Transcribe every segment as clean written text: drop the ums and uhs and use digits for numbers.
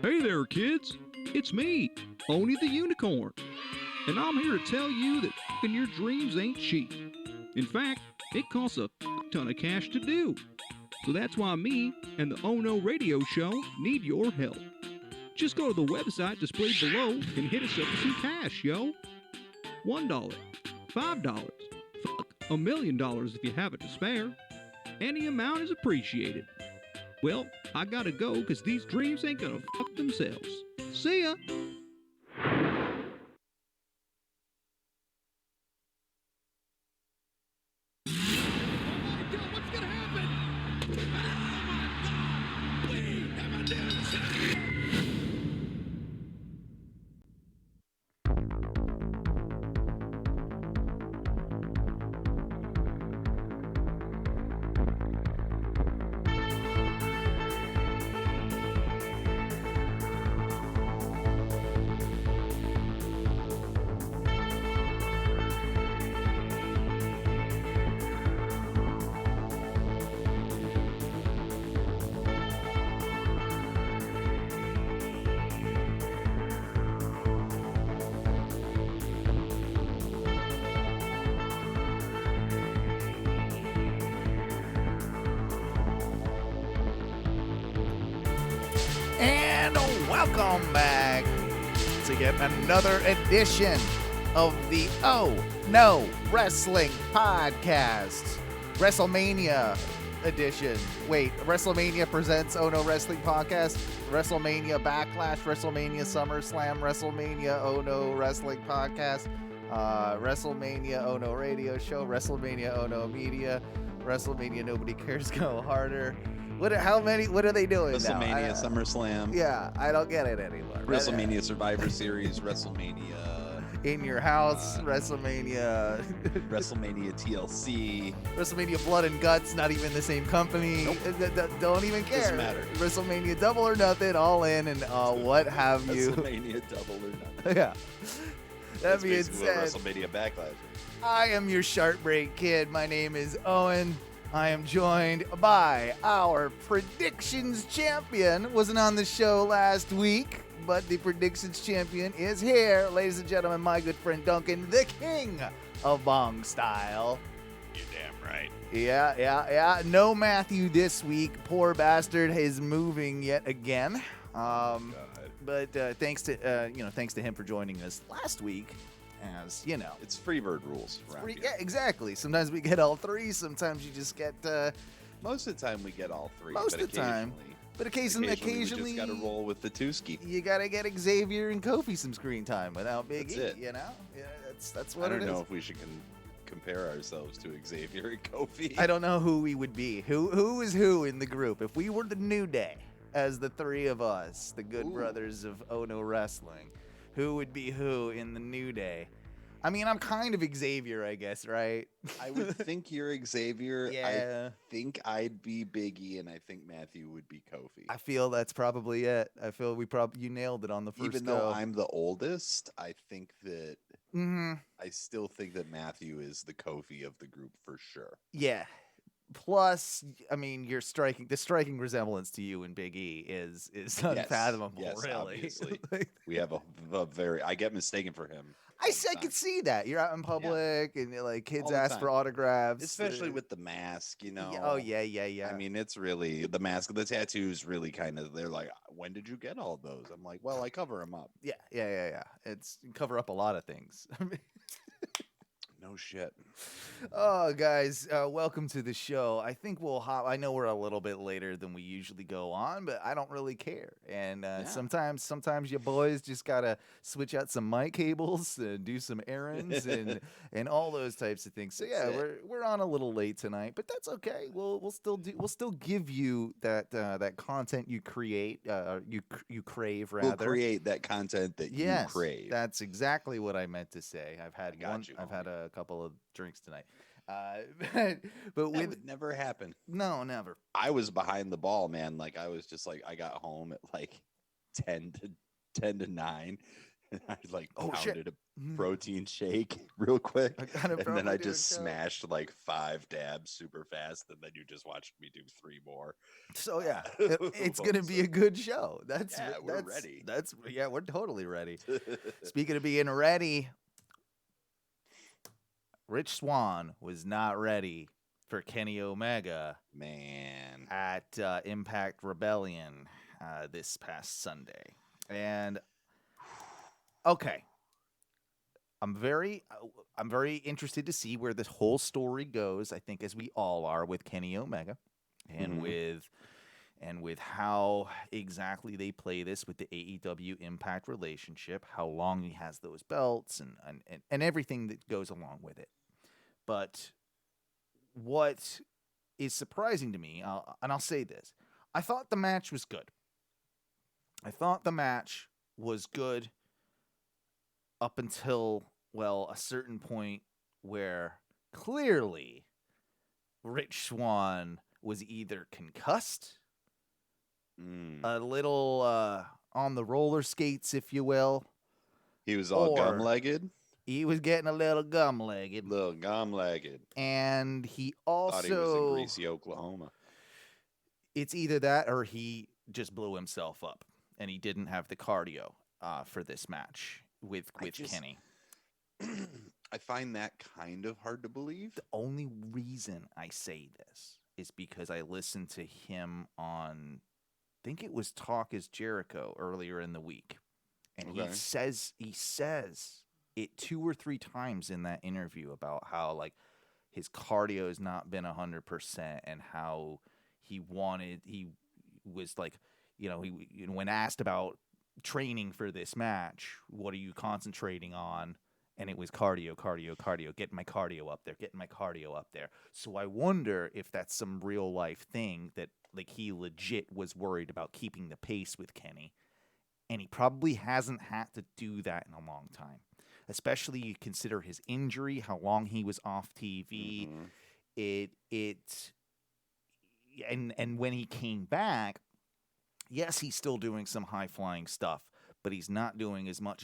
Hey there, kids. It's me, Oni the Unicorn. And I'm here to tell you that f***ing your dreams ain't cheap. In fact, it costs a ton of cash to do. So that's why me and the Ohno radio show need your help. Just go to the website displayed below and hit us up with some cash, yo. $1, $5, $1 million if you have it to spare. Any amount is appreciated. Well, I gotta go because these dreams ain't gonna fuck themselves. See ya! And welcome back to yet another edition of the Oh No Wrestling Podcast. WrestleMania edition. Wait, WrestleMania presents Oh No Wrestling Podcast. WrestleMania Backlash, WrestleMania SummerSlam, WrestleMania Oh No Wrestling Podcast, WrestleMania Oh No Radio Show, WrestleMania Oh No Media, WrestleMania Nobody Cares Go Harder. What are they doing now? WrestleMania SummerSlam. Yeah, I don't get it anymore. WrestleMania Survivor Series, WrestleMania In Your House, WrestleMania TLC, WrestleMania Blood and Guts, not even the same company. Nope. Don't even care. Doesn't matter. WrestleMania Double or Nothing, All In, and what have you. WrestleMania Double or Nothing. Yeah. That That's being basically what said, WrestleMania Backlash is. I am your Shark Break Kid. My name is Owen. I am joined by our predictions champion. Wasn't on the show last week, but the predictions champion is here. Ladies and gentlemen, my good friend Duncan, the king of Bong Style. You're damn right. Yeah. No Matthew this week. Poor bastard is moving yet again. But thanks to him for joining us last week. As you know, It's Freebird rules around here. yeah, exactly. Sometimes we get all three. Sometimes you just get. Most of the time we get all three. Most of the time. But occasionally, we just got to roll with the Tuski. you gotta get Xavier and Kofi some screen time without Big That's E. it. You know, yeah, that's what I it don't is. know if we should compare ourselves to Xavier and Kofi. I don't know who we would be. Who is who in the group? If we were the New Day, as the three of us, the good brothers of Ohno Wrestling, who would be who in the New Day? I mean, I'm kind of Xavier, I guess, right? I would think you're Xavier. Yeah. I think I'd be Big E, and I think Matthew would be Kofi. I feel that's probably it. I feel you nailed it on the first Even go. though I'm the oldest, I think that Mm-hmm. I still think that Matthew is the Kofi of the group for sure. Yeah. Plus, I mean, the striking resemblance to you and Big E is unfathomable. yes, really. obviously. We have a very. I get mistaken for him. I all the could time. see that you're out in public and like kids All the ask for time. autographs, Especially with the mask, you know. Oh yeah. I mean, it's really the mask, the tattoos. Really, kind of. They're like, when did you get all those? I'm like, well, I cover them up. yeah. It's cover up a lot of things. No shit. Oh, guys, welcome to the show. I think we'll hop. I know we're a little bit later than we usually go on, but I don't really care. And sometimes you boys just gotta switch out some mic cables, do some errands, and all those types of things. So yeah, we're on a little late tonight, but that's okay. We'll still give you that content you create, you crave rather. We'll create that content that you crave. That's exactly what I meant to say. I've had I've had a couple of drinks tonight. But that would never happen. No, never. I was behind the ball, man. Like I was just like I got home at like 10 to 9, and I like protein shake real quick, I gotta and then probably I do a just show. smashed like 5 dabs super fast, and then you just watched me do 3 more. So yeah, it's gonna be a good show. We're ready. We're totally ready. Speaking of being ready, Rich Swann was not ready for Kenny Omega Man, at Impact Rebellion this past Sunday, and okay, I'm very interested to see where this whole story goes. I think, as we all are, with Kenny Omega, and with how exactly they play this with the AEW Impact relationship, how long he has those belts, and everything that goes along with it. But what is surprising to me, and I'll say this, I thought the match was good. I thought the match was good up until, well, a certain point where clearly Rich Swann was either concussed, a little on the roller skates, if you will. he was all or gum-legged. He was getting a little gum-legged. Little gum-legged. And he Thought he was in also... greasy Oklahoma. It's either that or he just blew himself up, and he didn't have the cardio for this match with Kenny. I find that kind of hard to believe. The only reason I say this is because I listened to him on, I think it was Talk is Jericho earlier in the week. And Okay. he says it 2 or 3 times in that interview about how, like, his cardio has not been 100%, and how he was like, he when asked about training for this match, what are you concentrating on? And it was cardio, getting my cardio up there. So I wonder if that's some real life thing that, like, he legit was worried about keeping the pace with Kenny. And he probably hasn't had to do that in a long time. Especially you consider his injury, how long he was off TV. And when he came back, yes, he's still doing some high flying stuff, but he's not doing as much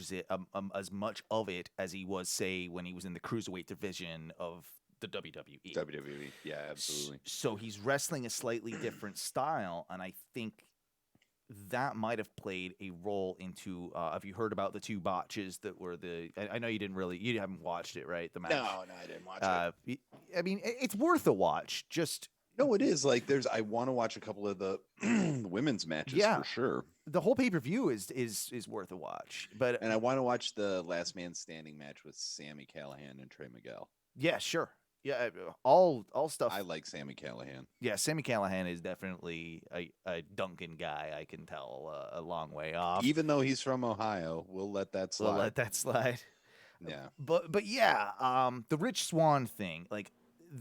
of it as he was, say, when he was in the cruiserweight division of the WWE. WWE, yeah, absolutely. So he's wrestling a slightly different style, and I think that might have played a role into. Have you heard about the 2 botches that were I know you haven't watched it, right? The match. No, I didn't watch it. I mean, it's worth a watch. Just no, it is. Like, I want to watch a couple of the women's matches for sure. The whole pay-per-view is worth a watch. And I want to watch the Last Man Standing match with Sami Callihan and Trey Miguel. Yeah, sure. Yeah, all stuff. I like Sami Callihan. Yeah, Sami Callihan is definitely a Duncan guy. I can tell a long way off. Even though he's from Ohio, we'll let that slide. Yeah. But yeah, the Rich Swann thing, like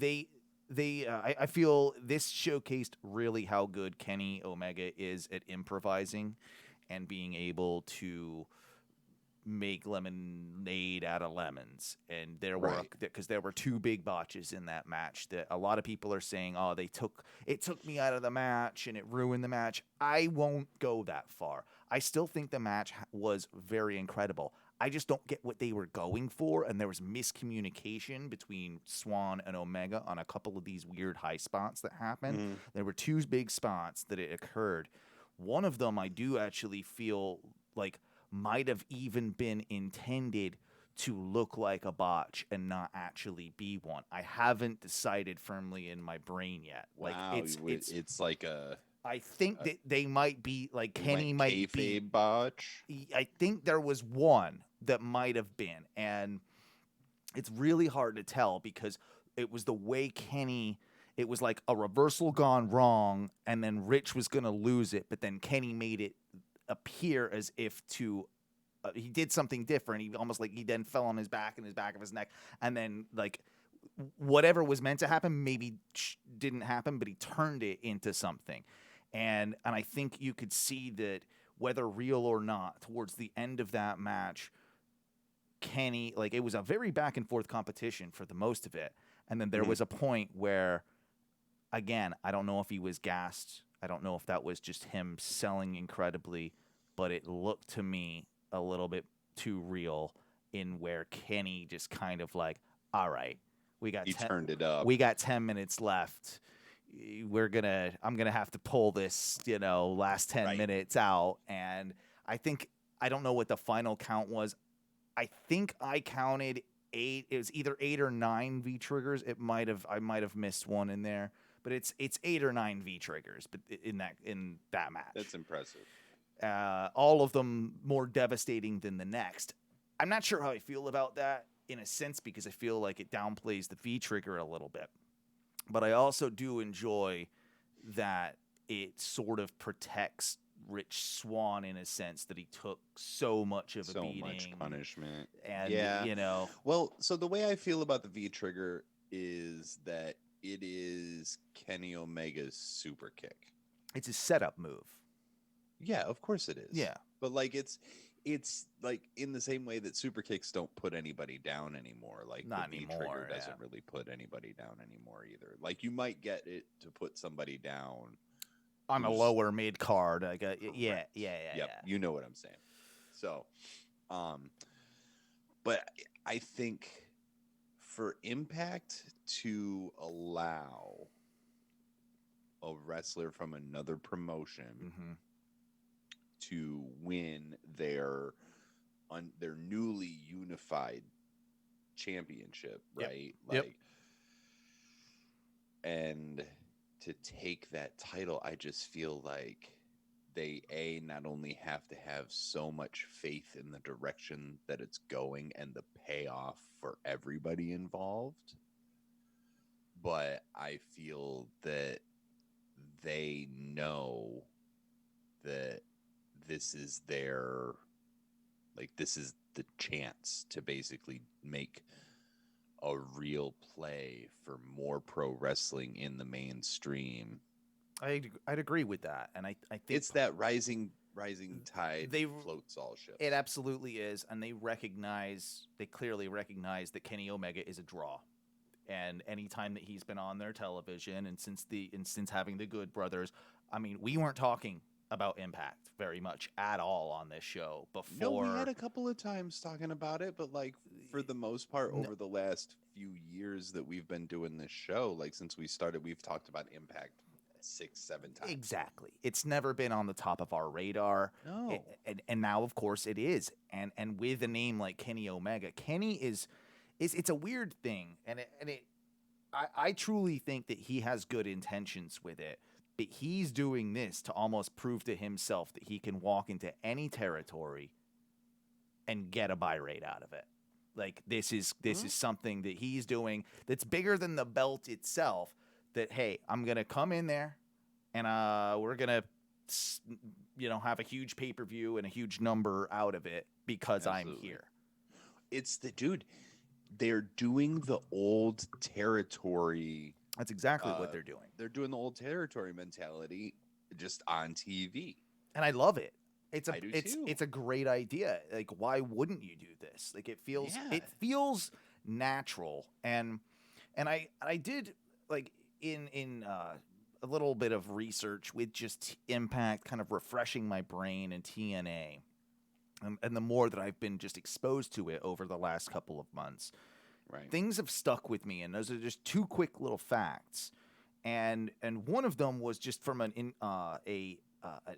I feel this showcased really how good Kenny Omega is at improvising and being able to make lemonade out of lemons. And there were, because there were 2 big botches in that match that a lot of people are saying, oh, it took me out of the match and it ruined the match. I won't go that far. I still think the match was very incredible. I just don't get what they were going for, and there was miscommunication between Swann and Omega on a couple of these weird high spots that happened. There were 2 big spots that it occurred. One of them I do actually feel like might have even been intended to look like a botch and not actually be one. I haven't decided firmly in my brain yet. Like, wow, it's like I think that they might be like Kenny might be botch. I think there was one that might have been, and it's really hard to tell because it was the way Kenny. It was like a reversal gone wrong, and then Rich was gonna lose it, but then Kenny made it appear as if he did something different. He almost like he then fell on his back and his back of his neck, and then like whatever was meant to happen maybe didn't happen, but he turned it into something. And I think you could see that whether real or not, towards the end of that match, Kenny, like, it was a very back and forth competition for the most of it. And then there was a point where, again, I don't know if he was gassed. I don't know if that was just him selling incredibly, but it looked to me a little bit too real. in where Kenny just kind of like, all right, He turned it up. we got 10 minutes left. I'm gonna have to pull this, last 10 minutes out. And I don't know what the final count was. I think I counted 8. It was either 8 or 9 V triggers. I might have missed one in there, but it's 8 or 9 V triggers. But in that match, That's impressive. All of them more devastating than the next. I'm not sure how I feel about that in a sense, because I feel like it downplays the V trigger a little bit. But I also do enjoy that it sort of protects Rich Swann in a sense, that he took so much of a beating. So much punishment. And, Well, so the way I feel about the V trigger is that it is Kenny Omega's super kick. It's a setup move. Yeah, of course it is. Yeah. But like it's like in the same way that super kicks don't put anybody down anymore. Like Not the V anymore, trigger doesn't really put anybody down anymore either. Like you might get it to put somebody down on a lower mid card. Yeah. You know what I'm saying. So, but I think for Impact to allow a wrestler from another promotion to win their newly unified championship, right? And to take that title, I just feel like they not only have to have so much faith in the direction that it's going and the payoff for everybody involved, but I feel that they know that this is the chance to basically make a real play for more pro wrestling in the mainstream. I'd agree with that, and I think it's that rising tide floats all ships. It absolutely is, and they clearly recognize that Kenny Omega is a draw, and anytime that he's been on their television, and since having the Good Brothers, I mean, we weren't talking about Impact very much at all on this show before. No, we had a couple of times talking about it, but like for the most part, over the last few years that we've been doing this show, like since we started, we've talked about Impact 6-7 times. Exactly. It's never been on the top of our radar. No. And now, of course, it is. And with a name like Kenny Omega, Kenny is it's a weird thing, I truly think that he has good intentions with it. But he's doing this to almost prove to himself that he can walk into any territory and get a buy rate out of it. Like this is something that he's doing that's bigger than the belt itself. That, hey, I'm gonna come in there and we're gonna have a huge pay-per-view and a huge number out of it because I'm here. It's they're doing the old territory. That's exactly what they're doing. They're doing the old territory mentality just on TV. And I love it. It's a great idea. Like, why wouldn't you do this? Like, it feels natural. And I did, like, in a little bit of research with just Impact, kind of refreshing my brain in TNA. And the more that I've been just exposed to it over the last couple of months, things have stuck with me, and those are just 2 quick little facts. And one of them was just from an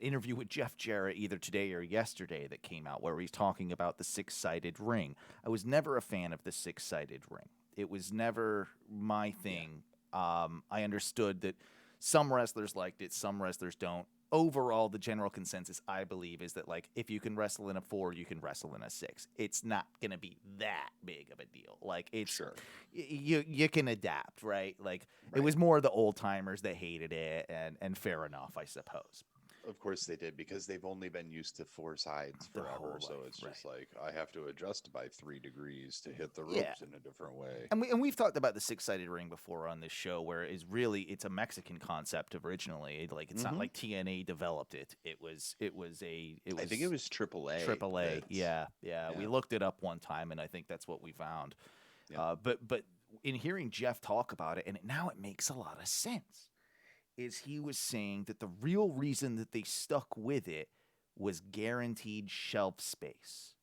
interview with Jeff Jarrett either today or yesterday that came out, where he's talking about the 6-sided ring. I was never a fan of the 6-sided ring. It was never my thing. I understood that some wrestlers liked it, some wrestlers don't. Overall, the general consensus, I believe, is that, like, if you can wrestle in a 4, you can wrestle in a 6. It's not going to be that big of a deal. Like, it's you can adapt, right? Like, it was more the old timers that hated it, and fair enough, I suppose. Of course they did, because they've only been used to 4 sides forever. So it's just like, I have to adjust by 3 degrees to hit the ropes in a different way. And we've talked about the 6-sided ring before on this show, where it's a Mexican concept originally. Like, it's not like TNA developed it. I think it was AAA. AAA. Yeah. We looked it up one time, and I think that's what we found. Yeah. But in hearing Jeff talk about it, and now it makes a lot of sense. Is he was saying that the real reason that they stuck with it was guaranteed shelf space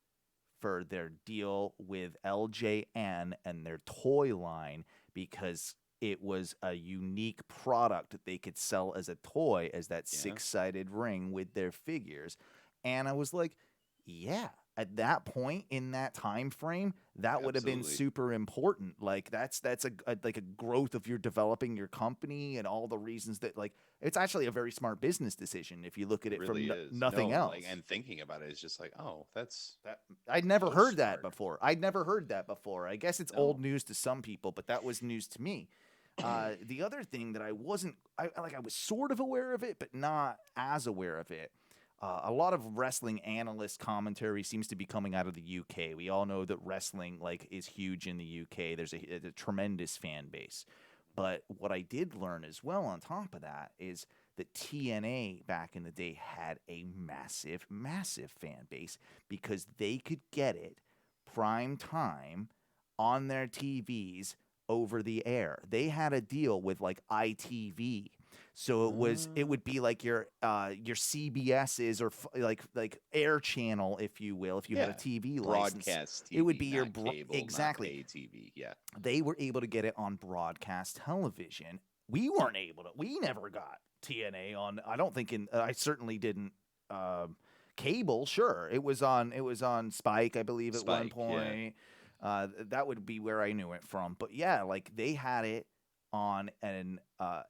for their deal with LJN and their toy line because it was a unique product that they could sell as a toy, as that Yeah. 6-sided ring with their figures. And I was like, yeah, at that point in that time frame, that would have been Absolutely. super important. Like that's like a growth of your developing your company and all the reasons that, like, it's actually a very smart business decision if you look at it really from is. nothing No, else. Like, and thinking about it is just like, oh, that's I'd never so heard that smart. before. I'd never heard that before. I guess it's No. old news to some people, but that was news to me. The other thing that I was sort of aware of it, but not as aware of it. A lot of wrestling analyst commentary seems to be coming out of the UK. We all know that wrestling is huge in the UK. There's a tremendous fan base. But what I did learn as well on top of that is that TNA back in the day had a massive, massive fan base because they could get it prime time on their TVs over the air. They had a deal with ITV. So it would be like your CBS's or like Air Channel, if you will, if you had a TV license. Broadcast TV. It would be your not cable, exactly. not pay TV. Yeah. They were able to get it on broadcast television. We weren't able to. We never got TNA on. I don't think I certainly didn't. Cable, sure. It was on Spike, I believe, at one point. Yeah. That would be where I knew it from. But yeah, they had it on an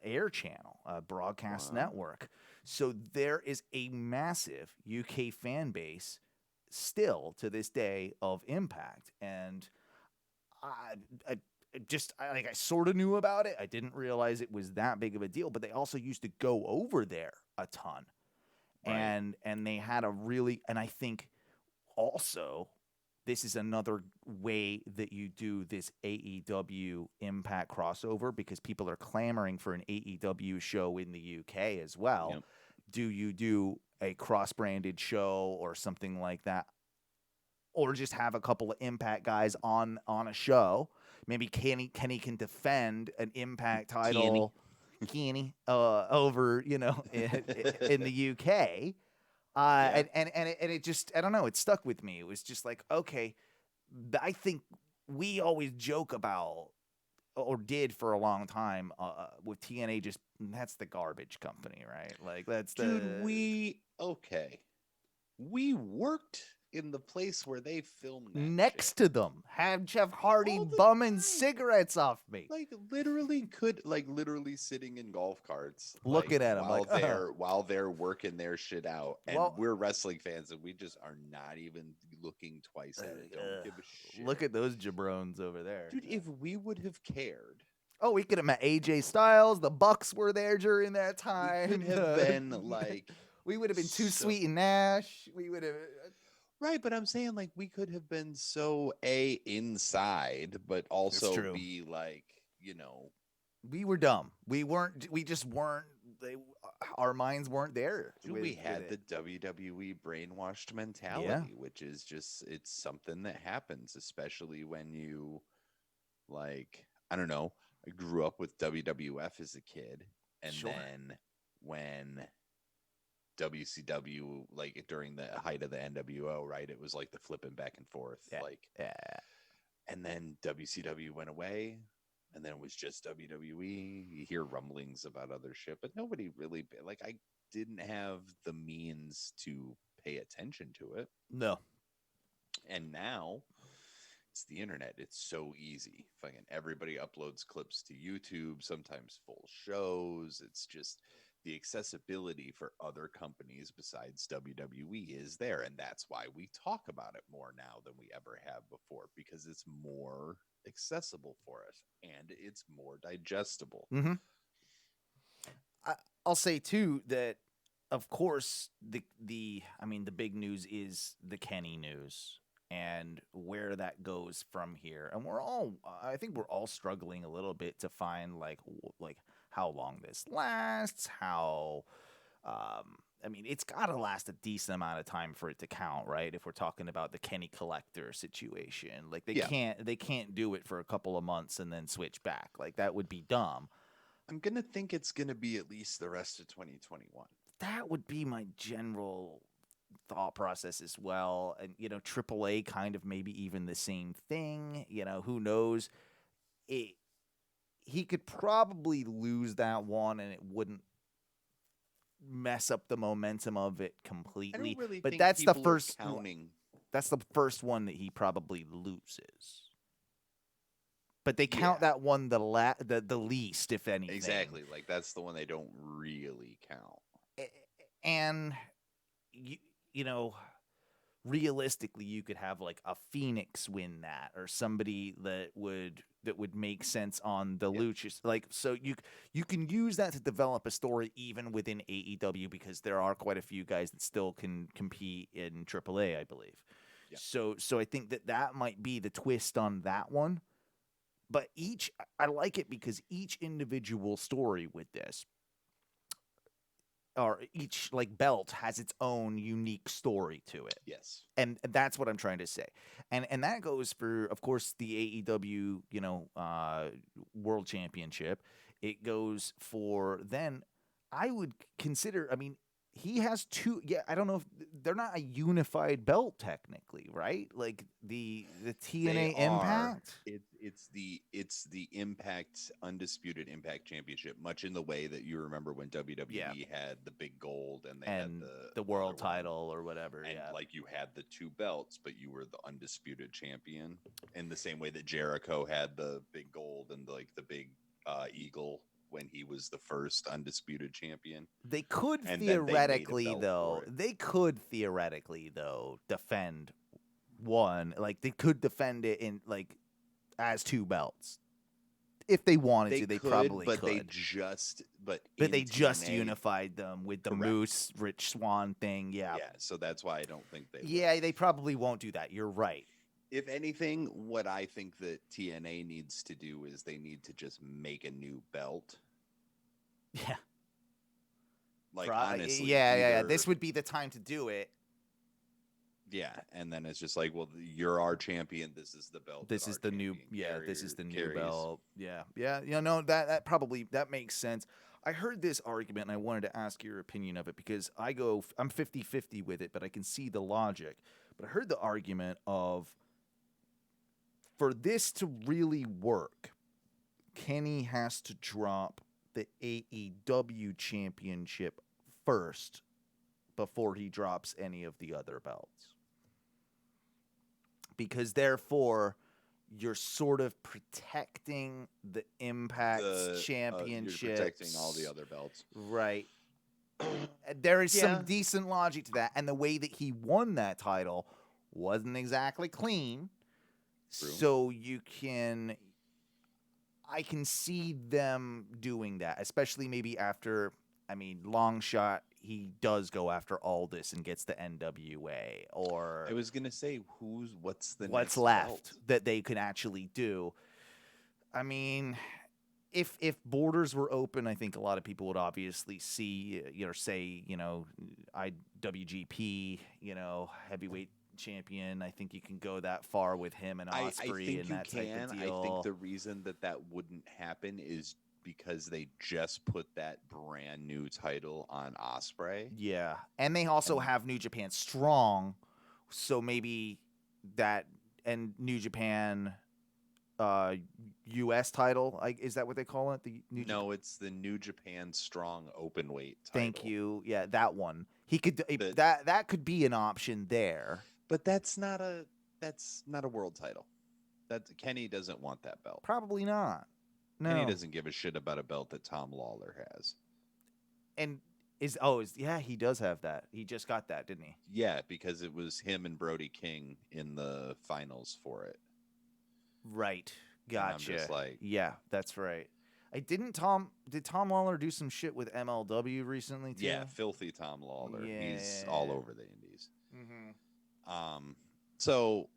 Air Channel, broadcast network. So there is a massive UK fan base still to this day of Impact, and I sort of knew about it. I didn't realize it was that big of a deal, but they also used to go over there a ton. Right. And they had and I think also this is another way that you do this AEW Impact crossover because people are clamoring for an AEW show in the UK as well. Yep. Do you do a cross-branded show or something like that? Or just have a couple of Impact guys on a show? Maybe Kenny can defend an Impact title, Kenny, over in the UK. Yeah. And it just, I don't know, it stuck with me. It was just like, okay, I think we always joke about, or did for a long time, with TNA, just that's the garbage company, right? That's Dude, we worked in the place where they filmed that next shit. To them. Had Jeff Hardy bumming cigarettes off me. Literally sitting in golf carts. Looking at them while they're working their shit out. And we're wrestling fans and we just are not even looking twice at it. Don't give a shit. Look at those jabrones over there. Dude, if we would have cared. Oh, we could have met AJ Styles. The Bucks were there during that time. We could have been we would have been Too Sweet and Nash. We would have. Right, but I'm saying we could have been so inside, but also be we were dumb. We just weren't. Our minds weren't there. Dude, we had the WWE brainwashed mentality, which is just, it's something that happens, especially when you I don't know. I grew up with WWF as a kid, and then when WCW, during the height of the NWO, right? It was the flipping back and forth. And then WCW went away, and then it was just WWE. You hear rumblings about other shit, but nobody really, I didn't have the means to pay attention to it. No. And now it's the internet. It's so easy. Fucking everybody uploads clips to YouTube, sometimes full shows. It's just the accessibility for other companies besides WWE is there. And that's why we talk about it more now than we ever have before, because it's more accessible for us and it's more digestible. Mm-hmm. I'll say too that, of course, the big news is the Kenny news and where that goes from here. And I think we're all struggling a little bit to find how long this lasts, how, it's got to last a decent amount of time for it to count, right? If we're talking about the Kenny Collector situation, they can't do it for a couple of months and then switch back. That would be dumb. I'm going to think it's going to be at least the rest of 2021. That would be my general thought process as well. And, AAA kind of maybe even the same thing. Who knows? He could probably lose that one and it wouldn't mess up the momentum of it completely. I don't really but think that's the people are first counting. That's the first one that he probably loses. But they count Yeah. that one the least, if anything. Exactly. Like, that's the one they don't really count. And realistically, you could have like a Phoenix win that, or somebody that would make sense on the Luchas. Like, so you can use that to develop a story even within AEW, because there are quite a few guys that still can compete in AAA, I believe. Yeah. So I think that might be the twist on that one. But I like it because each individual story with this, or each like belt, has its own unique story to it. Yes. And that's what I'm trying to say. And that goes for, of course, the AEW, World Championship. It goes for, then I would consider, he has two. Yeah, I don't know if they're not a unified belt technically, right? Like the TNA Impact. It's the Impact, Undisputed Impact Championship, much in the way that you remember when WWE had the big gold and they had the world other one. title or whatever. And like, you had the two belts, but you were the undisputed champion. In the same way that Jericho had the big gold and the big eagle when he was the first undisputed champion. They could theoretically though defend one. Like, they could defend it in like as two belts if they wanted to. They probably could. But they just TNA, unified them with the correct. Moose Rich Swann thing. Yeah. So that's why I don't think they. Yeah, they probably won't do that. You're right. If anything, what I think that TNA needs to do is they need to just make a new belt. Yeah. Like, honestly. Yeah. This would be the time to do it. Yeah, and then it's just like, well, you're our champion. This is the belt. This is the new. Yeah, this is the new belt. Yeah. That makes sense. I heard this argument and I wanted to ask your opinion of it, because I'm 50-50 with it, but I can see the logic. But I heard the argument of, for this to really work, Kenny has to drop the AEW championship first before he drops any of the other belts. Because therefore, you're sort of protecting the Impact championships. You're protecting all the other belts. Right. There is some decent logic to that. And the way that he won that title wasn't exactly clean. True. So I can see them doing that, especially maybe after, long shot, he does go after Aldis and gets the NWA, or I was gonna say, what's left belt? that they could actually do. If borders were open, I think a lot of people would obviously say, IWGP, heavyweight champion. I think you can go that far with him and Ospreay and that type of deal. I think the reason that wouldn't happen is because they just put that brand new title on Ospreay. Yeah, and they also have New Japan Strong, so maybe that, and New Japan U.S. title, is that what they call it? It's the New Japan Strong Openweight title. Thank you. Yeah, that one. He could that could be an option there. But that's not a world title. Kenny doesn't want that belt. Probably not. No. Kenny doesn't give a shit about a belt that Tom Lawler has. And he does have that. He just got that, didn't he? Yeah, because it was him and Brody King in the finals for it. Right. Gotcha. And I'm just like, yeah, that's right. Did Tom Lawler do some shit with MLW recently too? Yeah, filthy Tom Lawler. Yeah. He's all over the indies. Mm-hmm. So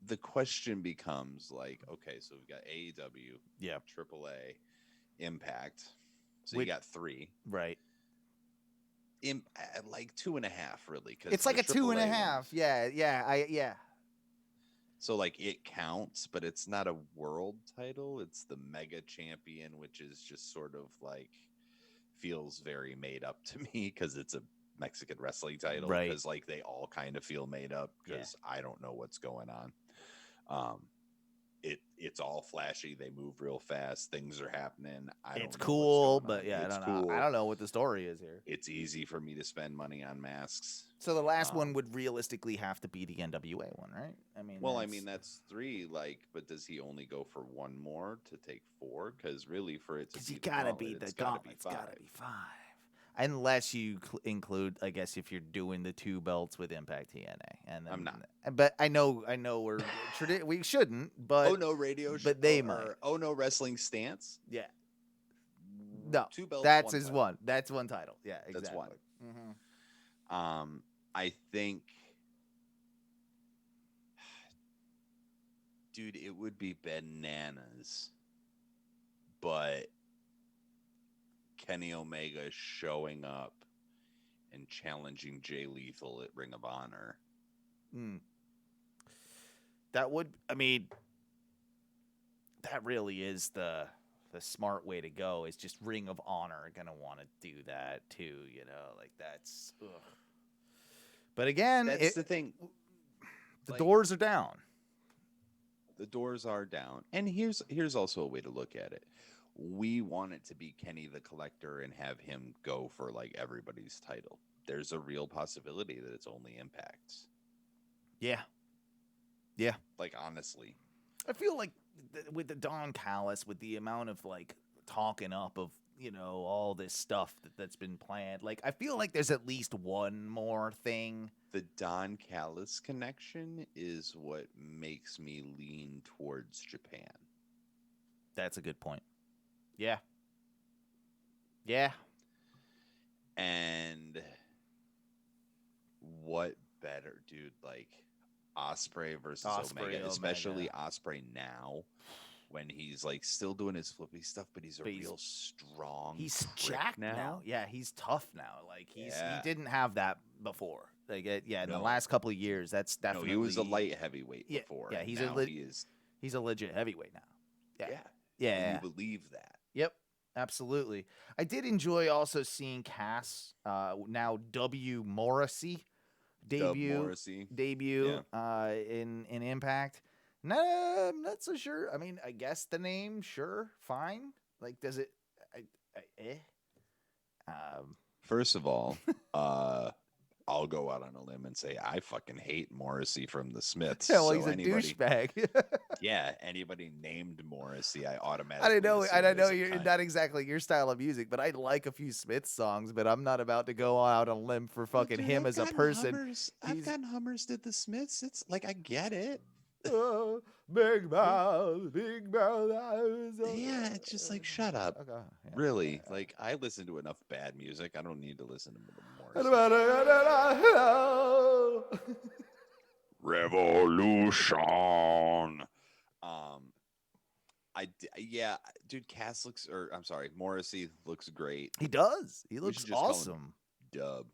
the question becomes like, okay, so we've got AEW, AAA, Impact. So you got 3, right? Like 2.5, really. It's like a 2.5. Yeah. So like it counts, but it's not a world title. It's the Mega Champion, which is just sort of like feels very made up to me because it's a Mexican wrestling title, Right. because like they all kind of feel made up, because I don't know what's going on. It's all flashy. They move real fast. Things are happening. It's don't know cool, what's going but on. yeah, It's I don't know. cool. I don't know what the story is here. It's easy for me to spend money on masks. So the last one would realistically have to be the NWA one, right? I mean, Well, I mean that's 3. Like, but does he only go for one more to take 4? Because really, for it to because be you the gotta gauntlet, be the it's gotta gauntlet. be It's 5. gotta be 5, unless you include, I guess, if you're doing the 2 belts with Impact TNA. And then, I'm not. But I know we're we shouldn't. But Oh no, radio. But they might. Oh no, wrestling stance. Yeah. No, 2 belts. that's 1 his title. one. That's one title. Yeah, exactly. That's one. Mm-hmm. I think, dude, it would be bananas, but Kenny Omega showing up and challenging Jay Lethal at Ring of Honor. That would, I mean, that really is the smart way to go. Is just Ring of Honor gonna want to do that too, you know, like that's. Ugh. But again, That's the thing. The doors are down. The doors are down, and here's also a way to look at it. We want it to be Kenny the Collector and have him go for like everybody's title. There's a real possibility that it's only Impact's. Yeah. Like, honestly, I feel like with the Don Callis, with the amount of like talking up of, you know, all this stuff that's been planned, like I feel like there's at least one more thing. the Don Callis connection is what makes me lean towards Japan. That's a good point. Yeah. Yeah. And what better, dude, like Ospreay versus Omega, especially Ospreay now when he's like still doing his flippy stuff, but he's real strong. He's jacked now. Yeah, he's tough now. Like he didn't have that before. Like in the last couple of years, that's definitely. No, he was a light heavyweight before. Yeah, he's a legit heavyweight now. Yeah. And you believe that. Yep, absolutely. I did enjoy also seeing Cass, now W. Morrissey, debut in Impact. No, I'm not so sure. I mean, I guess the name, sure, fine. Like, does it? First of all, I'll go out on a limb and say I fucking hate Morrissey from the Smiths. Yeah, well, he's a douchebag. Yeah, anybody named Morrissey, I automatically. I don't know. You're not exactly your style of music, but I like a few Smith songs. But I'm not about to go out on a limb for fucking him as a person. I've gotten Hummers did the Smiths. It's like I get it. Big mouth, big mouth. Yeah, it's just like shut up. Okay, yeah, really, like I listen to enough bad music. I don't need to listen to more. Revolution. Dude, Cass looks, or I'm sorry, Morrissey looks great. He does. He looks awesome. Dub.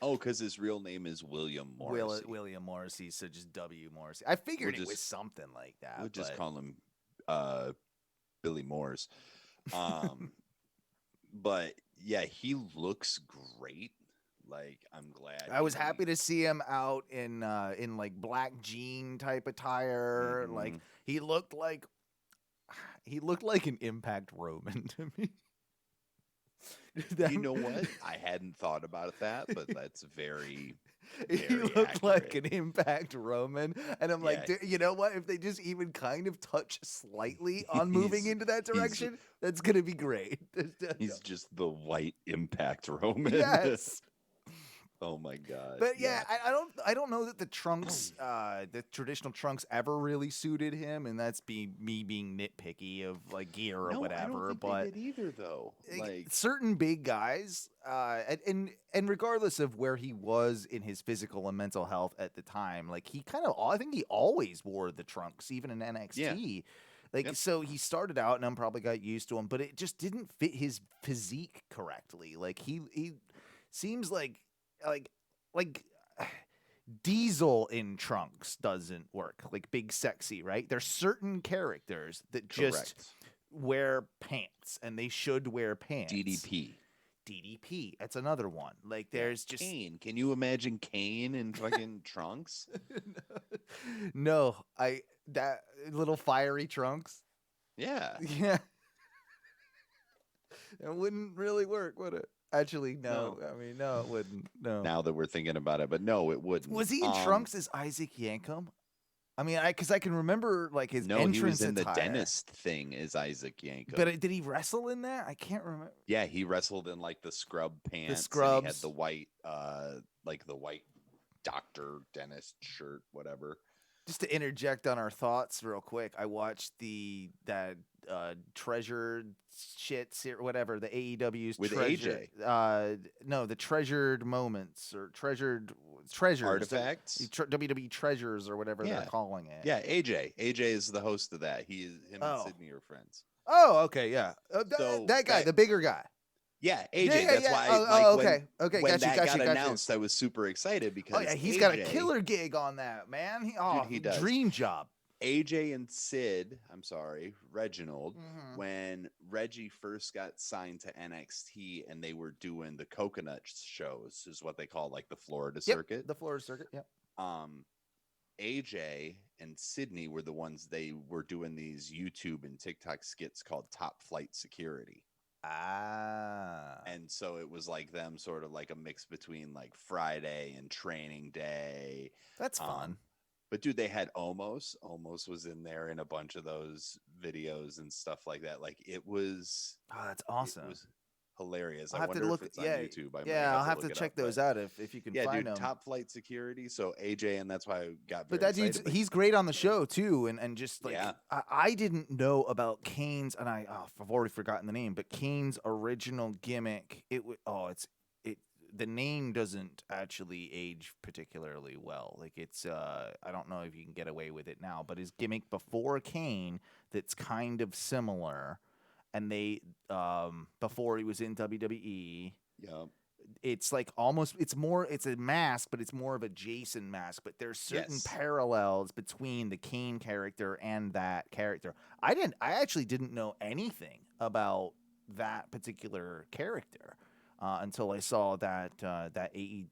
Oh, because his real name is William Morrissey. William Morrissey, so just W. Morrissey. I figured it was something like that. We'll just call him Billy Morse. But yeah, he looks great. Like, I'm glad. I was happy to see him out in like black jean type attire. Mm-hmm. Like he looked like an Impact Roman to me. You know what? I hadn't thought about that, but that's very he looked accurate. Like an Impact Roman, and I'm like, you know what? If they just even kind of touch slightly on moving into that direction, that's gonna be great. He's just the white Impact Roman. Yes. Oh my god! But yeah, I don't know that the trunks, the traditional trunks, ever really suited him, and that's me being nitpicky of like gear or whatever. I don't think they did either, though. Like certain big guys, and regardless of where he was in his physical and mental health at the time, like I think he always wore the trunks, even in NXT. Yeah. So he started out, and I'm probably got used to him, but it just didn't fit his physique correctly. Like he seems like Diesel in trunks doesn't work. Like Big Sexy, right? There's certain characters that just wear pants, and they should wear pants. DDP. DDP. That's another one. Like there's just Kane. Can you imagine Kane in fucking trunks? no, that little fiery trunks. Yeah. Yeah. It wouldn't really work, would it? Actually, no. I mean, no, it wouldn't. No. Now that we're thinking about it, but no, it wouldn't. Was he in trunks as Isaac Yankem? I mean, because I can remember like his entrance he was in attire. the dentist thing as Isaac Yankem. But did he wrestle in that? I can't remember. Yeah, he wrestled in like the scrub pants. The scrubs. And he had the white, like the white doctor dentist shirt, whatever. Just to interject on our thoughts real quick, I watched that treasured shit, whatever, the AEW's with treasure, AJ. No, the treasured moments or treasures, Artifacts, WWE treasures or whatever they're calling it. Yeah, AJ is the host of that. Him and Sydney are friends. Oh, okay, yeah. So that guy, the bigger guy. Yeah, AJ. That's why. Okay. When Got got you. announced, I was super excited because he's AJ, got a killer gig on that, man. He does. Dream job. AJ and Reginald, when Reggie first got signed to NXT and they were doing the coconut shows, is what they call like the Florida circuit. The Florida circuit. Yep. AJ and Sydney were the ones they were doing these YouTube and TikTok skits called Top Flight Security. And so it was like them sort of like a mix between like Friday and Training Day. That's fun. But dude, they had Omos. Omos was in there in a bunch of those videos and stuff like that. Like it was. Oh, that's awesome. It was hilarious. I'll have to look. If it's on YouTube. I'll have to check those out if you can find them. Top Flight Security. So AJ, and that's why I got. But that dude's he's great on the show too, and just like yeah. I didn't know about Kane's, and I've already forgotten the name, but Kane's original gimmick. The name doesn't actually age particularly well. Like it's I don't know if you can get away with it now, but his gimmick before Kane that's kind of similar, and they before he was in WWE. Yeah. It's like it's a mask, but it's more of a Jason mask. But there's certain parallels between the Kane character and that character. I actually didn't know anything about that particular character until I saw that I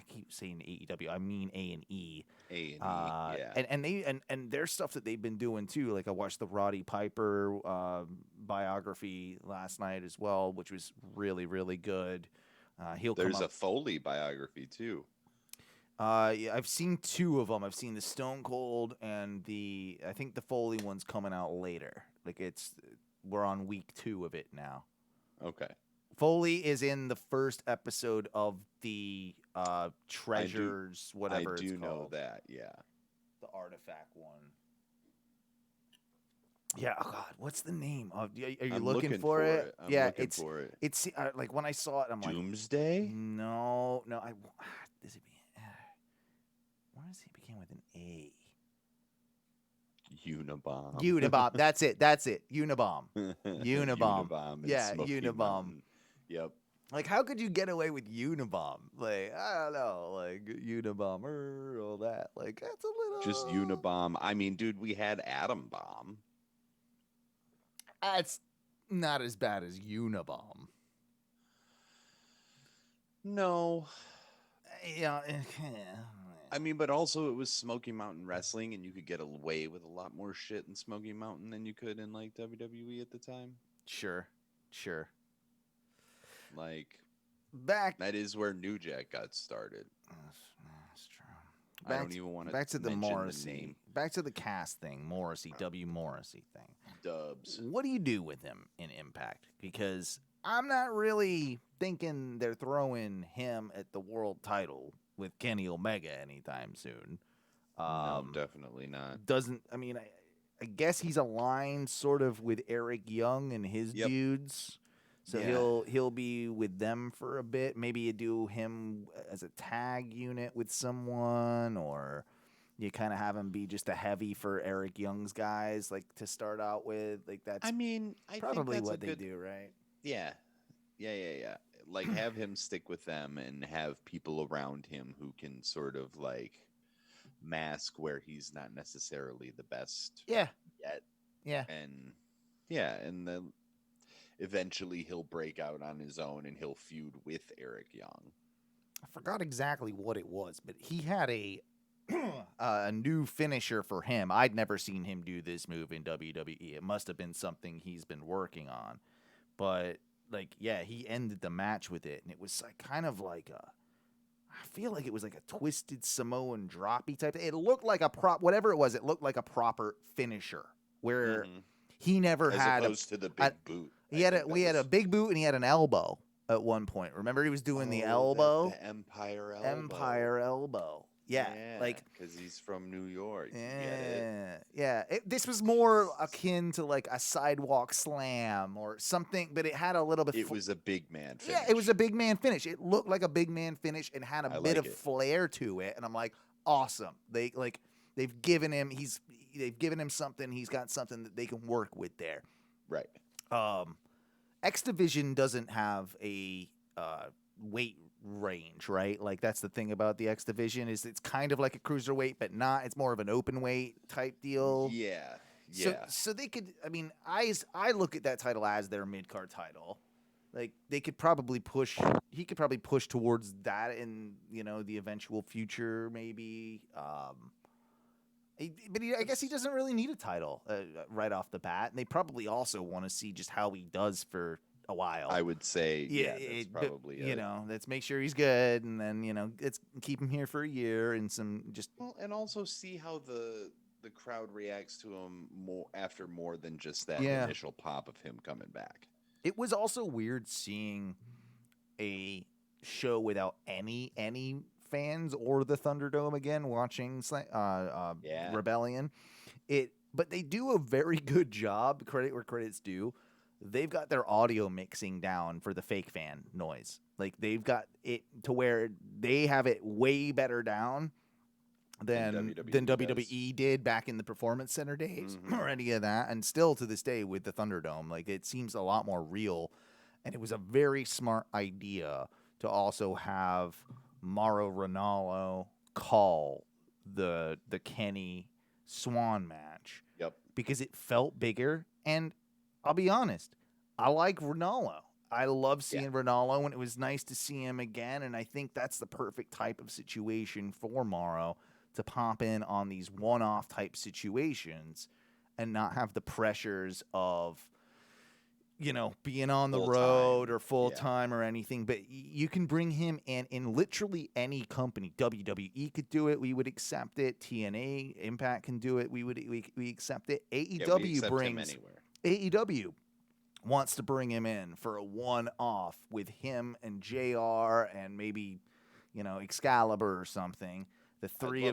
keep saying AEW. I mean A&E. A&E, yeah. And there's stuff that they've been doing too. Like I watched the Roddy Piper biography last night as well, which was really, really good. There's a Foley biography too. Yeah, I've seen two of them. I've seen the Stone Cold and I think the Foley one's coming out later. Like we're on week 2 of it now. Okay. Foley is in the first episode of the Treasures, whatever it's called. I do know that, yeah. The Artifact one. Yeah, oh God, what's the name? Are you looking for it? I'm looking for it. It's like when I saw it, I'm like, Doomsday? No. Where does he begin with an A? Unabomb. That's it. Unabomb. Unabomb. Yeah, Unabomb. Mountain. Yep. Like, how could you get away with Unabomb? Like, I don't know, like Unabomber, all that. Like, that's a little just Unabomb. I mean, dude, we had Atom Bomb. It's not as bad as Unabomb. No. Yeah. I mean, but also it was Smoky Mountain Wrestling, and you could get away with a lot more shit in Smoky Mountain than you could in like WWE at the time. Sure. Like that is where New Jack got started. That's true. I don't even want to back to the Morrissey name. Back to the cast thing, Morrissey, Morrissey thing. Dubs. What do you do with him in Impact? Because I'm not really thinking they're throwing him at the world title with Kenny Omega anytime soon. No, definitely not. I guess he's aligned sort of with Eric Young and his dudes. So he'll be with them for a bit. Maybe you do him as a tag unit with someone, or you kind of have him be just a heavy for Eric Young's guys, like to start out with. Like that's probably what they do, right? Yeah. Like have him stick with them and have people around him who can sort of like mask where he's not necessarily the best. Yeah. Yet. Yeah. And then eventually he'll break out on his own and he'll feud with Eric Young. I forgot exactly what it was, but he had a new finisher for him. I'd never seen him do this move in WWE. It must have been something he's been working on. But like, yeah, he ended the match with it, and it was like kind of like I feel like it was like a twisted Samoan droppy type. It looked like a whatever it was. It looked like a proper finisher where he never had opposed to the big boot. We had a big boot and he had an elbow at one point. Remember, he was doing the elbow, the Empire elbow. Empire elbow. Yeah, like because he's from New York. Yeah. This was more akin to like a sidewalk slam or something, but it had a little bit. It was a big man finish. Yeah, it was a big man finish. It looked like a big man finish and had a bit of flair to it. And I'm like, awesome. They've given him something. He's got something that they can work with there. Right. X Division doesn't have a weight range, right? Like that's the thing about the X Division is it's kind of like a cruiserweight, but not. It's more of an open weight type deal. Yeah. So they could. I mean, I look at that title as their mid card title. Like they could probably push. He could probably push towards that in the eventual future, maybe. But I guess he doesn't really need a title right off the bat. And they probably also want to see just how he does for a while. I would say, that's probably it. Let's make sure he's good, and then let's keep him here for a year and and also see how the crowd reacts to him after more than just that initial pop of him coming back. It was also weird seeing a show without any fans or the Thunderdome again watching Rebellion. But they do a very good job, credit where credit's due. They've got their audio mixing down for the fake fan noise. Like they've got it to where they have it way better down than WWE did back in the Performance Center days or any of that. And still to this day with the Thunderdome, like it seems a lot more real. And it was a very smart idea to also have Mauro Ranallo call the Kenny Swan match. Yep. Because it felt bigger. And I'll be honest, I like Ranallo. I love seeing Ranallo, and it was nice to see him again. And I think that's the perfect type of situation for Mauro to pop in on these one-off type situations and not have the pressures of being on the road or full time or anything. But you can bring him in literally any company. WWE could do it. We would accept it. TNA, Impact can do it. We accept it. AEW wants to bring him in for a one-off with him and JR and maybe, Excalibur or something. The three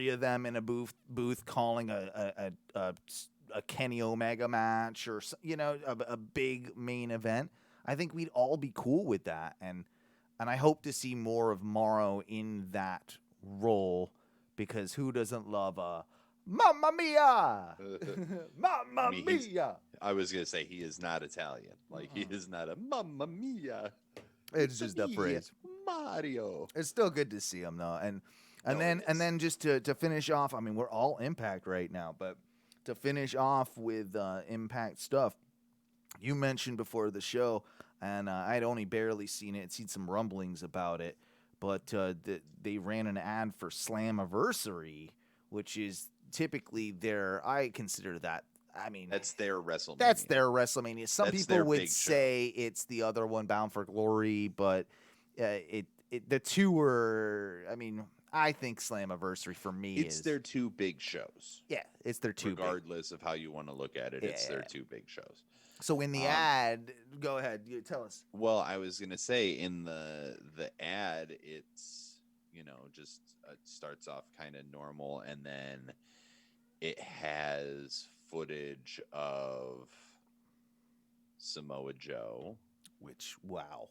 of them in a booth calling a Kenny Omega match or a big main event. I think we'd all be cool with that, and I hope to see more of Mauro in that role because who doesn't love a Mamma Mia? Mamma Mia! I was gonna say he is not Italian. Like he is not a Mamma Mia. It's just a phrase. Mario. It's still good to see him though, and then just to finish off. I mean, we're all Impact right now, but to finish off with Impact stuff, you mentioned before the show, and I'd only barely seen some rumblings about it, but they ran an ad for Slammiversary, which is typically I consider that. I mean, that's their WrestleMania. That's their WrestleMania. Some people would say it's the other one, Bound for Glory, but the two were. I mean, I think Slammiversary for me it's their two big shows. Yeah, it's their two. Regardless of how you want to look at it, it's their two big shows. So in the ad, go ahead, you tell us. Well, I was gonna say in the ad, it's just it starts off kind of normal, and then it has footage of Samoa Joe. Which wow.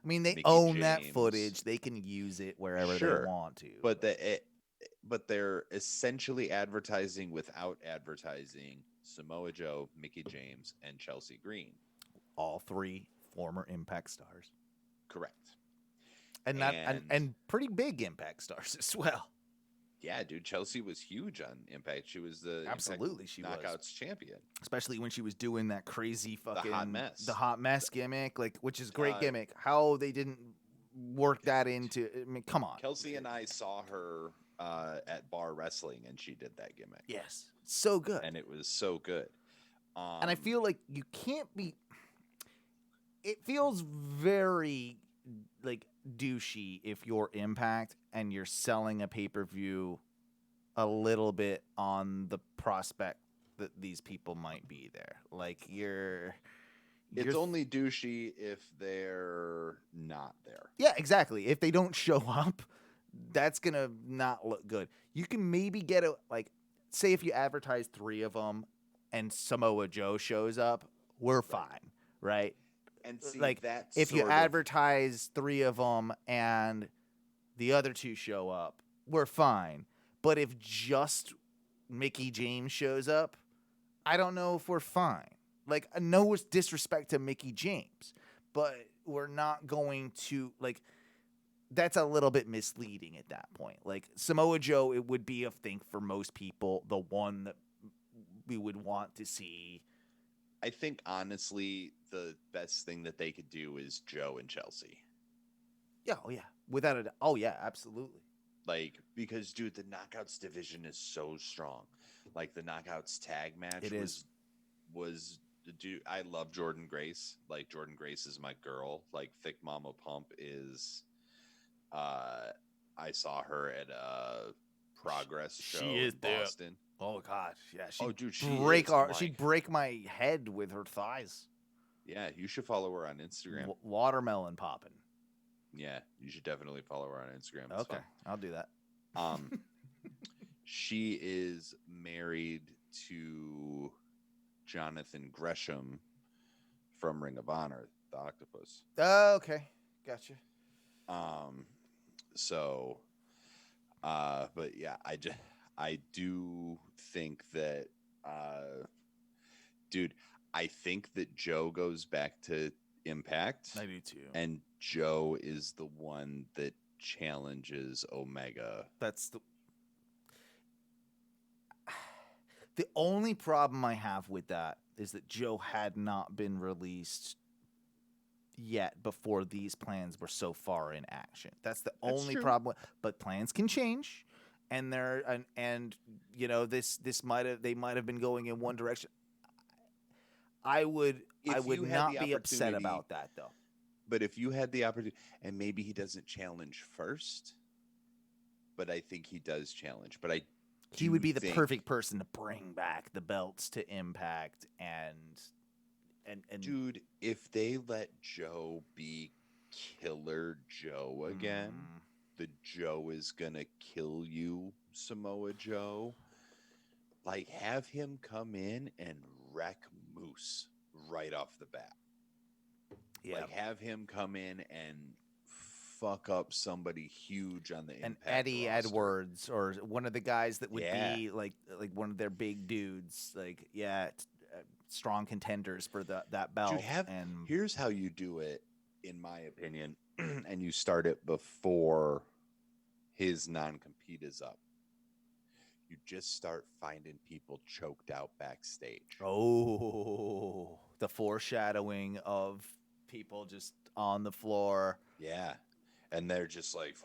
I mean, they Mickey own James. that footage. They can use it wherever they want to. But they're essentially advertising without advertising Samoa Joe, Mickey James, and Chelsea Green. All three former Impact stars. Correct. And pretty big Impact stars as well. Yeah, dude, Chelsea was huge on Impact. She was the Absolutely, Impact she Knockouts was. champion. Especially when she was doing that crazy fucking mess. the hot mess gimmick, like, which is a great gimmick. How they didn't work that into, I mean, come on. Kelsey and I saw her at Bar Wrestling, and she did that gimmick. Yes, so good. And it was so good. And I feel like you can't be. It feels very like douchey if you're Impact and you're selling a pay-per-view a little bit on the prospect that these people might be there. Like it's only douchey if they're not there. Yeah, exactly. If they don't show up, that's gonna not look good. You can maybe get a, like, say if you advertise 3 of them and Samoa Joe shows up, we're fine, right? And see, like, that if you sort of- advertise 3 of them and the other 2 show up, we're fine. But if just Mickey James shows up, I don't know if we're fine. Like, no disrespect to Mickey James, but we're not going to, like, that's a little bit misleading at that point. Like, Samoa Joe, it would be, I think, for most people, the one that we would want to see. I think, honestly, the best thing that they could do is Joe and Chelsea. Yeah, oh yeah. Without a doubt. Oh yeah, absolutely. Like, because, dude, the Knockouts division is so strong. Like, the Knockouts tag match was dude. I love Jordan Grace. Like, Jordan Grace is my girl. Like, Thick Mama Pump is. I saw her at a Progress show in Boston. Oh gosh, yeah. She'd break my head with her thighs. Yeah, you should follow her on Instagram. Watermelon popping. Yeah, you should definitely follow her on Instagram. It's okay, fun. I'll do that. She is married to Jonathan Gresham from Ring of Honor, the Octopus. Oh, okay, gotcha. So, but yeah, I do think that, dude, I think that Joe goes back to Impact. I do too. And Joe is the one that challenges Omega. That's the only problem I have with that is that Joe had not been released yet before these plans were so far in action. That's the only problem. But plans can change, and you know, they might have been going in one direction. I would not be upset about that, though. But if you had the opportunity, and maybe he doesn't challenge first, but I think he does challenge. But he would be the perfect person to bring back the belts to Impact and dude, if they let Joe be Killer Joe again, the Joe is gonna kill you, Samoa Joe. Like, have him come in and wreck Moose right off the bat. Yeah. Like, have him come in and fuck up somebody huge on the Impact and Eddie roster. Edwards, or one of the guys that would be like one of their big dudes. Like, strong contenders for that belt. Dude, here's how you do it, in my opinion, and you start it before his non-compete is up. You just start finding people choked out backstage. Oh, the foreshadowing of people just on the floor. Yeah, and they're just like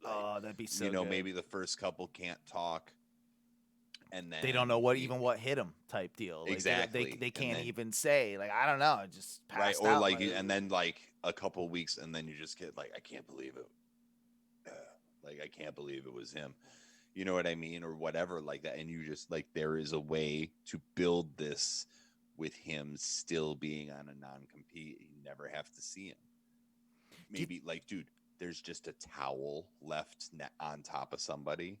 oh, that'd be so. Good. Maybe the first couple can't talk, and then they don't know what hit them, type deal. Like, exactly, they can't even say, like, I don't know, it just passed out. Or like, and then like a couple weeks, and then you just get like, I can't believe it. Like, I can't believe it was him. You know what I mean? Or whatever like that. And you just, like, there is a way to build this with him still being on a non-compete. You never have to see him. Maybe, like, dude, there's just a towel left on top of somebody.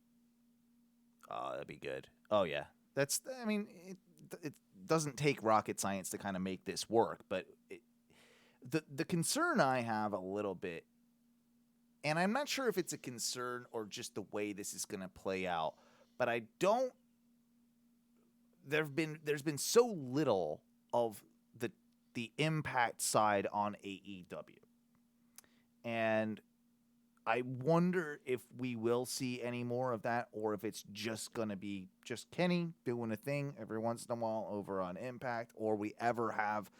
Oh, that'd be good. Oh, yeah. I mean, it doesn't take rocket science to kind of make this work. But the concern I have a little bit, and I'm not sure if it's a concern or just the way this is going to play out, but there's been so little of the Impact side on AEW. And I wonder if we will see any more of that, or if it's just going to be just Kenny doing a thing every once in a while over on Impact, or we ever have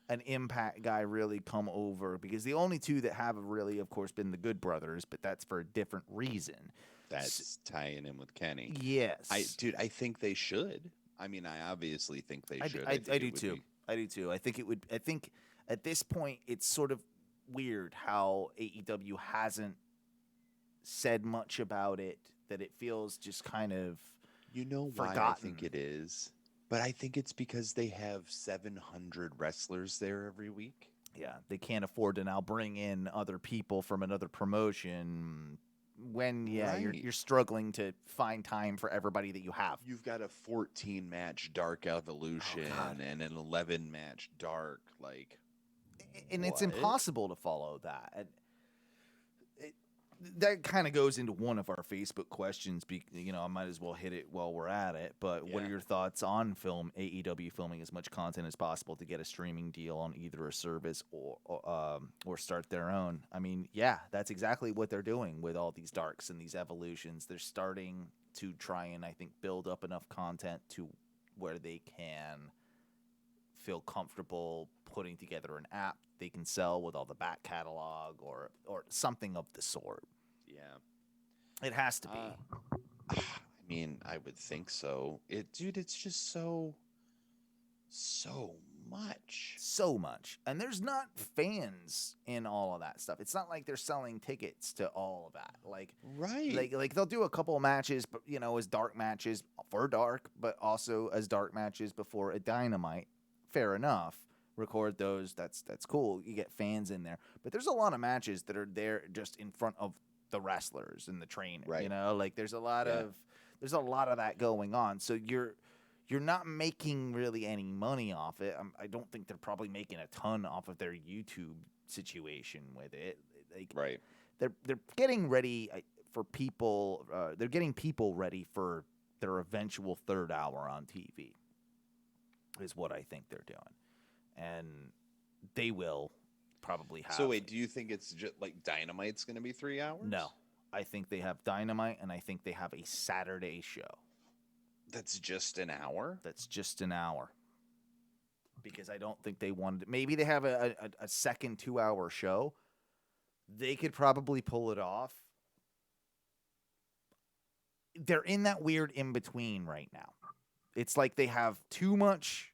an Impact guy really come over, because the only two that have really, of course, been the Good Brothers, but that's for a different reason. That's tying in with Kenny. Yes. I think they should. I mean, I obviously think they should. I do too. I do too. I think at this point, it's sort of weird how AEW hasn't said much about it, that it feels just kind of forgotten. Why I think it is? But I think it's because they have 700 wrestlers there every week. Yeah, they can't afford to now bring in other people from another promotion when Right. you're struggling to find time for everybody that you have. You've got a 14-match Dark Evolution and an 11-match Dark, like, And it's what? impossible to follow that. And that kind of goes into one of our Facebook questions. I might as well hit it while we're at it. But what are Yeah. your thoughts on AEW filming as much content as possible to get a streaming deal on either a service or start their own? I mean, yeah, that's exactly what they're doing with all these Darks and these Evolutions. They're starting to try and, I think, build up enough content to where they can feel comfortable putting together an app they can sell with all the back catalog or something of the sort. Yeah. It has to be. I mean, I would think so. It's just so much. So much. And there's not fans in all of that stuff. It's not like they're selling tickets to all of that. Like, Right. like they'll do a couple of matches, but as dark matches for Dark, but also as dark matches before a Dynamite. Fair enough. Record those. That's cool. You get fans in there. But there's a lot of matches that are there just in front of the wrestlers and the trainer. Right. Like there's a lot of that going on. So you're not making really any money off it. I don't think they're probably making a ton off of their YouTube situation with it. Right. They're getting ready for people. They're getting people ready for their eventual third hour on TV. Is what I think they're doing. And they will probably have. So wait, do you think it's just like Dynamite's going to be 3 hours? No. I think they have Dynamite, and I think they have a Saturday show. That's just an hour? That's just an hour. Because I don't think they wanted. Maybe they have a second 2-hour show. They could probably pull it off. They're in that weird in between right now. It's like they have too much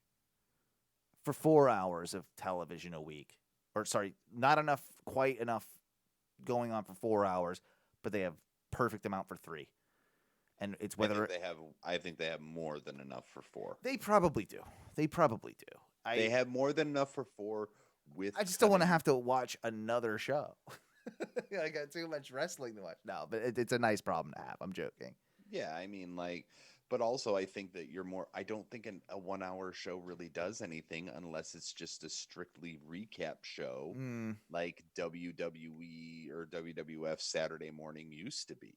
for 4 hours of television a week. Or, sorry, not enough, quite enough going on for 4 hours, but they have perfect amount for 3. And it's whether I think they have more than enough for 4. They probably do. They have more than enough for 4 with I just don't want to have to watch another show. I got too much wrestling to watch. No, but it's a nice problem to have. I'm joking. Yeah, I mean, like, but also I think that I don't think a 1 hour show really does anything unless it's just a strictly recap show like WWE or WWF Saturday morning used to be.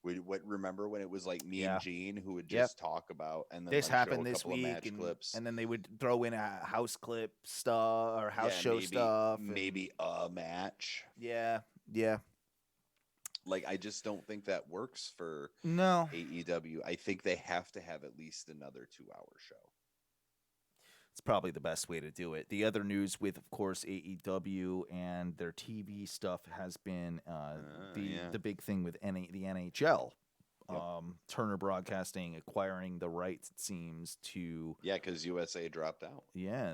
Remember when it was like me and Gene who would just talk about, and then this like happened show a this couple of week, match clips. and then they would throw in a house clip stuff or house show stuff, maybe a match. Yeah. Like, I just don't think that works for No. AEW. I think they have to have at least another 2-hour show. It's probably the best way to do it. The other news with, of course, AEW and their TV stuff has been the big thing with the NHL. Yep. Turner Broadcasting acquiring the rights, it seems, to because USA dropped out.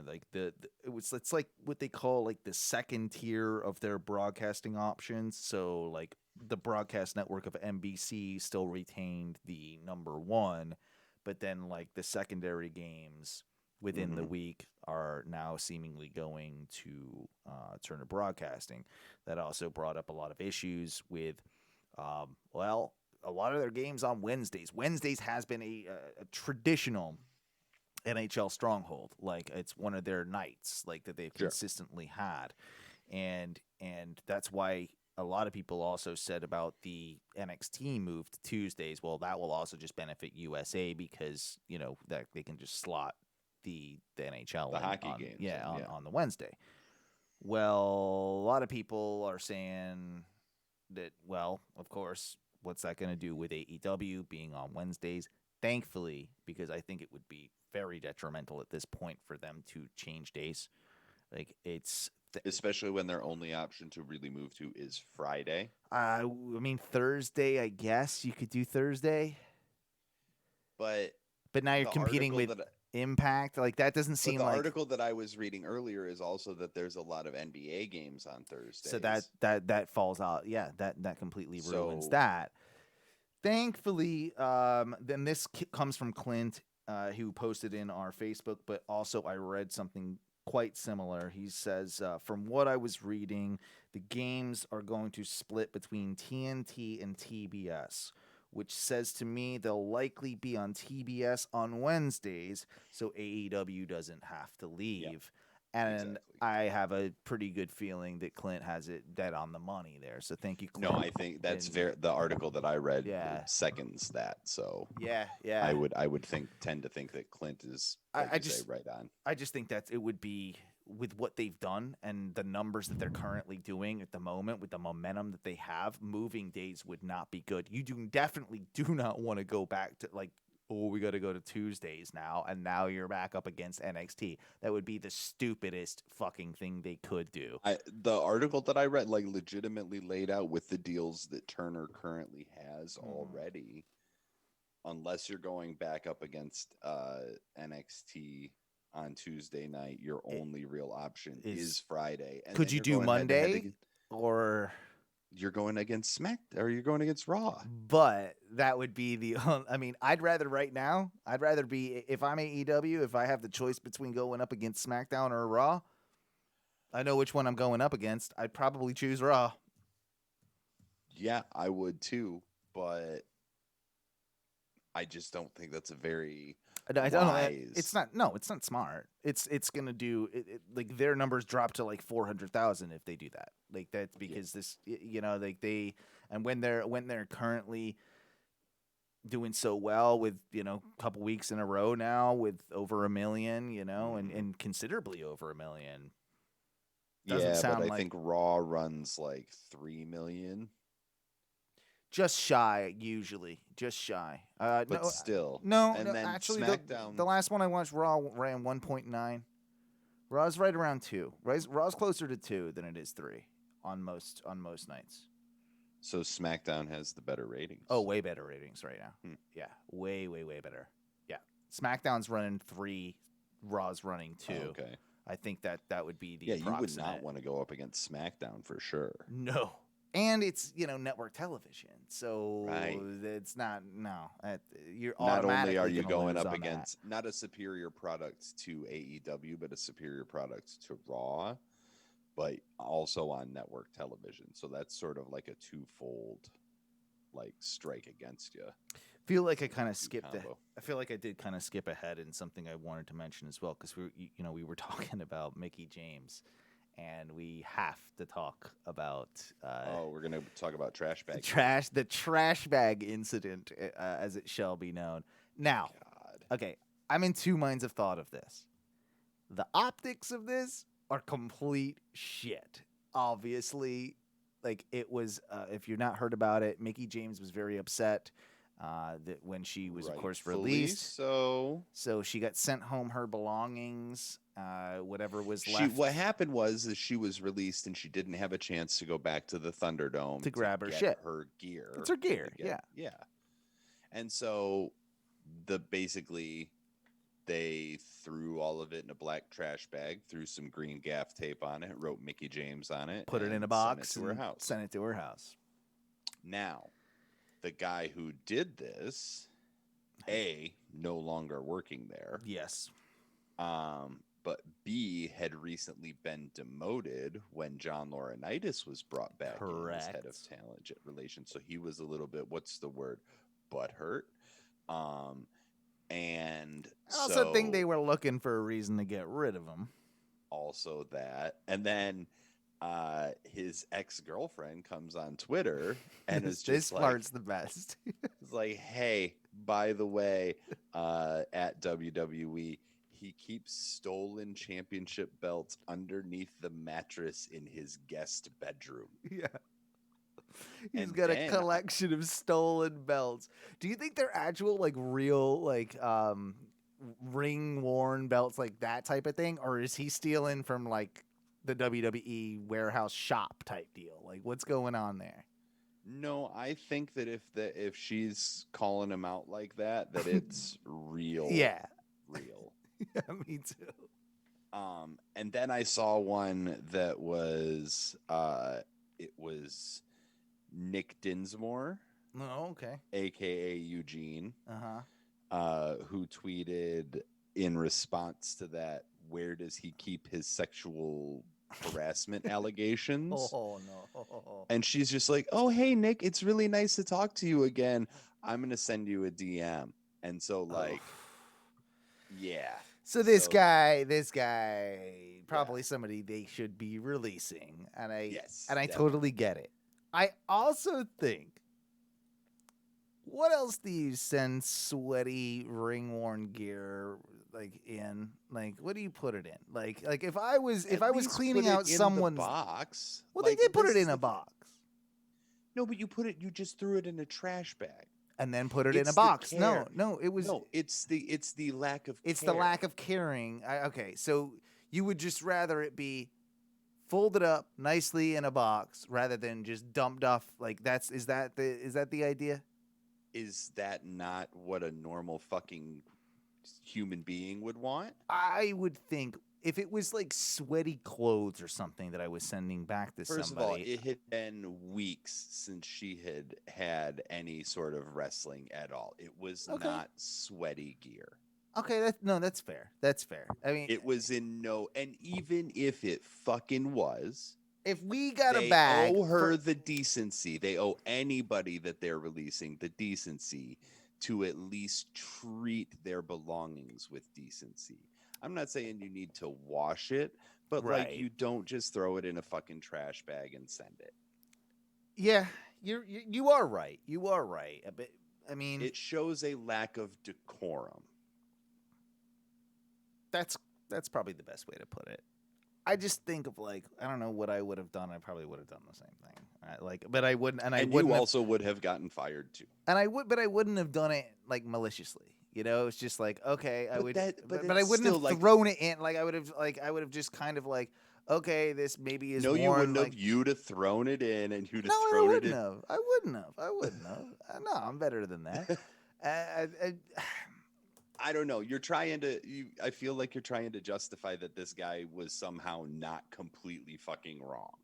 Like it's like what they call like the second tier of their broadcasting options. So like the broadcast network of NBC still retained the number 1, but then like the secondary games within the week are now seemingly going to Turner Broadcasting. That also brought up a lot of issues with, a lot of their games on Wednesdays. Wednesdays has been a traditional NHL stronghold. Like, it's one of their nights, like, that they've consistently had. And that's why a lot of people also said about the NXT move to Tuesdays. Well, that will also just benefit USA because, that they can just slot the NHL hockey games on the Wednesday. Well, a lot of people are saying well, of course, what's that going to do with AEW being on Wednesdays? Thankfully, because I think it would be very detrimental at this point for them to change days. Like it's especially when their only option to really move to is Friday. I mean Thursday, I guess you could do Thursday. But now you're competing with Impact. Like that doesn't seem the like article that I was reading earlier is also that there's a lot of NBA games on Thursdays. So that falls out. Yeah, that completely ruins that. Thankfully, then this comes from Clint, who posted in our Facebook, but also I read something quite similar. He says, from what I was reading, the games are going to split between TNT and TBS, which says to me they'll likely be on TBS on Wednesdays, so AEW doesn't have to leave. Yep. And exactly. I have a pretty good feeling that Clint has it dead on the money there. So thank you, Clint. No, I think that's the article that I read seconds that. So yeah. I would tend to think that Clint is right on. I just think that it would be with what they've done and the numbers that they're currently doing at the moment with the momentum that they have, moving days would not be good. You definitely do not want to go back to we got to go to Tuesdays now, and now you're back up against NXT. That would be the stupidest fucking thing they could do. The article that I read legitimately laid out with the deals that Turner currently has already, unless you're going back up against NXT on Tuesday night, your only real option is Friday. And could you do Monday or... You're going against or you're going against Raw. But that would be I'd rather be, if I'm AEW, if I have the choice between going up against SmackDown or Raw, I know which one I'm going up against. I'd probably choose Raw. Yeah, I would too, but I just don't think that's a very wise. It's not smart. It's gonna do like their numbers drop to 400,000 if they do that. Like that's because this, when they're currently doing so well with a couple weeks in a row now with over 1 million, and considerably over 1 million. Doesn't sound but I think Raw runs 3 million. Just shy, usually. Just shy. But still. No, and then actually, SmackDown... the last one I watched, Raw, ran 1.9. Raw's right around 2. Raw's closer to 2 than it is 3 on most nights. So SmackDown has the better ratings. Oh, way better ratings right now. Yeah, way, way, way better. Yeah. SmackDown's running 3, Raw's running 2. Oh, okay. I think that would be the you would not want to go up against SmackDown for sure. No. And it's, network television. So right. It's not, you're not only are you going up against not a superior product to AEW, but a superior product to Raw, but also on network television. So that's sort of like a twofold strike against you. I feel like I kind of skipped I feel like I did kind of skip ahead in something I wanted to mention as well, because we were talking about Mickie James. And we have to talk about. We're gonna talk about trash bag. The trash bag incident, as it shall be known. Now, okay, I'm in two minds of thought of this. The optics of this are complete shit. Obviously, it was. If you've not heard about it, Mickie James was very upset. That when she was, of course, released. So she got sent home her belongings. Whatever was left. What happened was that she was released and she didn't have a chance to go back to the Thunderdome to grab her shit. Her gear. It's her gear. Yeah. And so they threw all of it in a black trash bag, threw some green gaff tape on it, wrote Mickie James on it, put it in a box, sent it to her house. Now, the guy who did this, no longer working there. Yes. But B, had recently been demoted when John Laurinaitis was brought back in as head of talent relations. So he was a little bit, butthurt. And I also think they were looking for a reason to get rid of him. Also that. And then his ex-girlfriend comes on Twitter and is just this part's the best. It's like, hey, by the way, at WWE, he keeps stolen championship belts underneath the mattress in his guest bedroom. Yeah. He's And got a then collection of stolen belts. Do you think they're actual, like, real, like, ring worn belts, like that type of thing, or is he stealing from like the WWE warehouse shop type deal? Like, what's going on there? No, I think that if she's calling him out like that it's real. Yeah. Real. Yeah, me too. And then I saw one that was it was Nick Dinsmore, Oh, okay. aka Eugene, Uh-huh. who tweeted in response to that, where does he keep his sexual harassment allegations? Oh no. And she's just like, oh, hey, Nick, it's really nice to talk to you again. I'm going to send you a DM. And so, like, yeah. So this guy, probably somebody they should be releasing. And I definitely. totally get it. I also think, what else do you send sweaty ring-worn gear like in? Like, what do you put it in? Like if I was cleaning out someone's box. Well, like, they did put it in a box. No, but you just threw it in a trash bag. And then put it in It's a the box. care. No, it was. No, it's the lack of. It's care. the lack of caring. Okay, so you would just rather it be folded up nicely in a box rather than just dumped off. Like is that the idea? Is that not what a normal fucking human being would want? I would think if it was like sweaty clothes or something that I was sending back to First somebody. of all, it had been weeks since she had any sort of wrestling at all. It was not sweaty gear. Okay, that's fair. That's fair. I mean, it was in no, and even if it fucking was, if we got they a bag, owe her the decency. They owe anybody that they're releasing the decency to at least treat their belongings with decency. I'm not saying you need to wash it, but like you don't just throw it in a fucking trash bag and send it. Yeah, you are right. You are right. But I mean, it shows a lack of decorum. That's probably the best way to put it. I just think of like, I don't know what I would have done. I probably would have done the same thing. But I wouldn't, and I wouldn't. You also would have gotten fired too. And but I wouldn't have done it like maliciously. You know, it's just like, okay, I would, but I wouldn't have thrown it in. Like I would have just kind of like, okay, this maybe is. No, you wouldn't have. You'd have thrown it in, and you'd have thrown it in. I wouldn't have. No, I'm better than that. I don't know. You're trying to. I feel like you're trying to justify that this guy was somehow not completely fucking wrong,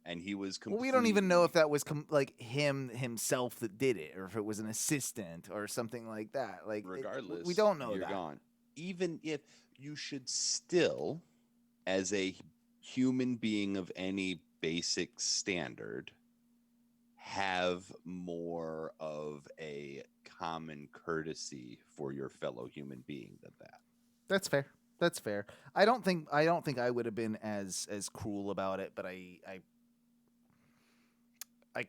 and he was. Well, we don't even know if that was like himself that did it, or if it was an assistant or something like that. Like, regardless, we don't know you're that. Gone. Even if you should still, as a human being of any basic standard, have more of a common courtesy for your fellow human being than that. That's fair. That's fair. I don't think I would have been as cruel about it, but I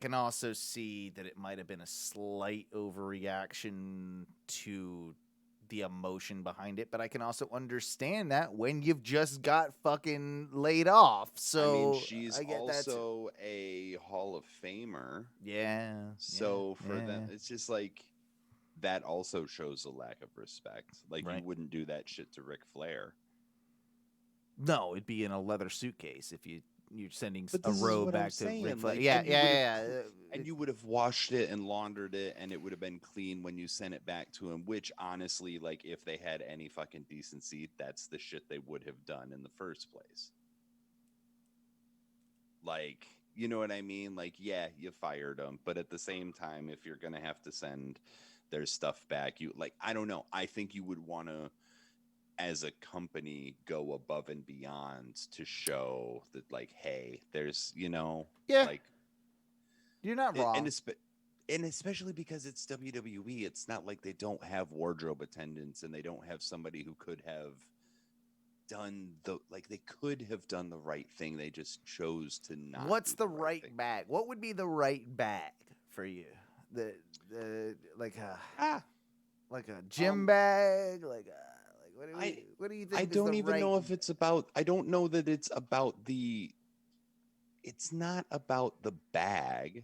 can also see that it might have been a slight overreaction to the emotion behind it, but I can also understand that when you've just got fucking laid off. So I mean, she's also a Hall of Famer. Yeah. So for them, it's just like that also shows a lack of respect. Like you wouldn't do that shit to Ric Flair. No, it'd be in a leather suitcase if you're sending a robe back to Ric Flair. Like, yeah. And you would have washed it and laundered it, and it would have been clean when you sent it back to him, which honestly, like, if they had any fucking decency, that's the shit they would have done in the first place. Like, you know what I mean? Like, yeah, you fired them, but at the same time, if you're going to have to send their stuff back, I don't know. I think you would want to, as a company, go above and beyond to show that, like, hey, there's, like, you're not wrong. And especially because it's WWE, it's not like they don't have wardrobe attendants and they don't have somebody who could have done they could have done the right thing. They just chose to not. What's the right bag? What would be the right bag for you? Like a gym bag, what do you think? I don't even know if it's about. I don't know that it's about the. It's not about the bag.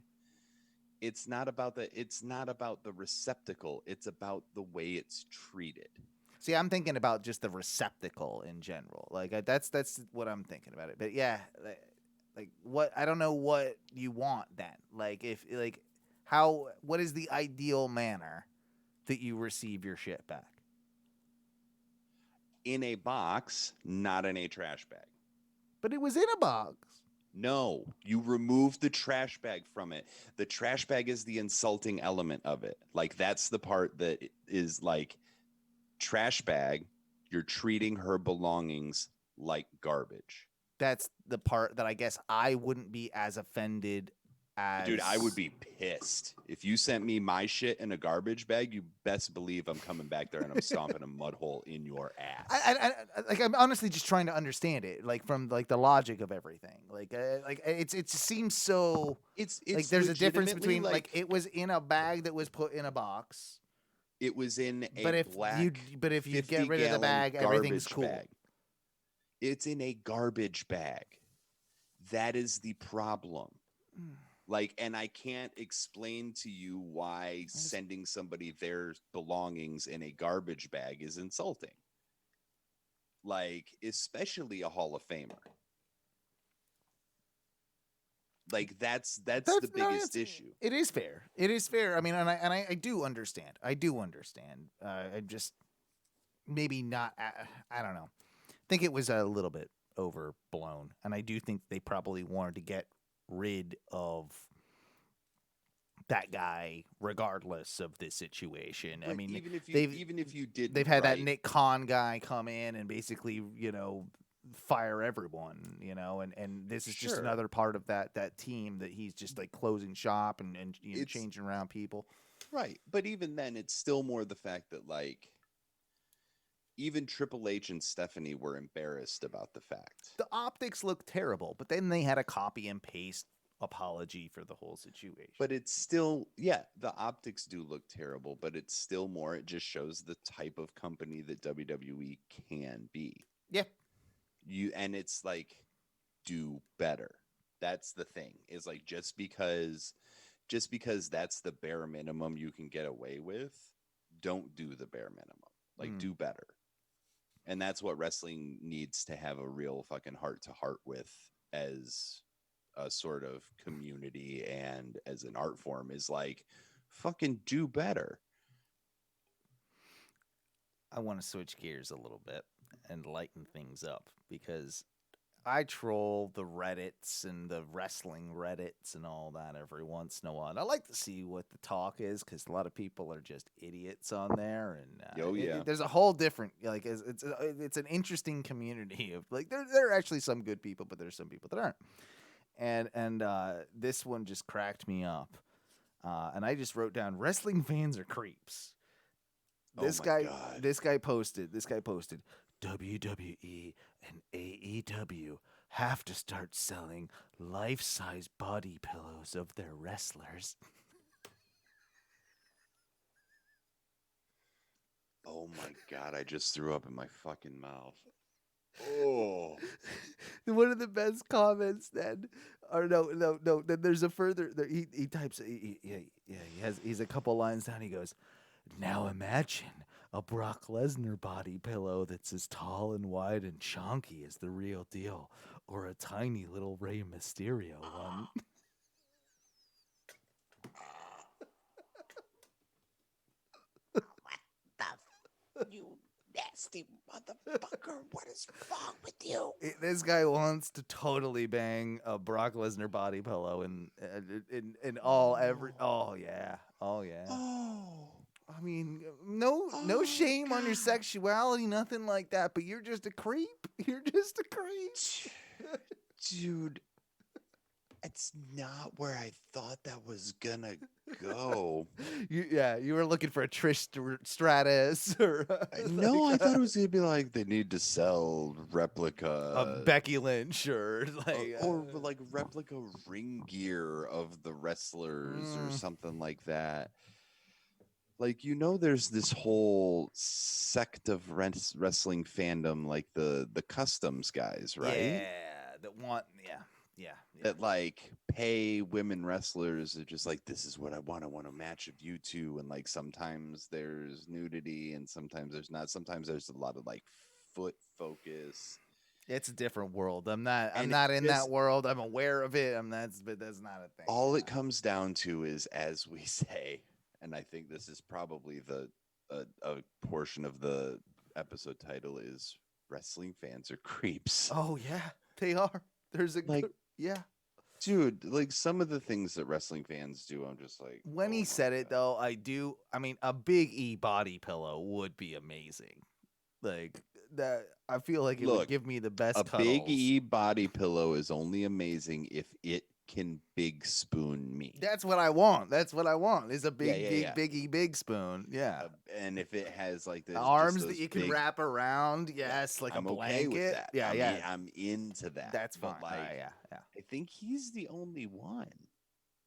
it's not about the receptacle. It's about the way it's treated. See, I'm thinking about just the receptacle in general. Like that's what I'm thinking about it. But yeah, like what I don't know what you want then. Like if like what is the ideal manner that you receive your shit back? In a box, not in a trash bag. But it was in a box. No, you remove the trash bag from it. The trash bag is the insulting element of it. Like that's the part that is like trash bag. You're treating her belongings like garbage. That's the part that I guess I wouldn't be as offended as. Dude, I would be pissed if you sent me my shit in a garbage bag. You best believe I'm coming back there and I'm stomping a mud hole in your ass. I'm honestly just trying to understand it, like from like the logic of everything. Like it seems so. It's like there's a difference between like it was in a bag that was put in a box. It was in a but if you get rid of the bag, everything's cool. Bag. It's in a garbage bag. That is the problem. Like, and I can't explain to you why sending somebody their belongings in a garbage bag is insulting. Like, especially a Hall of Famer. Like that's the biggest issue. It is fair. It is fair. I mean, and I do understand. I just maybe not. I don't know. I think it was a little bit overblown, and I do think they probably wanted to get rid of that guy regardless of the situation. Like, I mean, even if you did, they've had that Nick Khan guy come in and basically, fire everyone, and this is just another part of that team that he's just like closing shop and changing around people. Right. But even then, it's still more the fact that like even Triple H and Stephanie were embarrassed about the fact. The optics look terrible, but then they had a copy and paste apology for the whole situation. But it's still, the optics do look terrible, but it's still more, it just shows the type of company that WWE can be. Yeah. And it's like, do better. That's the thing. Is like just because that's the bare minimum you can get away with, don't do the bare minimum. Like do better. And that's what wrestling needs to have a real fucking heart to heart with as a sort of community and as an art form is like fucking do better. I want to switch gears a little bit and lighten things up because I troll the Reddits and the wrestling Reddits and all that every once in a while. And I like to see what the talk is because a lot of people are just idiots on there. And there's a whole different it's an interesting community of like there are actually some good people, but there's some people that aren't. And this one just cracked me up. And I just wrote down wrestling fans are creeps. This guy posted WWE and AEW have to start selling life-size body pillows of their wrestlers. Oh my God, I just threw up in my fucking mouth. Oh. One of the best comments then, or no, then there's a further, he types, he's a couple lines down, he goes, now imagine a Brock Lesnar body pillow that's as tall and wide and chonky as the real deal, or a tiny little Rey Mysterio one. You nasty motherfucker. What is wrong with you? This guy wants to totally bang a Brock Lesnar body pillow in all every. Oh yeah. Oh. I mean, no shame on your sexuality, nothing like that. But you're just a creep. You're just a creep, dude. It's not where I thought that was gonna go. You were looking for a Trish Stratus or no, I thought it was gonna be like they need to sell replica a Becky Lynch or like replica ring gear of the wrestlers or something like that. Like, there's this whole sect of wrestling fandom, like the customs guys, right? Yeah, that want that like pay women wrestlers are just like, this is what I want a match of you two, and like sometimes there's nudity and sometimes there's not, sometimes there's a lot of like foot focus. It's a different world. I'm not And in that world. I'm aware of it. But that's not a thing. All it comes down to is, as we say, and I think this is probably a portion of the episode title, is wrestling fans are creeps. Oh yeah, they are. There's a like, yeah. Dude, like some of the things that wrestling fans do, I'm just like, When he said it though, I mean, a Big E body pillow would be amazing. Like that, I feel like it would give me the best. A cuddles. Big E body pillow is only amazing if it can big spoon me. That's what I want. That's what I want. Is a big Big E big spoon. Yeah. And if it has like the arms that you can wrap around, yes, like I'm a blanket. Okay with that. Yeah, I'm into that. That's fine. But like, yeah. I think he's the only one.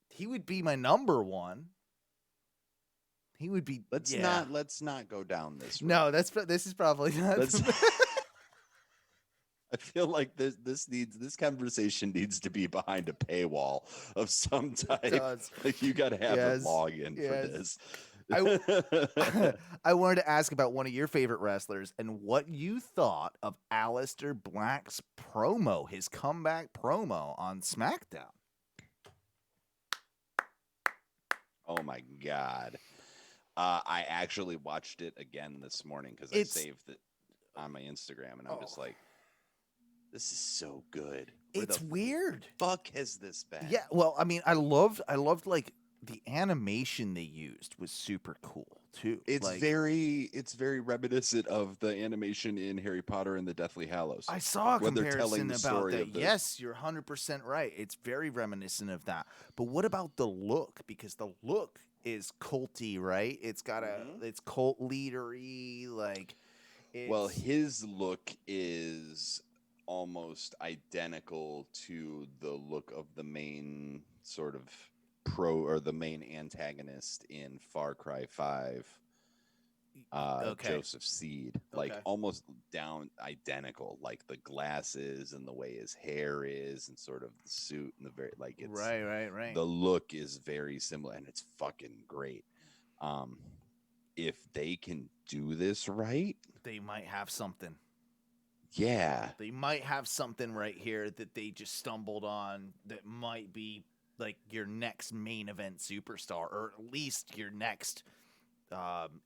He would be my number one. He would be. Let's not go down this road. No, this is probably not. I feel like this conversation needs to be behind a paywall of some type. Like you got to have a login for this. I wanted to ask about one of your favorite wrestlers and what you thought of Aliester Black's promo, his comeback promo on SmackDown. Oh my God. I actually watched it again this morning because I saved it on my Instagram, and I'm just like, this is so good. It's weird. Fuck has this been? Yeah, well, I mean, I loved like the animation they used was super cool too. It's like, very reminiscent of the animation in Harry Potter and the Deathly Hallows. I saw a comparison about that. Yes, you're 100% right. It's very reminiscent of that. But what about the look? Because the look is culty, right? It's got it's cult leadery, like. Well, his look is almost identical to the look of the main sort of the main antagonist in Far Cry 5, Joseph Seed, like almost down identical, like the glasses and the way his hair is and sort of the suit and the very like it's right. The look is very similar and it's fucking great. If they can do this right, they might have something. Yeah. They might have something right here that they just stumbled on that might be like your next main event superstar, or at least your next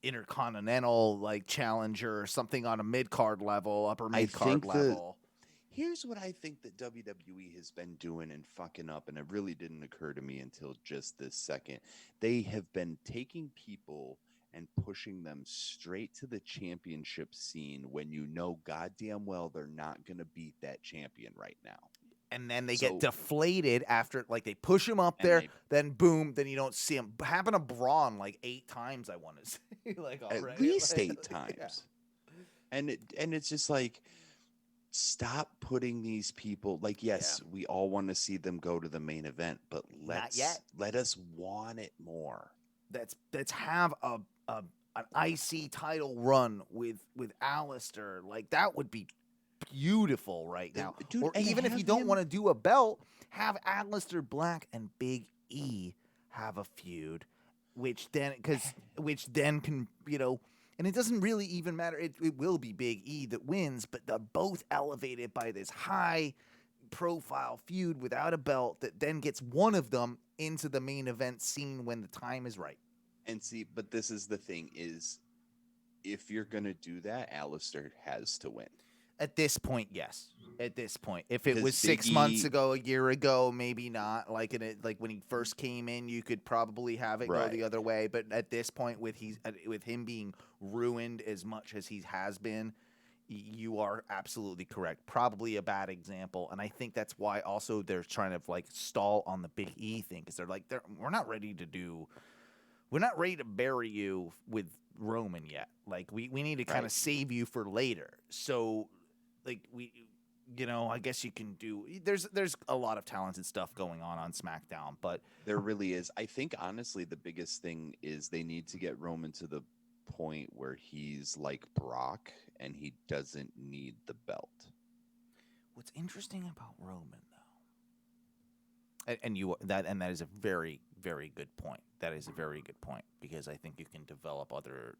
intercontinental like challenger or something on a mid-card level, upper mid-card level. Here's what I think that WWE has been doing and fucking up, and it really didn't occur to me until just this second. They have been taking people and pushing them straight to the championship scene when you know goddamn well they're not going to beat that champion right now. And then they get deflated after, like, they push him up there, then boom, then you don't see him. Happened to Braun like 8 times, I want to say. Like, already. At least 8 times. Yeah. And it's just like, stop putting these people, like, yes, we all want to see them go to the main event, but let us want it more. Let's have an IC title run with Aliester. Like, that would be beautiful right now. Dude, or even if you don't want to do a belt, have Aliester Black and Big E have a feud, which then can, you know, and it doesn't really even matter. It will be Big E that wins, but they're both elevated by this high profile feud without a belt that then gets one of them into the main event scene when the time is right. And see, but this is the thing, is if you're going to do that, Aliester has to win. At this point, yes. At this point, if it was 6 months ago, a year ago, maybe not. Like when he first came in, you could probably have it go the other way. But at this point, with him being ruined as much as he has been, you are absolutely correct. Probably a bad example, and I think that's why also they're trying to like stall on the Big E thing, because they're like, we're not ready to bury you with Roman yet. Like we need to kind of save you for later. So. Like I guess you can do. There's a lot of talented stuff going on SmackDown, but there really is. I think honestly, the biggest thing is they need to get Roman to the point where he's like Brock and he doesn't need the belt. What's interesting about Roman though And that is a very, very good point. That is a very good point because I think you can develop other,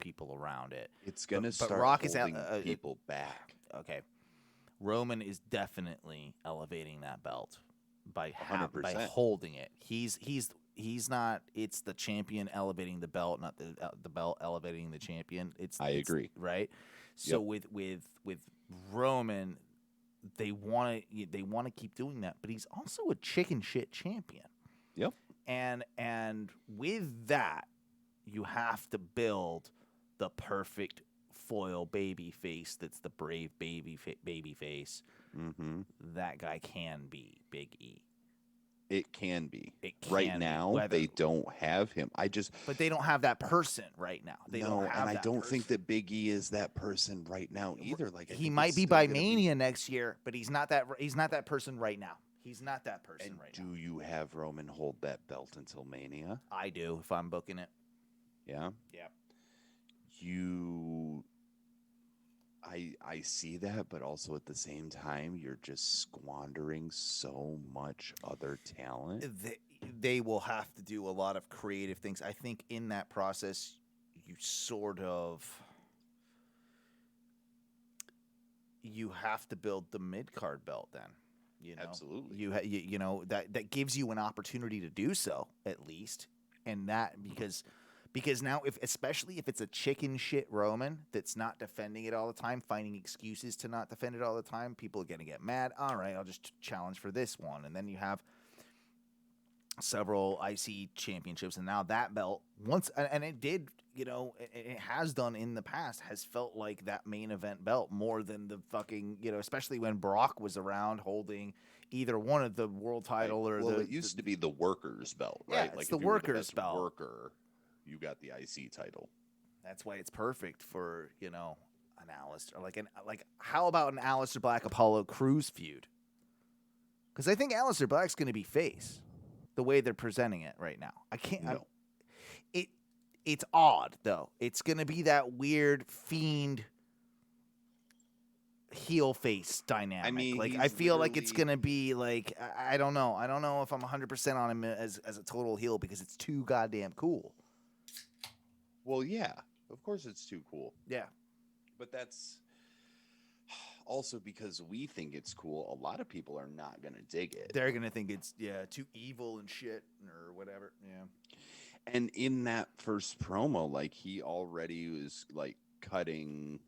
people around it. It's going to start Rock is holding people back. Okay. Roman is definitely elevating that belt by 100%. holding it. He's not. It's the champion elevating the belt, not the belt elevating the champion. I agree. Right. So with Roman, they want to keep doing that, but he's also a chicken shit champion. Yep. And with that, you have to build the perfect foil baby face that's the brave baby face. Mm-hmm. That guy can be Big E. It can be. Right now, they don't have him. But they don't have that person right now. I don't think that Big E is that person right now either. Like he might be by Mania next year, but he's not that person right now. He's not that person right now. Do you have Roman hold that belt until Mania? I do if I'm booking it. Yeah. Yeah. I see that, but also at the same time, you're just squandering so much other talent. They will have to do a lot of creative things. I think in that process, you have to build the mid-card belt then. Absolutely. That gives you an opportunity to do so at least, and that because now especially if it's a chicken shit Roman that's not defending it all the time, finding excuses to not defend it all the time, people are gonna get mad. All right, I'll just challenge for this one, and then you have several IC championships, and now that belt and it did. It has done in the past, has felt like that main event belt more than the fucking, especially when Brock was around holding either one of the world title or it used to be the workers belt, right? Yeah, it's the workers belt. Worker, you got the IC title. That's why it's perfect for, an Aliester. Like how about an Aliester Black Apollo Crews feud? Because I think Aliester Black's going to be face the way they're presenting it right now. I can't. No. It's odd though. It's gonna be that weird fiend heel face dynamic. I mean, I feel like it's gonna be like I don't know. I don't know if I'm 100% on him as a total heel because it's too goddamn cool. Well, yeah, of course it's too cool. Yeah, but that's also because we think it's cool. A lot of people are not gonna dig it. They're gonna think it's too evil and shit or whatever. Yeah. And in that first promo, he already was cutting,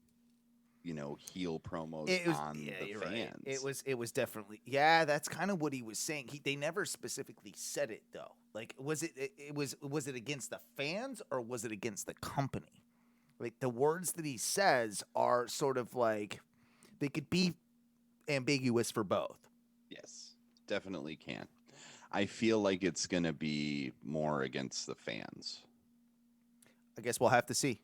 heel promos on the fans. Right. It was definitely that's kind of what he was saying. They never specifically said it though. Was it against the fans or was it against the company? The words that he says are sort of they could be ambiguous for both. Yes, definitely can. I feel like it's going to be more against the fans. I guess we'll have to see.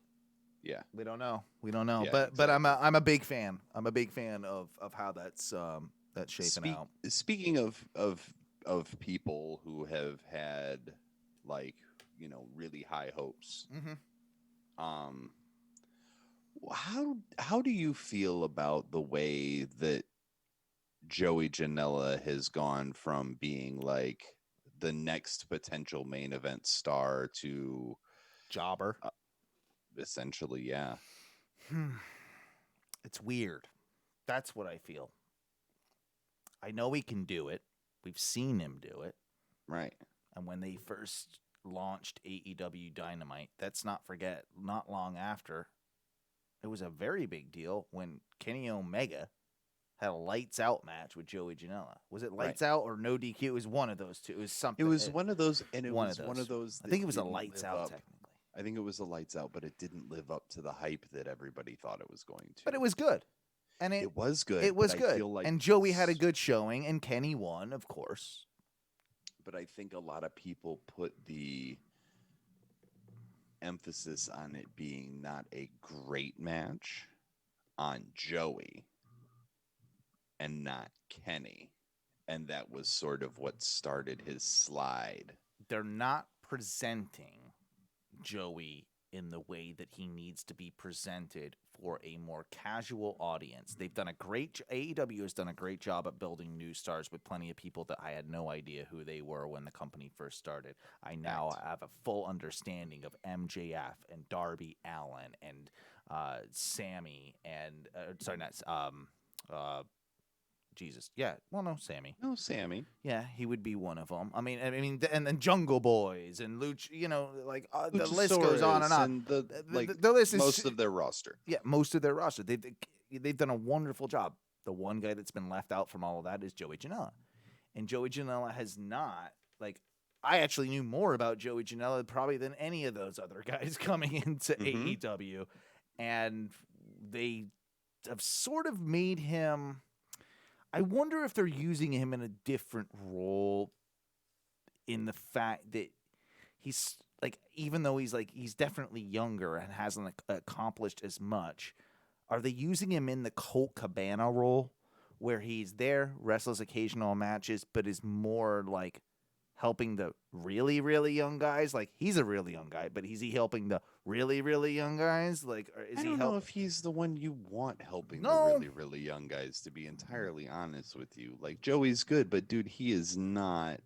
Yeah. We don't know. Yeah, but exactly. I'm a big fan. I'm a big fan of how that's shaping out. Speaking of people who have had really high hopes. Mm-hmm. How do you feel about the way that Joey Janella has gone from being the next potential main event star to jobber? Essentially, yeah. It's weird. That's what I feel. I know he can do it. We've seen him do it. Right. And when they first launched AEW Dynamite, not long after, it was a very big deal when Kenny Omega had a lights out match with Joey Janela. Was it lights out or no DQ? It was one of those two. It was something. It was one of those, and it was one of those. I think it was a lights out technically. I think it was a lights out, but it didn't live up to the hype that everybody thought it was going to. But it was good, and it was good. It was good, and Joey had a good showing, and Kenny won, of course. But I think a lot of people put the emphasis on it being not a great match on Joey and not Kenny. And that was sort of what started his slide. They're not presenting Joey in the way that he needs to be presented for a more casual audience. They've done AEW has done a great job at building new stars with plenty of people that I had no idea who they were when the company first started. I now have a full understanding of MJF and Darby Allin and Sammy and Jesus. Yeah. Well, no, Sammy. No, Sammy. Yeah, he would be one of them. I mean, and then Jungle Boys and Luch. The list goes on and on. And the list is most of their roster. Yeah, most of their roster. They've done a wonderful job. The one guy that's been left out from all of that is Joey Janela, and Joey Janela has not I actually knew more about Joey Janela probably than any of those other guys coming into AEW, and they have sort of made him. I wonder if they're using him in a different role in the fact that he's even though he's definitely younger and hasn't accomplished as much, are they using him in the Colt Cabana role where he's there, wrestles occasional matches, but is more helping the really, really young guys? He's a really young guy, but is he helping the really, really young guys? Or is I don't know if he's the one you want helping the really, really young guys, to be entirely honest with you. Joey's good, but dude, he is not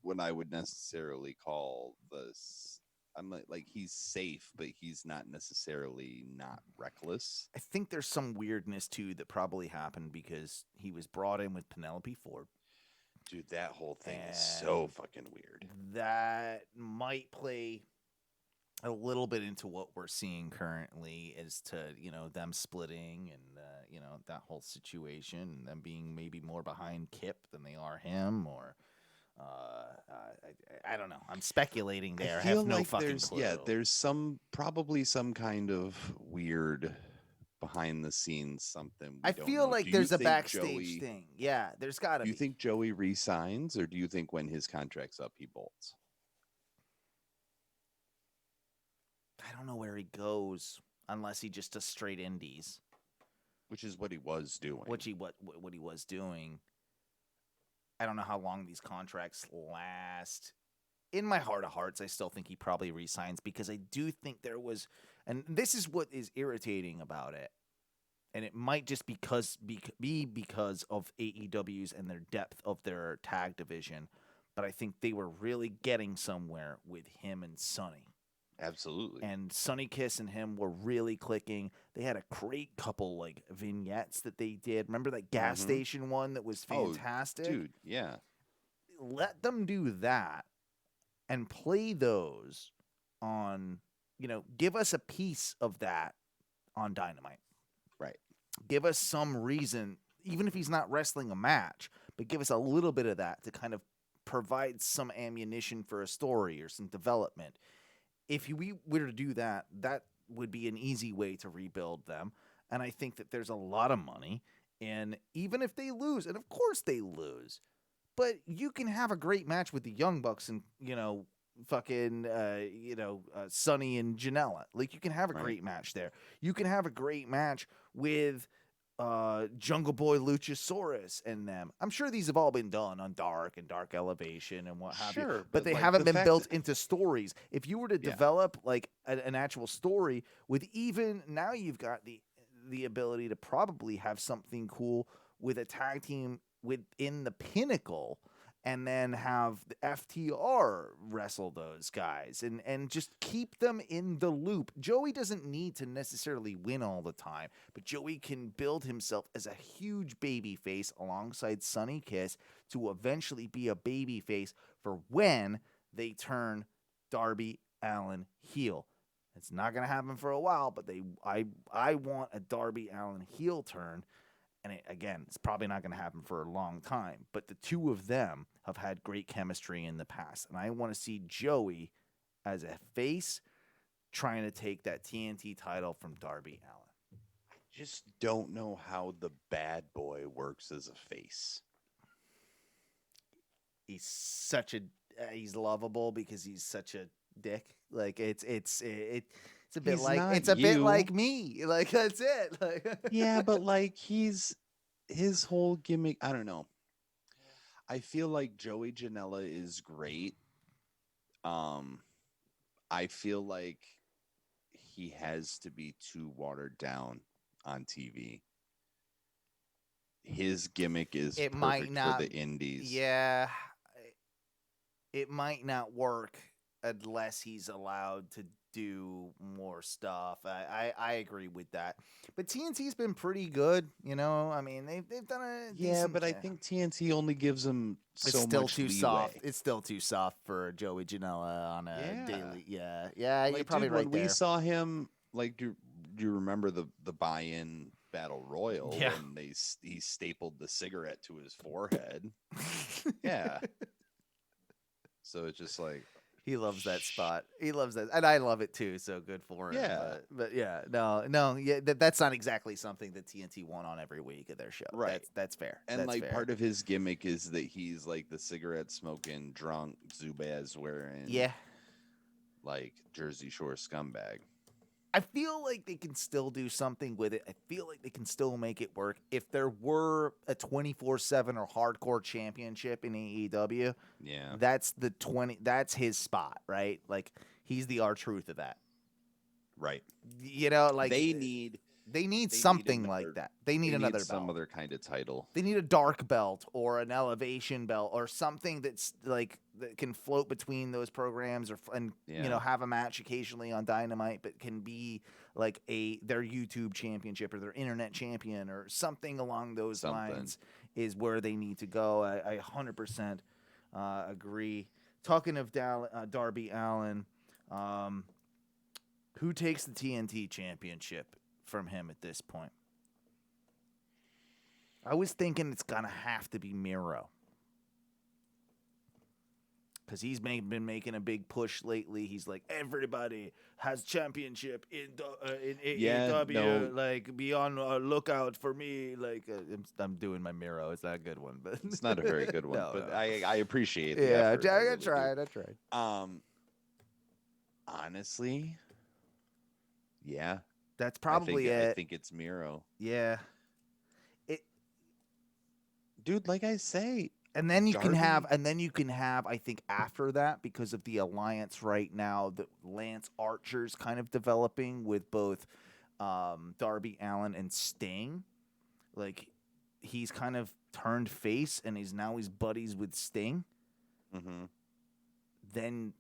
what I would necessarily call this. I'm he's safe, but he's not necessarily not reckless. I think there's some weirdness too that probably happened because he was brought in with Penelope Ford. Dude, that whole thing is so fucking weird. That might play a little bit into what we're seeing currently as to, them splitting and, that whole situation and them being maybe more behind Kip than they are him or, I don't know. I'm speculating there. I have no fucking clue. Yeah, there's probably some kind of weird behind the scenes something. I feel like there's a backstage thing. Yeah, there's got to be. Do you think Joey resigns, or do you think when his contract's up, he bolts? I don't know where he goes unless he just does straight indies, which is what he was doing. What he was doing. I don't know how long these contracts last. In my heart of hearts, I still think he probably resigns because I do think there was, and this is what is irritating about it, and it might just be because of AEW's and their depth of their tag division, but I think they were really getting somewhere with him and Sonny. Absolutely. And Sonny Kiss and him were really clicking. They had a great couple vignettes that they did. Remember that gas station one that was fantastic? Oh, dude, yeah. Let them do that and play those on, give us a piece of that on Dynamite. Right. Give us some reason, even if he's not wrestling a match, but give us a little bit of that to kind of provide some ammunition for a story or some development. If we were to do that, that would be an easy way to rebuild them. And I think that there's a lot of money. And even if they lose, and of course they lose, but you can have a great match with the Young Bucks and, Sonny and Janella. You can have a great match there. You can have a great match with Jungle Boy Luchasaurus and them. I'm sure these have all been done on Dark and Dark Elevation and what have you. But they haven't been built into stories. If you were to develop an actual story with now you've got the ability to probably have something cool with a tag team within the Pinnacle and then have the FTR wrestle those guys and just keep them in the loop. Joey doesn't need to necessarily win all the time, but Joey can build himself as a huge baby face alongside Sonny Kiss to eventually be a baby face for when they turn Darby Allin heel. It's not going to happen for a while, but I want a Darby Allin heel turn. And again, it's probably not going to happen for a long time. But the two of them have had great chemistry in the past. And I want to see Joey as a face trying to take that TNT title from Darby Allin. I just don't know how the bad boy works as a face. He's lovable because he's such a dick. It's a bit bit like me. That's it. Yeah, but his whole gimmick, I don't know. I feel like Joey Janela is great. I feel like he has to be too watered down on TV. His gimmick is It perfect might not. for the indies. Yeah, it might not work unless he's allowed to do more stuff. I agree with that. But TNT's been pretty good, you know. I mean, they've done a decent but I job. think TNT only gives him It's so still much too leeway. soft. It's still too soft for Joey Janela on a Yeah. daily. Yeah, you're Like, probably dude, right when there. we saw him, like, do you remember the buy-in battle royal Yeah. when he stapled the cigarette to his forehead? Yeah. So it's just like, He loves that spot. He loves that, and I love it too. So good for him. Yeah. But yeah, no, yeah, that's not exactly something that TNT want on every week of their show. Right. That's fair. and That's like fair. part of his gimmick is that he's like the cigarette smoking drunk Zubaz wearing Yeah, like Jersey Shore scumbag. I feel like they can still do something with it. I feel like they can still make it work. If there were a 24/7 or hardcore championship in AEW, Yeah. that's the 20. That's his spot, right? Like he's the R-Truth of that. Right. You know, like they need something another- like that. They need another some belt. other kind of title. They need a dark belt or an elevation belt or something that's like that can float between those programs and you know have a match occasionally on Dynamite, but can be like their YouTube championship or their internet champion or something along those lines is where they need to go. I 100% agree. Talking of Darby Allin, who takes the TNT championship from him at this point? I was thinking it's gonna have to be MIRO because he's been making a big push lately. He's like, everybody has championship in AEW. Like, be on lookout for me. Like, I'm doing my MIRO. It's not a good one, but It's not a very good one. No, but no. I appreciate the Yeah, effort. I really do. tried. Honestly, yeah, That's probably I it. think it's Miro. Yeah. Dude, like I say, And then you can have, Darby- I think after that, because of the alliance right now that Lance Archer's kind of developing with both Darby Allin and Sting. Like he's kind of turned face and he's buddies with Sting. Mm-hmm. Then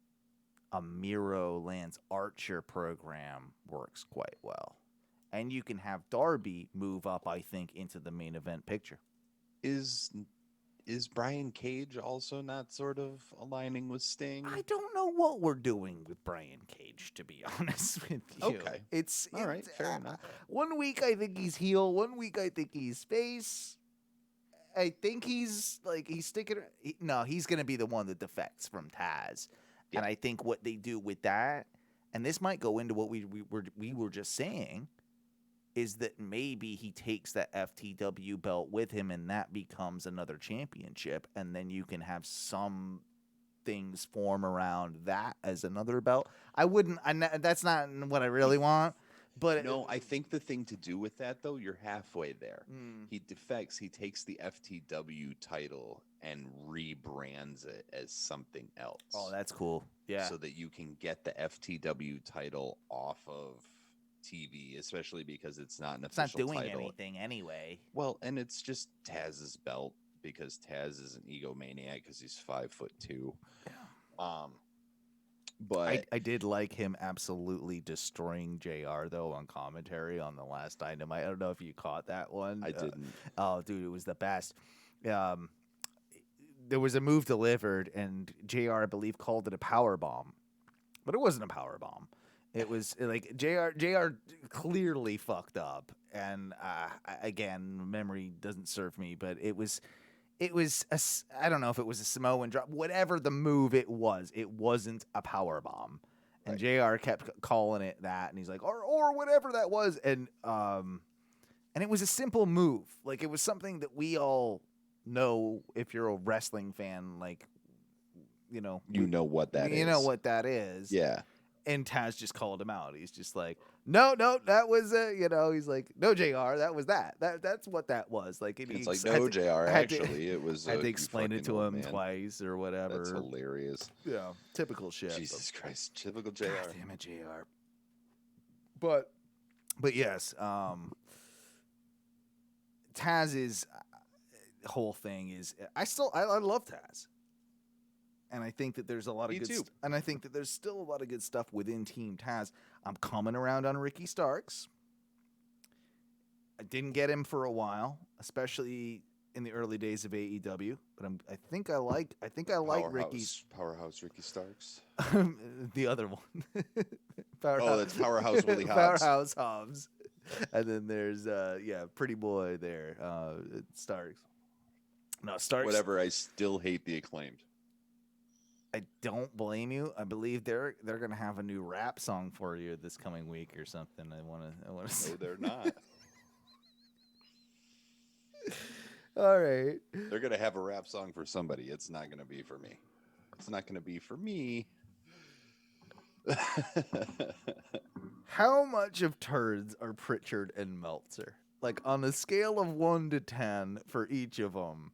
a Miro Lance Archer program works quite well. And you can have Darby move up, I think, into the main event picture. Is Brian Cage also not sort of aligning with Sting? I don't know what we're doing with Brian Cage, to be honest with you. Okay. It's All right, fair enough. 1 week I think he's heel, 1 week I think he's face. I think he's sticking. No, he's going to be the one that defects from Taz. Yeah. And I think what they do with that, and this might go into what we were just saying, is that maybe he takes that FTW belt with him and that becomes another championship, and then you can have some things form around that as another belt. That's not what I really want, but No, I think the thing to do with that, though, you're halfway there. He defects, he takes the FTW title and rebrands it as something else. Oh, that's cool. Yeah. So that you can get the FTW title off of TV, especially because it's not an official title. It's not doing anything anyway. Well, and it's just Taz's belt because Taz is an egomaniac because he's 5'2". Yeah. But I did like him absolutely destroying JR though on commentary on the last Dynamite. I don't know if you caught that one. I didn't. Oh, dude, it was the best. There was a move delivered, and JR, I believe, called it a power bomb, but it wasn't a power bomb. It was like JR clearly fucked up, and again, memory doesn't serve me, but it was I don't know if it was a Samoan drop, whatever the move it wasn't a power bomb, and JR kept calling it that, and he's like or whatever that was, and it was a simple move, like it was something that we all know if you're a wrestling fan, like you know what that is. You know what that is. Yeah. And Taz just called him out. He's just like, no, that was he's like, no, JR, that was that. That's what that was. Like, it's like, no, JR, actually, it was. I had to explain it to him twice or whatever. That's hilarious. Yeah, typical shit. Jesus Christ, typical JR. God damn it, JR. But yes, Taz's whole thing is I love Taz. And I think that there's a lot of good and I think that there's still a lot of good stuff within Team Taz. I'm coming around on Ricky Starks. I didn't get him for a while, especially in the early days of AEW, but I think I like Ricky's Powerhouse Ricky Starks. The other one. That's Powerhouse Willie Hobbs. Powerhouse Hobbs. And then there's Pretty Boy there, Starks. No, Starks. Whatever, I still hate the Acclaimed. I don't blame you. I believe they're gonna have a new rap song for you this coming week or something. I wanna. No, they're not. All right. They're gonna have a rap song for somebody. It's not gonna be for me. It's not gonna be for me. How much of turds are Prichard and Meltzer? Like on a scale of 1 to 10 for each of them,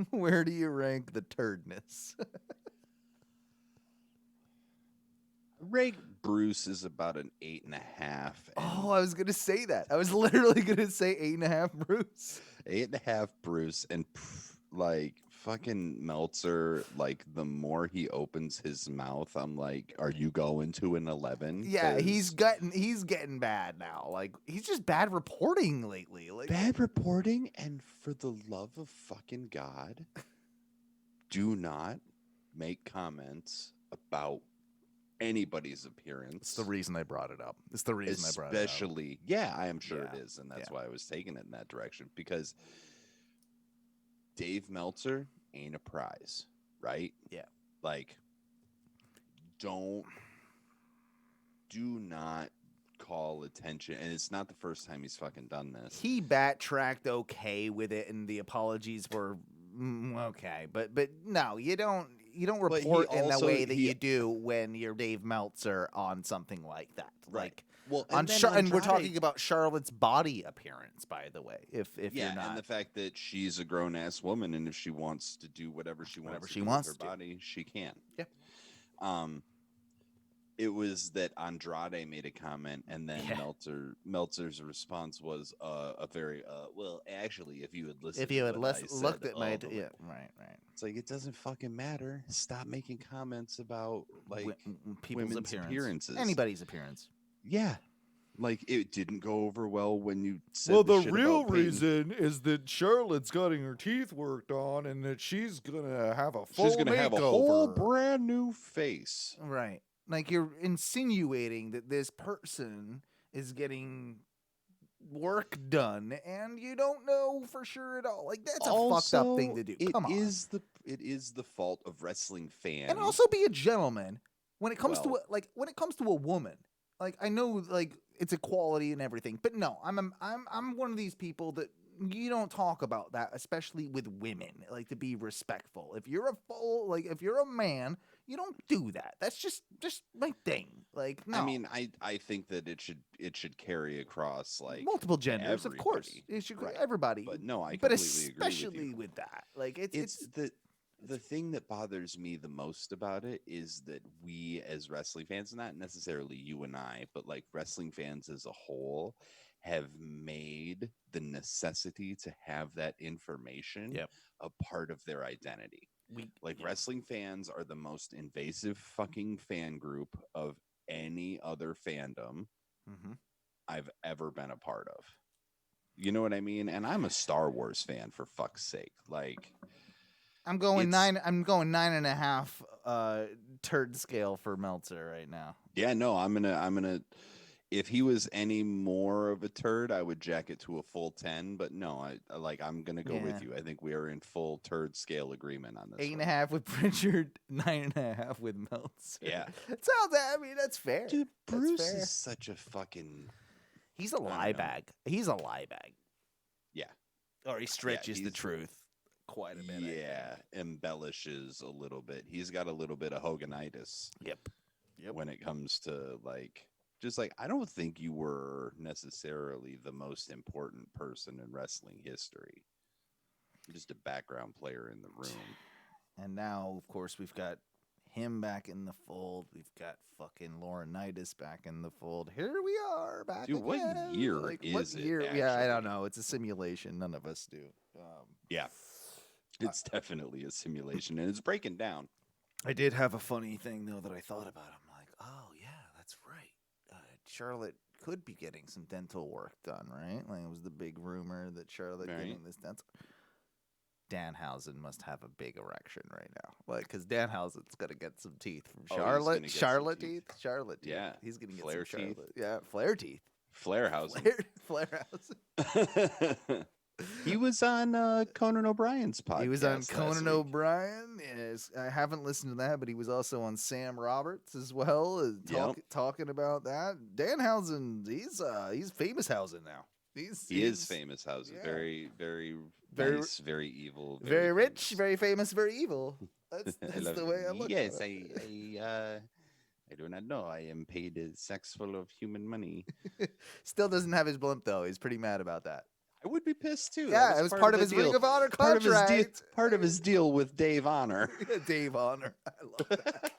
where do you rank the turdness? Ray Bruce is about an 8.5. Oh, I was gonna say that. I was literally gonna say 8.5 Bruce. 8.5 Bruce, and like fucking Meltzer. Like the more he opens his mouth, I'm like, are you going to an 11? Yeah, he's getting bad now. Like he's just bad reporting lately. Like bad reporting, and for the love of fucking God, do not make comments about anybody's appearance. It's the reason I brought it up. Especially, yeah, I am sure it is, and that's why I was taking it in that direction, because Dave Meltzer ain't a prize, right? Yeah. Like, do not call attention, and it's not the first time he's fucking done this. He backtracked okay with it, and the apologies were okay, but no, you don't report in the way that you do when you're Dave Meltzer on something like that. Right. Like, well, and we're talking about Charlotte's body appearance, by the way. If you're not, and the fact that she's a grown ass woman, and if she wants to do whatever she wants with her body, she can. Yeah. It was that Andrade made a comment, and then Meltzer's response was a very well. Actually, if you had listened, looked at my right. It's like, it doesn't fucking matter. Stop making comments about like people's appearances, anybody's appearance. Yeah, like it didn't go over well when you said. Well, the real reason is that Charlotte's getting her teeth worked on, and that she's gonna have a full makeover. Have a whole brand new face. Right. Like you're insinuating that this person is getting work done, and you don't know for sure at all. Like that's a fucked up thing to do. Come on. It is the fault of wrestling fans. And also be a gentleman when it comes to a woman. Like I know like it's equality and everything, but no, I'm one of these people that you don't talk about that, especially with women. Like to be respectful. If you're a man, you don't do that. That's just my thing. Like, no. I mean, I think that it should carry across like multiple genders, of course. It should everybody. But no, I completely agree especially with that. Like it's the thing that bothers me the most about it is that we as wrestling fans, not necessarily you and I, but like wrestling fans as a whole, have made the necessity to have that information a part of their identity. Wrestling fans are the most invasive fucking fan group of any other fandom I've ever been a part of. You know what I mean? And I'm a Star Wars fan, for fuck's sake. Like, I'm going 9.5 turd scale for Meltzer right now. Yeah, no, I'm gonna. If he was any more of a turd, I would jack it to a full 10. But no, I'm gonna go with you. I think we are in full turd scale agreement on this. 8.5 with Prichard, 9.5 with Meltzer. Yeah, I mean, that's fair. Dude, Bruce is such a fucking. He's a lie bag. He's a lie bag. Yeah, or he stretches the truth quite a bit. Yeah, embellishes a little bit. He's got a little bit of Hoganitis. Yep. When it comes to like. Just like, I don't think you were necessarily the most important person in wrestling history. You're just a background player in the room. And now, of course, we've got him back in the fold. We've got fucking Laurinaitis back in the fold. Here we are back Dude, again. what year Like, is what it, year? Yeah, I don't actually? know. It's a simulation. None of us do. Yeah, it's definitely a simulation, and it's breaking down. I did have a funny thing, though, that I thought about. I'm like, oh, yeah, that's right. Charlotte could be getting some dental work done, right? Like, it was the big rumor that Charlotte Right. getting this dental. Danhausen must have a big erection right now. Like, because Danhausen's going to get some teeth from Oh, he's Charlotte. gonna get some Charlotte teeth. teeth? Charlotte teeth. Yeah. He's going to get Flare some teeth. Charlotte. Yeah, flare teeth. Flairhausen. Flairhausen. He was on Conan O'Brien's podcast. He was on last Conan week. O'Brien. Yes, I haven't listened to that, but he was also on Sam Roberts as well, talking about that. Danhausen, he's famous Hausen now. He is famous Hausen. yeah. Very, very, Very- nice, very evil. very rich, famous. very famous, very evil. That's the way I look Yes, at it. I do not know. I am paid a sex full of human money. Still doesn't have his blimp, though. He's pretty mad about that. I would be pissed too. Yeah, it was part of his Ring of Honor contract. Part of his deal with Dave Honor. Dave Honor. I love that.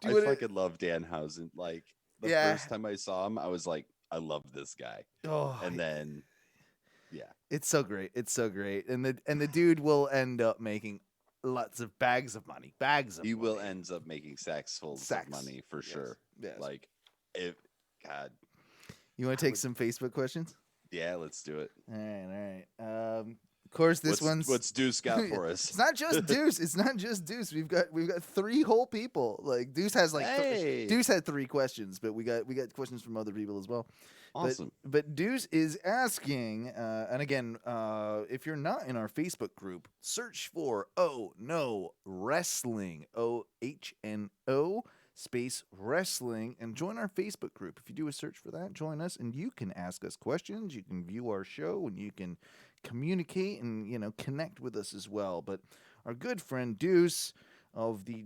I fucking love Danhausen. Like the first time I saw him, I was like, I love this guy. Oh, And then, yeah, it's so great. It's so great. And the dude will end up making lots of bags of money. He will end up making sacks of money for sure. Yes. Like, God. You want to take some Facebook questions? Yeah, let's do it. All right. Of course, What's Duce got for us? It's not just Duce. It's not just Duce. We've got 3 whole people. Like Duce has Duce had 3 questions, but we got questions from other people as well. Awesome. But Duce is asking, and again, if you're not in our Facebook group, search for Ohno Wrestling, OHNO space wrestling, and join our Facebook group. If you do a search for that, join us, and you can ask us questions. You can view our show, and you can communicate and connect with us as well. But our good friend Duce of the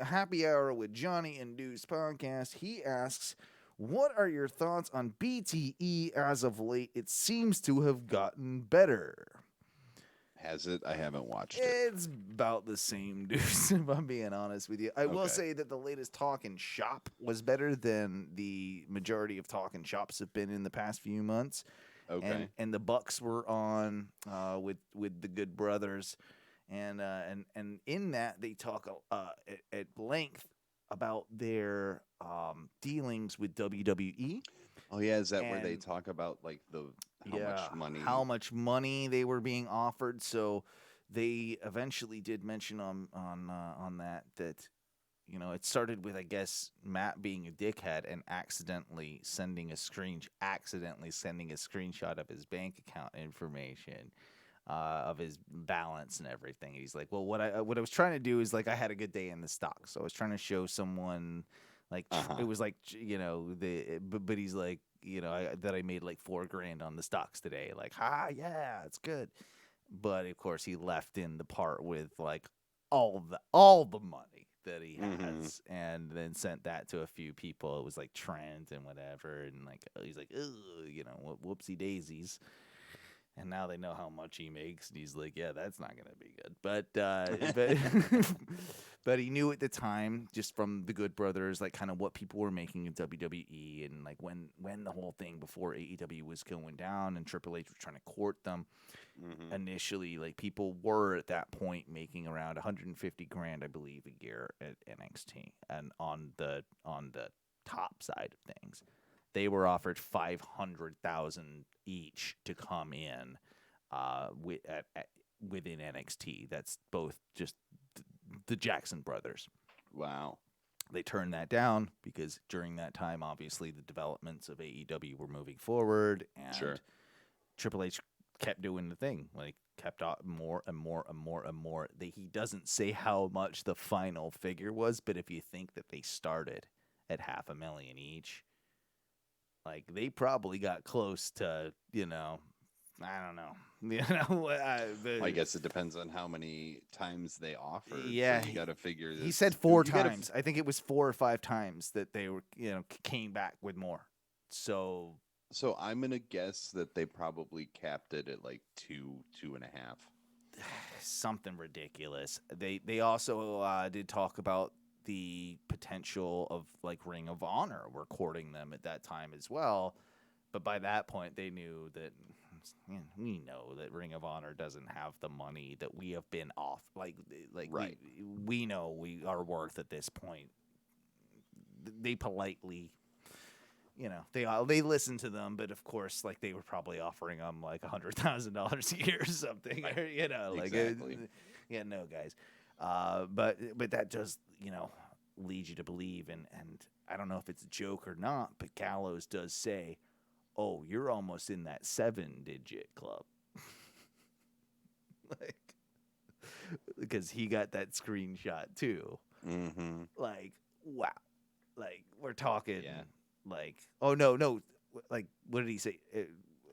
Happy Hour with Johnny and Duce podcast, he asks, what are your thoughts on BTE as of late? It seems to have gotten better. Has it? I haven't watched it. It's about the same, Duce, if I'm being honest with you. I will say that the latest Talkin' Shop was better than the majority of Talkin' Shops have been in the past few months. Okay. And the Bucks were on with the Good Brothers, and in that they talk at length about their dealings with WWE. Oh yeah, is that where they talk about like how much money they were being offered? So they eventually did mention on that it started with, I guess, Matt being a dickhead and accidentally sending a screenshot of his bank account information, of his balance and everything. And he's like, well, what I was trying to do is, like, I had a good day in the stock, so I was trying to show someone, like, it was like, but he's like, that I made like $4,000 on the stocks today. Like, yeah, it's good. But of course, he left in the part with like all the money that he has, and then sent that to a few people. It was like Trent and whatever, and like he's like, whoopsie daisies. And now they know how much he makes, and he's like, yeah, that's not gonna be good. But but he knew at the time, just from the Good Brothers, like kind of what people were making in WWE, and like when the whole thing before AEW was going down and Triple H was trying to court them. Initially, like, people were at that point making around $150,000, I believe, a year at NXT, and on the top side of things, they were offered $500,000 each to come in within NXT. That's both just the Jackson brothers. Wow. They turned that down because during that time, obviously, the developments of AEW were moving forward, and Triple H kept doing the thing, like kept more and more and more and more. He doesn't say how much the final figure was, but if you think that they started at $500,000 each, like, they probably got close to, I don't know. I guess it depends on how many times they offered. Yeah, so you got to figure this. He said 4 times. I think it was 4 or 5 times that they were, came back with more. So I'm gonna guess that they probably capped it at like 2.5. something ridiculous. They also did talk about the potential of like Ring of Honor recording them at that time as well, but by that point they knew that we know that Ring of Honor doesn't have the money that we have been off. Like Right. we know we are worth at this point. They politely, they listened to them, but of course, like they were probably offering them like $100,000 a year or something, Right. or, like Exactly. no guys, but that just leads you to believe, and I don't know if it's a joke or not, but Gallows does say, "Oh, you're almost in that 7-digit club," like because he got that screenshot too. Mm-hmm. Like, wow. Like, we're talking, Yeah. like, oh, no. Like, what did he say?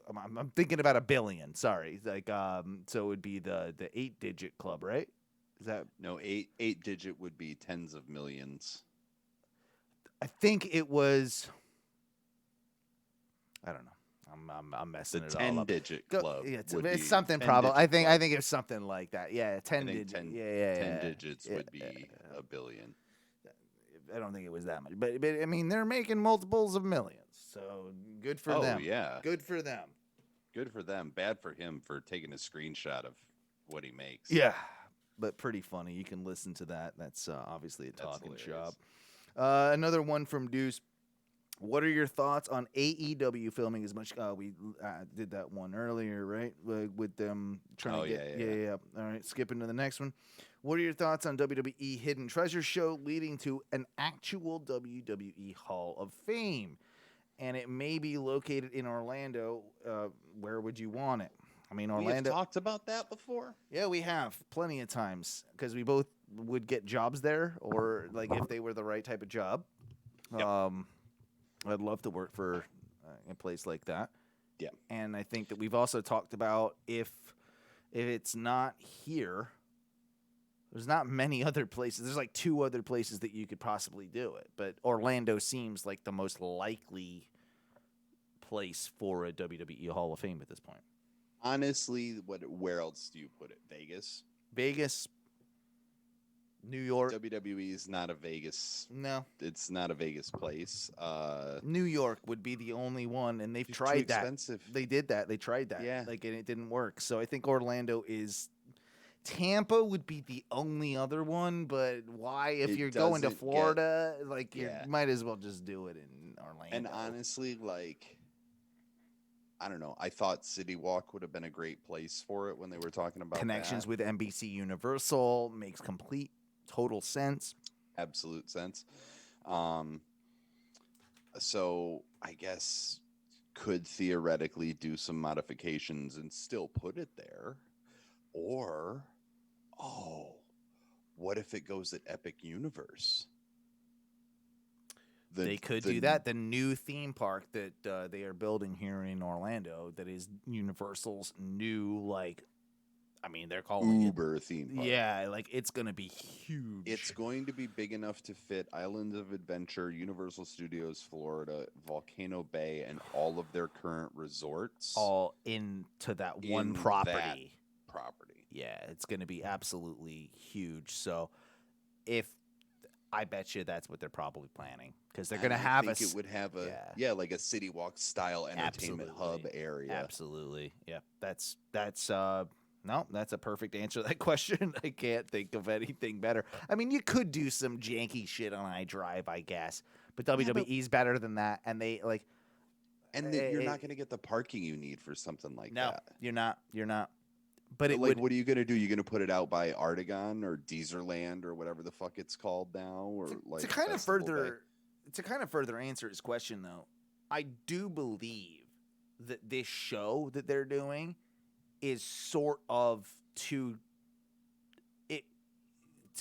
I'm thinking about $1 billion. Sorry. Like, so it would be the 8-digit club, right? Is that? No, eight-digit would be tens of millions. I think it was. I don't know. I'm messing The it all up. 10-digit club. Yeah, it's would be something probably. 10-digit I club. think it's something like that. Yeah, 10 I think digit. 10, Yeah. 10 digits would be yeah. $1 billion. I don't think it was that much, but I mean they're making multiples of millions, so good for them. Oh yeah, Good for them. good for them. Bad for him for taking a screenshot of what he makes. Yeah, but pretty funny. You can listen to that. That's obviously a That's talking hilarious. shop. Another one from Duce. What are your thoughts on AEW filming as much? We did that one earlier, right? With them trying to get. Yeah. All right, skipping to the next one. What are your thoughts on WWE Hidden Treasure Show leading to an actual WWE Hall of Fame? And it may be located in Orlando. Where would you want it? I mean, Orlando. We have talked about that before. Yeah, we have plenty of times because we both would get jobs there, or like if they were the right type of job. Yep. I'd love to work for a place like that. Yeah. And I think that we've also talked about if it's not here, there's not many other places. There's like 2 other places that you could possibly do it, but Orlando seems like the most likely place for a WWE Hall of Fame at this point. Honestly, where else do you put it? Vegas, New York. WWE is not a Vegas. No, It's not a Vegas place. New York would be the only one, and they've It's tried too that. expensive. They did that. They tried that. Yeah. Like, and it didn't work. So I think Orlando is. Tampa would be the only other one, but why? If It you're going to doesn't Florida, like you Yeah. might as well just do it in Orlando. And honestly, like, I don't know. I thought City Walk would have been a great place for it when they were talking about connections that. with NBC Universal makes complete, total sense. Absolute sense. So I guess could theoretically do some modifications and still put it there. Or, what if it goes at Epic Universe? They could do that. The new theme park that they are building here in Orlando, that is Universal's new, like, I mean, they're calling Uber theme park. Yeah, like it's gonna be huge. It's going to be big enough to fit Islands of Adventure, Universal Studios Florida, Volcano Bay, and all of their current resorts. all into that one in property. that property. Yeah, it's gonna be absolutely huge. So, I bet you that's what they're probably planning, because they're gonna have I think it would have a like a City Walk style entertainment hub area. Absolutely, yeah. That's no, that's a perfect answer to that question. I can't think of anything better. I mean, you could do some janky shit on iDrive, I guess, but WWE's better than that, and they like. And you're not going to get the parking you need for something like that. You're not. But it like, would. what are you going to do? You're going to put it out by Artagon or Deezerland or whatever the fuck it's called now, or to kind of further answer his question, though, I do believe that this show that they're doing is sort of to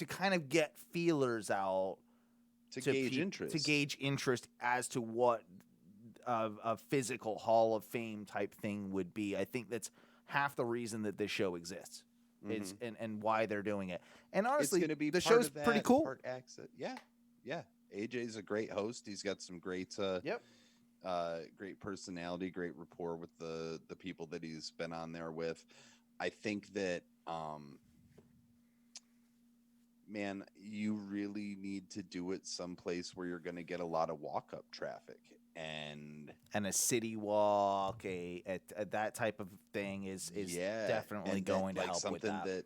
kind of get feelers out to gauge interest as to what a physical Hall of Fame type thing would be. I think that's half the reason that this show exists. It's and why they're doing it. And honestly, it's gonna be the part show's of that, pretty cool. Part access. Yeah. AJ's a great host. He's got some great great personality, great rapport with the people that he's been on there with. I think that man, you really need to do it someplace where you're going to get a lot of walk-up traffic. And a city walk, a that type of thing is definitely and going to like help with that.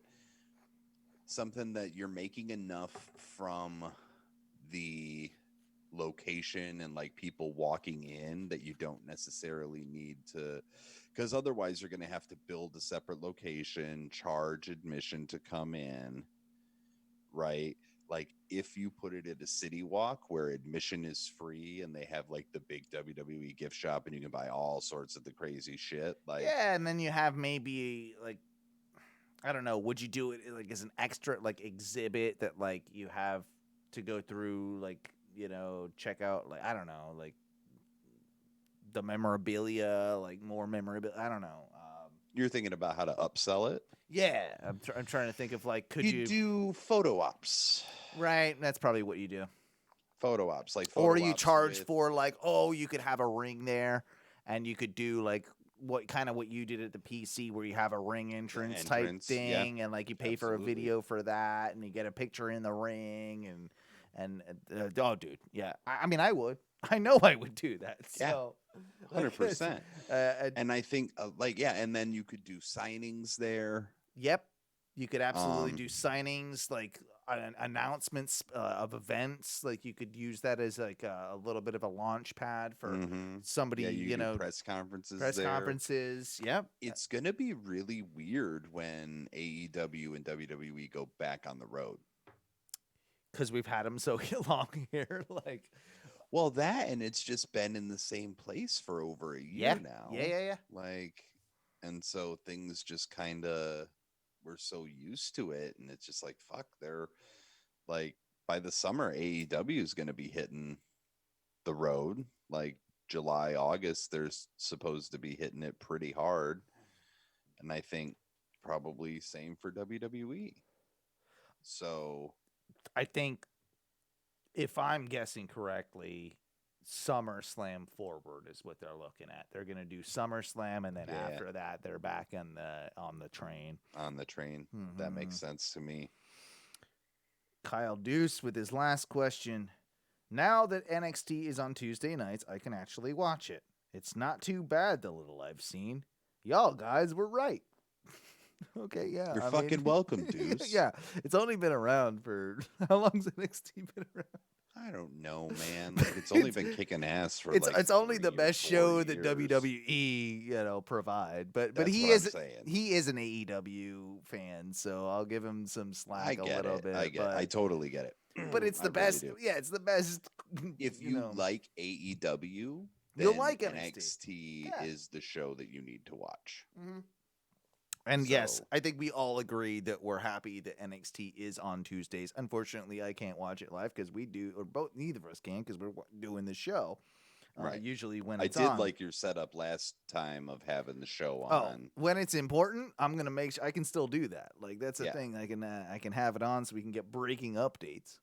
Something that you're making enough from the location and like people walking in that you don't necessarily need to, because otherwise you're going to have to build a separate location, charge admission to come in, right? Like if you put it at a city walk where admission is free and they have like the big WWE gift shop and you can buy all sorts of the crazy shit, like Yeah, and then you have maybe like, I don't know, would you do it like as an extra like exhibit that like you have to go through, like, you know, check out, like, I don't know, like the memorabilia, like more memorabilia, I don't know. you're thinking about how to upsell it. Yeah, I'm trying to think of like, could you do photo ops? Right, that's probably what you do. Photo ops, like Or photo you ops charge with- for like, oh, you could have a ring there, and you could do like what you did at the PC, where you have a ring entrance type entrance, yeah. thing, and like you pay for a Absolutely. video for that, and you get a picture in the ring, and oh, dude, yeah. I mean, I would. I know I would do that. Yeah. So 100%. And And I think, and then you could do signings there. yep, you could absolutely Um, do signings, like announcements of events. Like you could use that as like a little bit of a launch pad for Mhm. somebody, Yeah, you do know, press conferences press there. conferences. Yep. It's going to be really weird when AEW and WWE go back on the road. Because we've had them so long here. Like, Well, that, and it's just been in the same place for over a year now. Yeah. Like, and so things just kind of, we're so used to it. And it's just like, fuck, they're like, by the summer, AEW is going to be hitting the road. Like July, August, they're supposed to be hitting it pretty hard. And I think probably same for WWE. So I think if I'm guessing correctly, SummerSlam forward is what they're looking at. They're going to do SummerSlam, and then Yeah. after that, they're back on the train. on the train, that makes sense to me. Kyle Duce with his last question. Now that NXT is on Tuesday nights, I can actually watch it. It's not too bad, the little I've seen. Y'all guys were right. Okay, yeah. You're I fucking mean, welcome, Duce. Yeah, it's only been around for how long's NXT been around? I don't know, man. Like, it's only been kicking ass for like It's only the 3 or best 4 show that years. WWE provide, but That's he what I'm is saying. he is an AEW fan, so I'll give him some slack I a get little it. bit. I get but, it. I totally get it. but it's I the really best. do. Yeah, it's the best. If you know. like AEW, You'll then like NXT. NXT Yeah. is the show that you need to watch. Mhm. And yes, So- I think we all agree that we're happy that NXT is on Tuesdays. Unfortunately, I can't watch it live because neither of us can because we're doing the show. Right. Usually when I it's did on. like your setup last time of having the show Oh, on. when it's important, I'm gonna make sure I can still do that. Like that's the Yeah. thing. I can have it on so we can get breaking updates.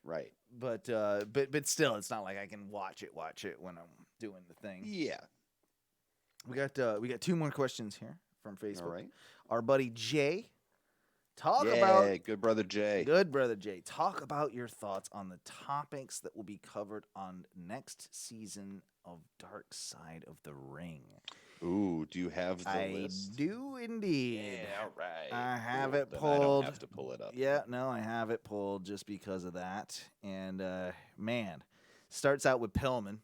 Right. But still, it's not like I can watch it when I'm doing the thing. Yeah. We got 2 more questions here from Facebook. All right. Our buddy Jay, talk Yeah, about good brother Jay. good brother Jay. Talk about your thoughts on the topics that will be covered on next season of Dark Side of the Ring. Ooh, do you have the I list? do indeed. Yeah, all right. I have Cool. it Then I pulled. don't have to pull it up. Yeah, no, I have it pulled just because of that. And man, starts out with Pillman.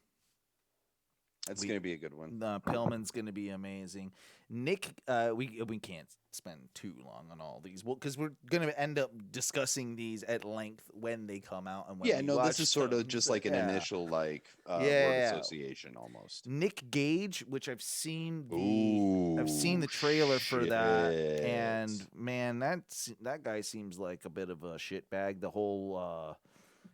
That's We- going to be a good one. Pillman's going to be amazing. Nick, we can't spend too long on all these, because we're going to end up discussing these at length when they come out and when Yeah, we no, watch this is sort of them. just like an Yeah. initial word Yeah. association almost. Nick Gage, which I've seen Ooh, I've seen the trailer for that, shit. and man, that guy seems like a bit of a shitbag. The whole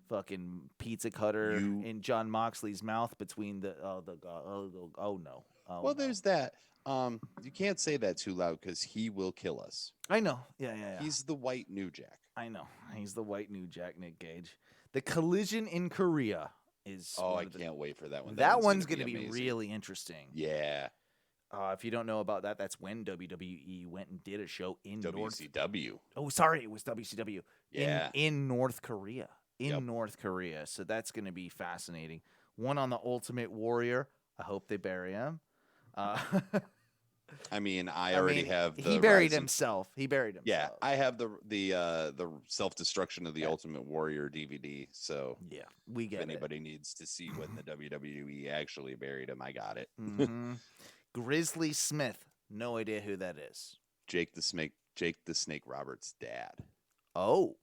fucking pizza cutter in John Moxley's mouth between the oh no. Well, there's that. You can't say that too loud because he will kill us. I know. Yeah. He's the white New Jack. I know. He's the white New Jack, Nick Gage. The Collision in Korea is. Oh, one I of the- can't wait for that one. That one's going to be amazing. really interesting. Yeah. If you don't know about that, that's when WWE went and did a show in WCW. Oh, sorry, it was WCW. Yeah. In North Korea. Yep. North Korea. So that's going to be fascinating. One on the Ultimate Warrior. I hope they bury him. I mean, I already have the he buried Rise of- himself. He buried himself. Yeah, I have the self-destruction of the Ultimate Warrior DVD. So Yeah, we get if anybody needs to see when the WWE actually buried him, I got it. Mm-hmm. Grizzly Smith. No idea who that is. Jake the Snake Roberts' dad. Oh,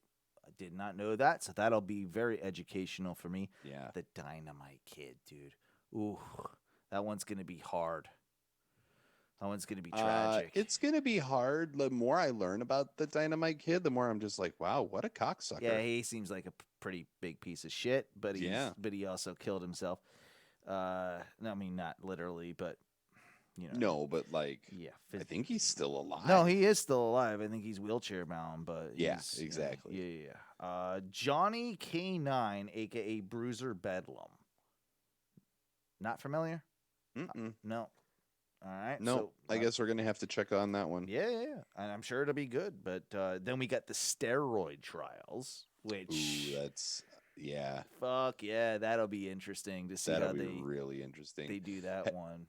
I did not know that. So that'll be very educational for me. Yeah. The Dynamite Kid, dude. Ooh, that one's going to be hard. That one's going to be tragic. It's going to be hard. The more I learn about the Dynamite Kid, the more I'm just like, wow, what a cocksucker. Yeah, he seems like a pretty big piece of shit, but he also killed himself. I mean, not literally, but you know. No, but like, yeah, I think he's still alive. No, he is still alive. I think he's wheelchair bound, but yeah, exactly. Yeah. Johnny K9, aka Bruiser Bedlam. Not familiar? No. All right. No, so, I guess we're gonna have to check on that one. Yeah, and I'm sure it'll be good. But then we got the steroid trials, which that's fuck yeah, that'll be interesting to see that'll how be they really interesting. They do that one.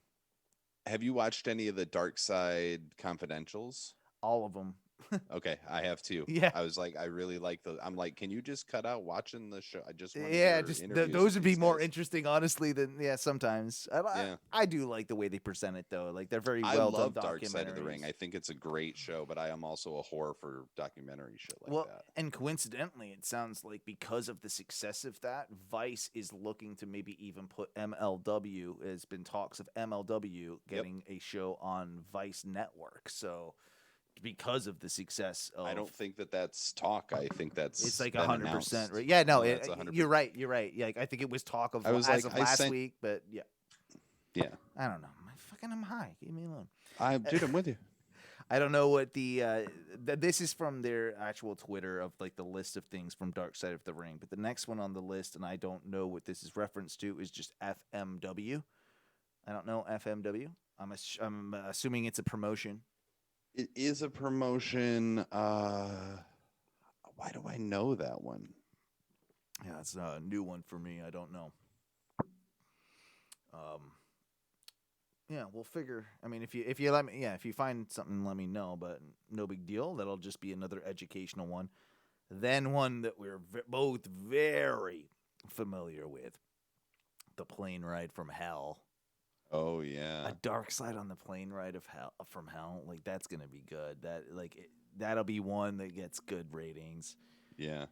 Have you watched any of the Dark Side Confidentials? All of them. Okay, I have too. Yeah, I was like, I really like those. I'm like, can you just cut out watching the show? I just want those would be more interesting, honestly. Than sometimes. I do like the way they present it though. Like they're very well done. I love Dark Side of the Ring. I think it's a great show, but I am also a whore for documentary shit like that. And coincidentally, it sounds like because of the success of that, Vice is looking to maybe even put MLW. There's been talks of MLW getting a show on Vice Network. So. Because of the success of, I don't think that's talk. I think it's like 100%. Right? Yeah, no, you're right. You're right. Yeah, I think it was talk of last week, but yeah. I don't know. I'm high. Leave me alone. I'm with you. I don't know what this is from their actual Twitter of like the list of things from Dark Side of the Ring, but the next one on the list, and I don't know what this is reference to, is just FMW. I don't know FMW. I'm assuming it's a promotion. It is a promotion. Why do I know that one? Yeah, it's a new one for me. I don't know. Yeah, we'll figure. I mean, if you let me, if you find something, let me know. But no big deal. That'll just be another educational one. Then one that we're both very familiar with: the plane ride from hell. Oh yeah, a Dark Side on the plane ride from hell. Like that's gonna be good. That'll be one that gets good ratings. Yeah.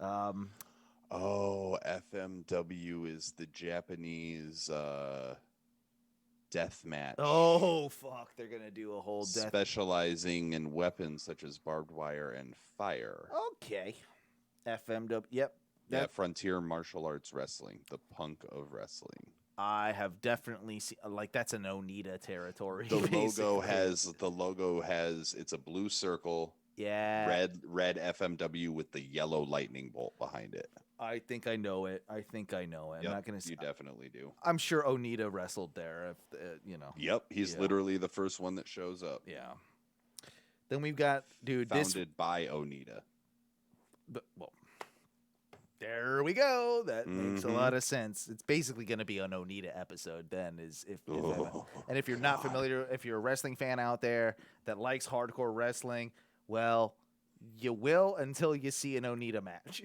FMW is the Japanese death match. Oh fuck, they're gonna do a whole specializing in weapons such as barbed wire and fire. Okay. FMW. Yep. Yeah, Frontier Martial Arts Wrestling, the punk of wrestling. I have definitely seen that's an Onita territory. The logo has it's a blue circle. Yeah. Red FMW with the yellow lightning bolt behind it. I think I know it. Yep, I'm not gonna. You definitely do. I'm sure Onita wrestled there. If Yep, he's literally the first one that shows up. Yeah. Then we've got founded by Onita. There we go. That makes a lot of sense. It's basically going to be an Onita episode then. And if you're not familiar, if you're a wrestling fan out there that likes hardcore wrestling, well, you will until you see an Onita match.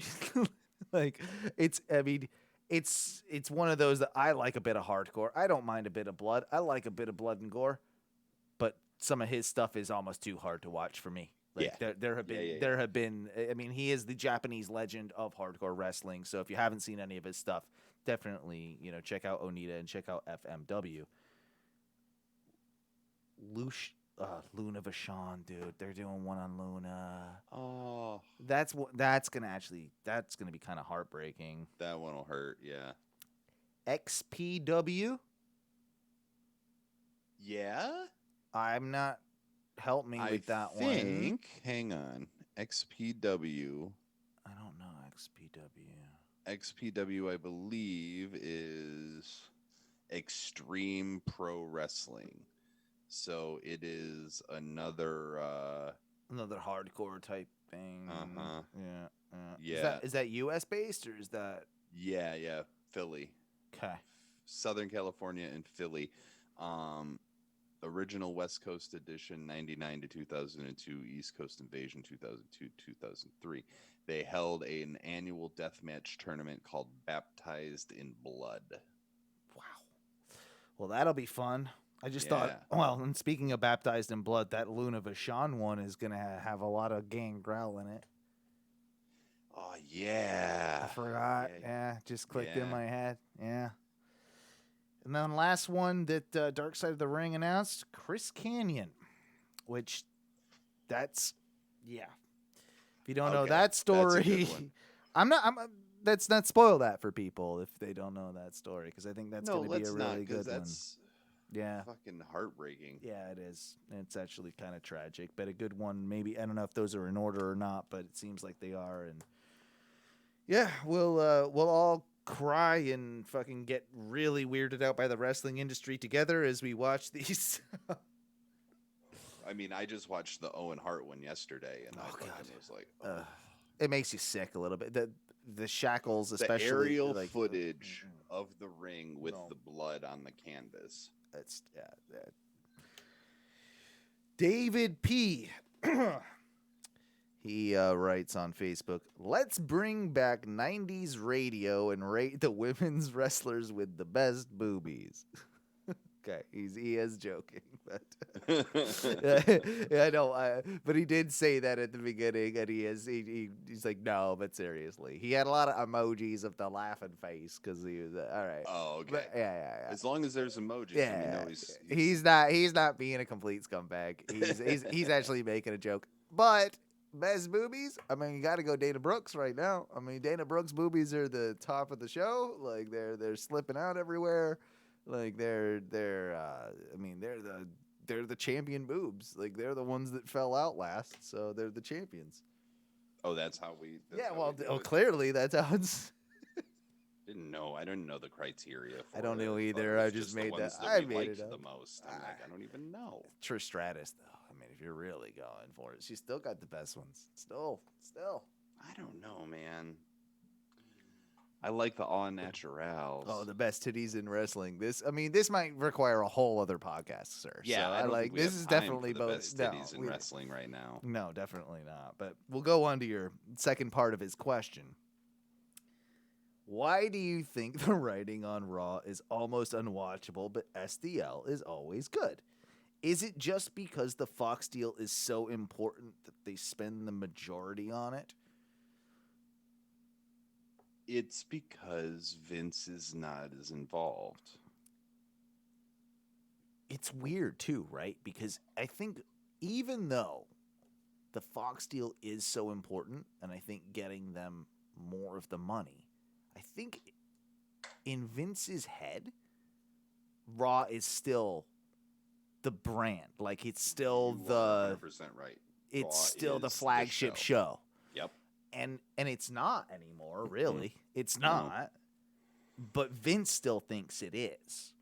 It's one of those that I like a bit of hardcore. I don't mind a bit of blood. I like a bit of blood and gore, but some of his stuff is almost too hard to watch for me. There have been. I mean, he is the Japanese legend of hardcore wrestling. So if you haven't seen any of his stuff, definitely check out Onita and check out FMW. Luna Vachon, dude, they're doing one on Luna. Oh, that's gonna be kind of heartbreaking. That one will hurt. Yeah. XPW. Yeah. I'm not. Help me with that one. Hang on. XPW. I don't know XPW. XPW, I believe, is Extreme Pro Wrestling. So it is another Another hardcore type thing. Uh-huh. Yeah. Yeah. Is that US based or is that yeah, Philly. okay? Southern California and Philly. Original West Coast edition 99 to 2002, East Coast Invasion 2002 2003. They held an annual deathmatch tournament called Baptized in Blood. Wow. Well, that'll be fun. I just thought, Yeah. well, and speaking of Baptized in Blood, that Luna Vachon one is going to have a lot of gangrel in it. Oh, yeah. I forgot. Yeah, just clicked in Yeah. my head. Yeah. And then the last one that Dark Side of the Ring announced, Chris Kanyon, which that's, yeah. If you don't know Okay, that that's a story, good one. let's not spoil that for people if they don't know that story, because I think that's No, going to be a let's not, really because good one. that's Yeah. fucking heartbreaking. Yeah, it is. It's actually kind of tragic, but a good one. Maybe I don't know if those are in order or not, but it seems like they are. And yeah, we'll all cry and fucking get really weirded out by the wrestling industry together as we watch these. I mean, I just watched the Owen Hart one yesterday, and I fucking was like, oh. It makes you sick a little bit. The shackles, especially the aerial like, footage of the ring with the blood on the canvas. That's David P. He writes on Facebook, let's bring back 90s radio and rate the women's wrestlers with the best boobies. Okay, he is joking, but I know. But he did say that at the beginning, and he's like, no, but seriously, he had a lot of emojis of the laughing face because he was all right. Oh, okay. But, yeah. As long as there's emojis, Yeah, we know he's not being a complete scumbag. He's actually making a joke. But best boobies, I mean, you got to go Dana Brooks right now. I mean, Dana Brooks' boobies are the top of the show. Like they're slipping out everywhere. Like they're the champion boobs. Like they're the ones that fell out last, so they're the champions. Oh, that's how we. Clearly that's how it's. I didn't know the criteria. I don't know either. I just made that. I made it up. The most. I'm like, I don't even know. Trish Stratus, though. I mean, if you're really going for it, she's still got the best ones. Still. I don't know, man. I like the all naturals. Oh, the best titties in wrestling. This might require a whole other podcast, sir. Yeah, so I don't think we this have is time definitely for the both best titties in wrestling right now. No, definitely not. But we'll go on to your second part of his question. Why do you think the writing on Raw is almost unwatchable, but SDL is always good? Is it just because the Fox deal is so important that they spend the majority on it? It's because Vince is not as involved. It's weird too, right? Because I think even though the Fox deal is so important, and I think getting them more of the money, I think in Vince's head, Raw is still the brand. Like it's still You are 100% right. It's Raw still the is flagship show. Yep. And it's not anymore, really. It's not. But Vince still thinks it is.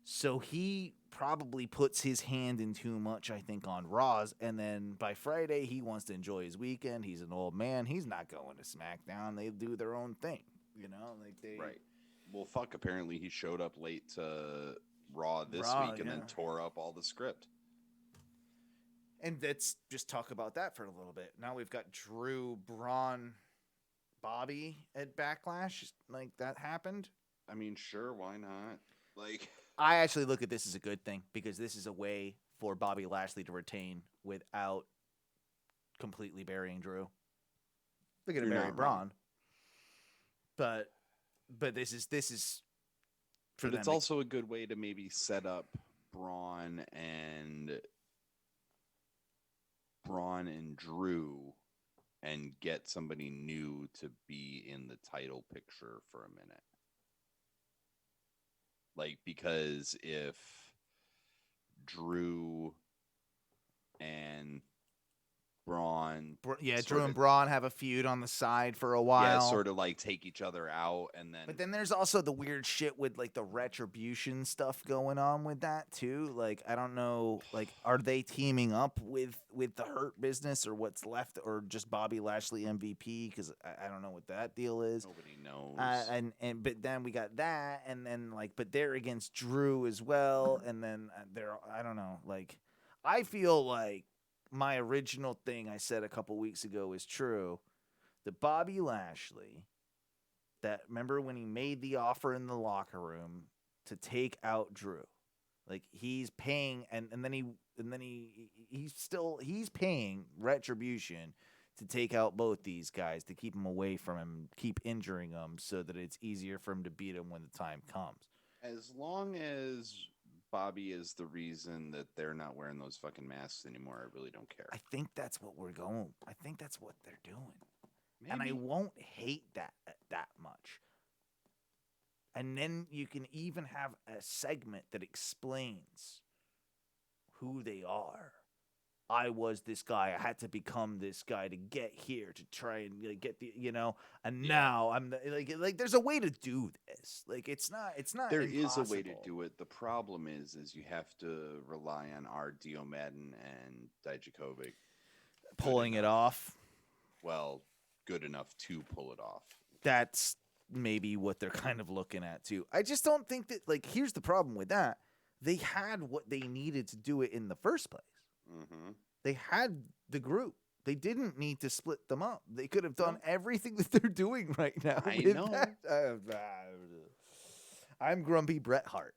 So he probably puts his hand in too much, I think, on Raws. And then by Friday, he wants to enjoy his weekend. He's an old man. He's not going to SmackDown. They do their own thing, Right. Well, fuck. Apparently, he showed up late to Raw this week and then tore up all the script. And let's just talk about that for a little bit. Now we've got Drew, Braun, Bobby at Backlash. Like, that happened. I mean, sure, why not? Like, I actually look at this as a good thing because this is a way for Bobby Lashley to retain without completely burying Drew. They're going to bury Braun. But this is for but them. It's also a good way to maybe set up Braun and Drew and get somebody new to be in the title picture for a minute. Like, because if Drew and Braun. Yeah, sort Drew and of- Braun have a feud on the side for a while. Yeah, sort of like take each other out, and then. But then there's also the weird shit with like the retribution stuff going on with that too. Like I don't know, like are they teaming up with the Hurt Business or what's left, or just Bobby Lashley MVP? Because I don't know what that deal is. Nobody knows. And but then we got that, and then like but they're against Drew as well, and then they're I don't know. Like I feel like my original thing I said a couple weeks ago is true. That Bobby Lashley. That remember when he made the offer in the locker room to take out Drew, like he's paying, and then he's paying retribution to take out both these guys to keep him away from him, keep injuring him, so that it's easier for him to beat him when the time comes. As long as Bobby is the reason that they're not wearing those fucking masks anymore, I really don't care. I think that's what we're going. I think that's what they're doing. Maybe. And I won't hate that much. And then you can even have a segment that explains who they are. I was this guy. I had to become this guy to get here to try and like, get the, and now I'm like there's a way to do this. Like it's not There is a way to impossible. do it. The problem is you have to rely on our Dio Madden and Dijakovic Pulling it off. Well, good enough to pull it off. That's maybe what they're kind of looking at too. I just don't think that here's the problem with that. They had what they needed to do it in the first place. Mm-hmm. They had the group. They didn't need to split them up. They could have done everything that they're doing right now. I with know. that. I'm Grumpy Bret Hart.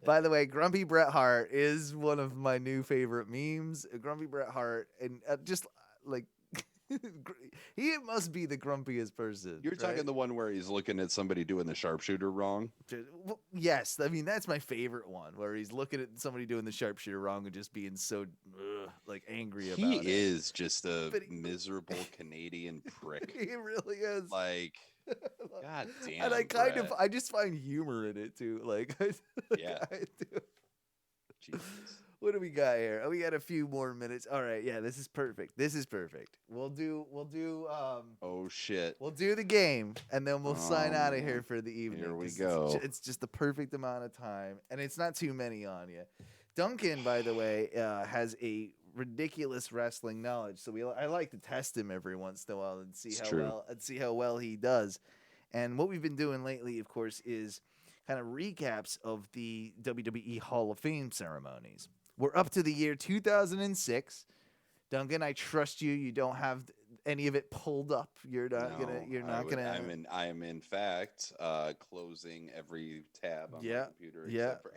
By the way, Grumpy Bret Hart is one of my new favorite memes. Grumpy Bret Hart, and just like he must be the grumpiest person. You're talking right? the one where he's looking at somebody doing the sharpshooter wrong. Well, yes, I mean that's my favorite one, where he's looking at somebody doing the sharpshooter wrong and just being so angry about it. He is just a But miserable Canadian prick. He really is. Like, god damn. And I Bret. I just find humor in it too. Like, Yeah. I do. Jesus. What do we got here? Oh, we got a few more minutes. All right, yeah, this is perfect. We'll do Oh shit. we'll do the game, and then we'll sign out of man. here for the evening. Here we 'cause go. It's just the perfect amount of time, and it's not too many on you. Duncan, by the way, has a ridiculous wrestling knowledge, so I like to test him every once in a while and see how well he does. And what we've been doing lately, of course, is kind of recaps of the WWE Hall of Fame ceremonies. We're up to the year 2006. Duncan, I trust you. You don't have any of it pulled up. You're not gonna. I am in fact closing every tab on my computer.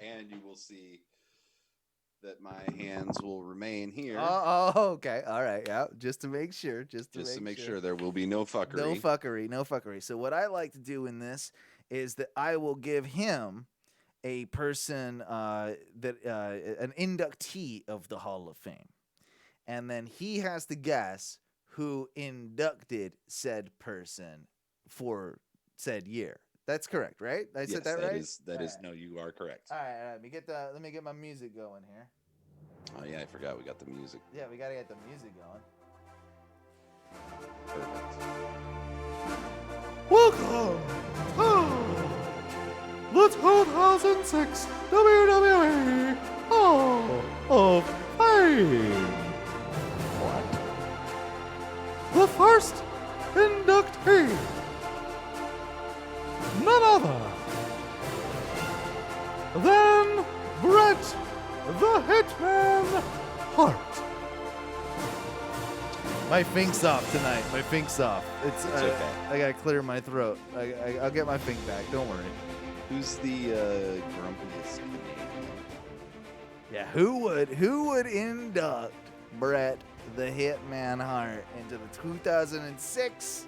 And you will see that my hands will remain here. Oh, okay. All right. Yeah. Just to make sure. Just to make sure there will be no fuckery. No fuckery. So what I like to do in this is that I will give him a person an inductee of the Hall of Fame. And then he has to guess who inducted said person for said year. That's correct, right? I said that right? That is no, you are correct. All right. Let me get my music going here. Oh yeah, I forgot we got the music. Yeah, we got to get the music going. Perfect. Welcome to the 2006 WWE Hall of Fame. The first inductee, none other than Bret the Hitman Hart. My fink's off tonight. My fink's off. It's okay. I gotta clear my throat. I'll get my fink back. Don't worry. Who's the grumpiest Canadian? Yeah, who would induct Bret the Hitman Hart into the 2006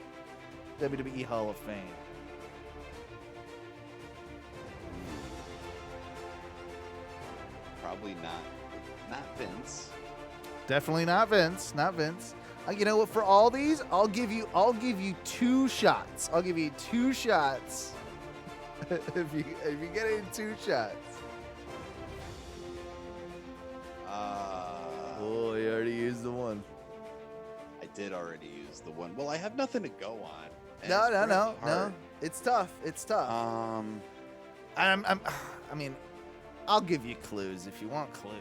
WWE Hall of Fame? Probably not Vince. Definitely not Vince. Not Vince. You know what? For all these, I'll give you 2 shots. I'll give you 2 shots. if you get it in 2 shots. Cool, you already used the one. I did already use the one. Well, I have nothing to go on. and No, it's no, Bret no, no. Hart. It's tough. It's tough. I mean, I'll give you clues if you want clues.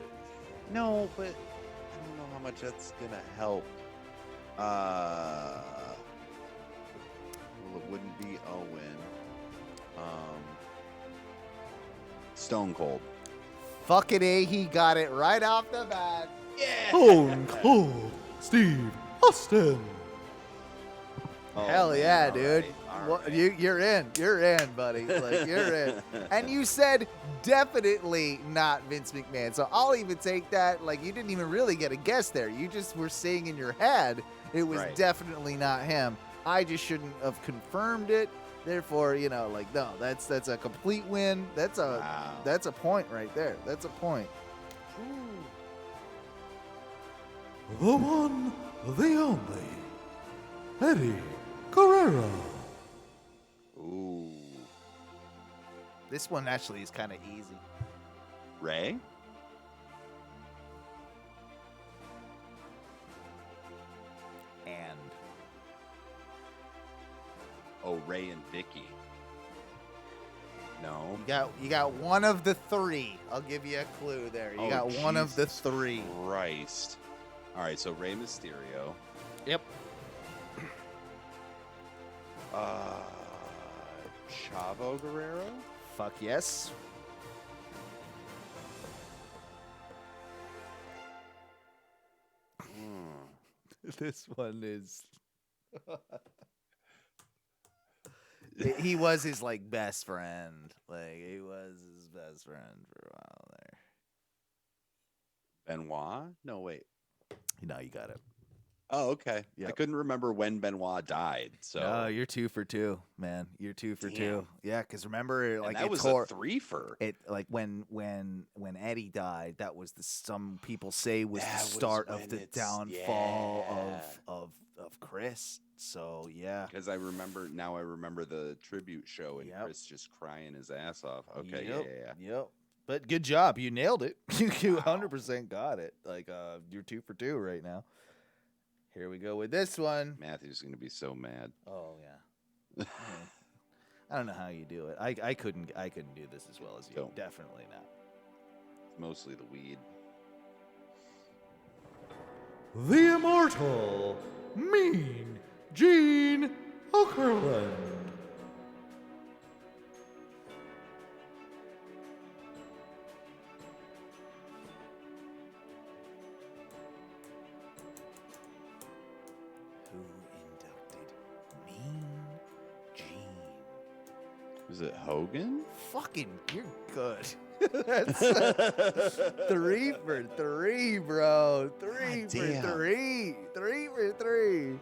No, but I don't know how much that's gonna help. Well, it wouldn't be Owen. Stone Cold. Fucking A, he got it right off the bat. Yeah. Stone Cold Steve Austin. Oh, Hell man, yeah, all dude. right, all What, right. you're in, buddy. Like, you're in. And you said definitely not Vince McMahon. So I'll even take that. Like, you didn't even really get a guess there. You just were saying in your head it was Right. definitely not him. I just shouldn't have confirmed it. Therefore, like, no, that's a complete win. That's a Wow. that's a point right there. That's a point. The one, the only, Eddie Guerrero. Ooh. This one actually is kind of easy. Ray? And Oh, Ray and Vicky. No. you got one of the three. I'll give you a clue there. You Oh, got one of the Jesus three. Christ. All right, so Rey Mysterio. Yep. Chavo Guerrero? Fuck yes. This one is. He was his like best friend. Like he was his best friend for a while there. Benoit? No, wait. No, you got it. Oh, okay. I Yep. couldn't remember when Benoit died. So No, you're 2 for 2, man. You're 2 for 2. Damn. Yeah, because remember, And like that it was tore. a threefer. It like when Eddie died, that was some people say was That the was start of when the it's- downfall yeah. of Chris. So yeah. Because I remember the tribute show and Yep. Chris just crying his ass off. Okay, Yep. yeah. Yep. But good job, you nailed it. You 100% got it. Like you're 2 for 2 right now. Here we go with this one. Matthew's gonna be so mad. Oh yeah. I don't know how you do it. I couldn't do this as well as you. Don't. Definitely not. It's mostly the weed. The immortal, Mean Gene Okerlund. Who inducted Mean Gene? Was it Hogan? Fucking, you're good. That's 3 for 3, bro. 3 God for damn. 3. 3 for 3.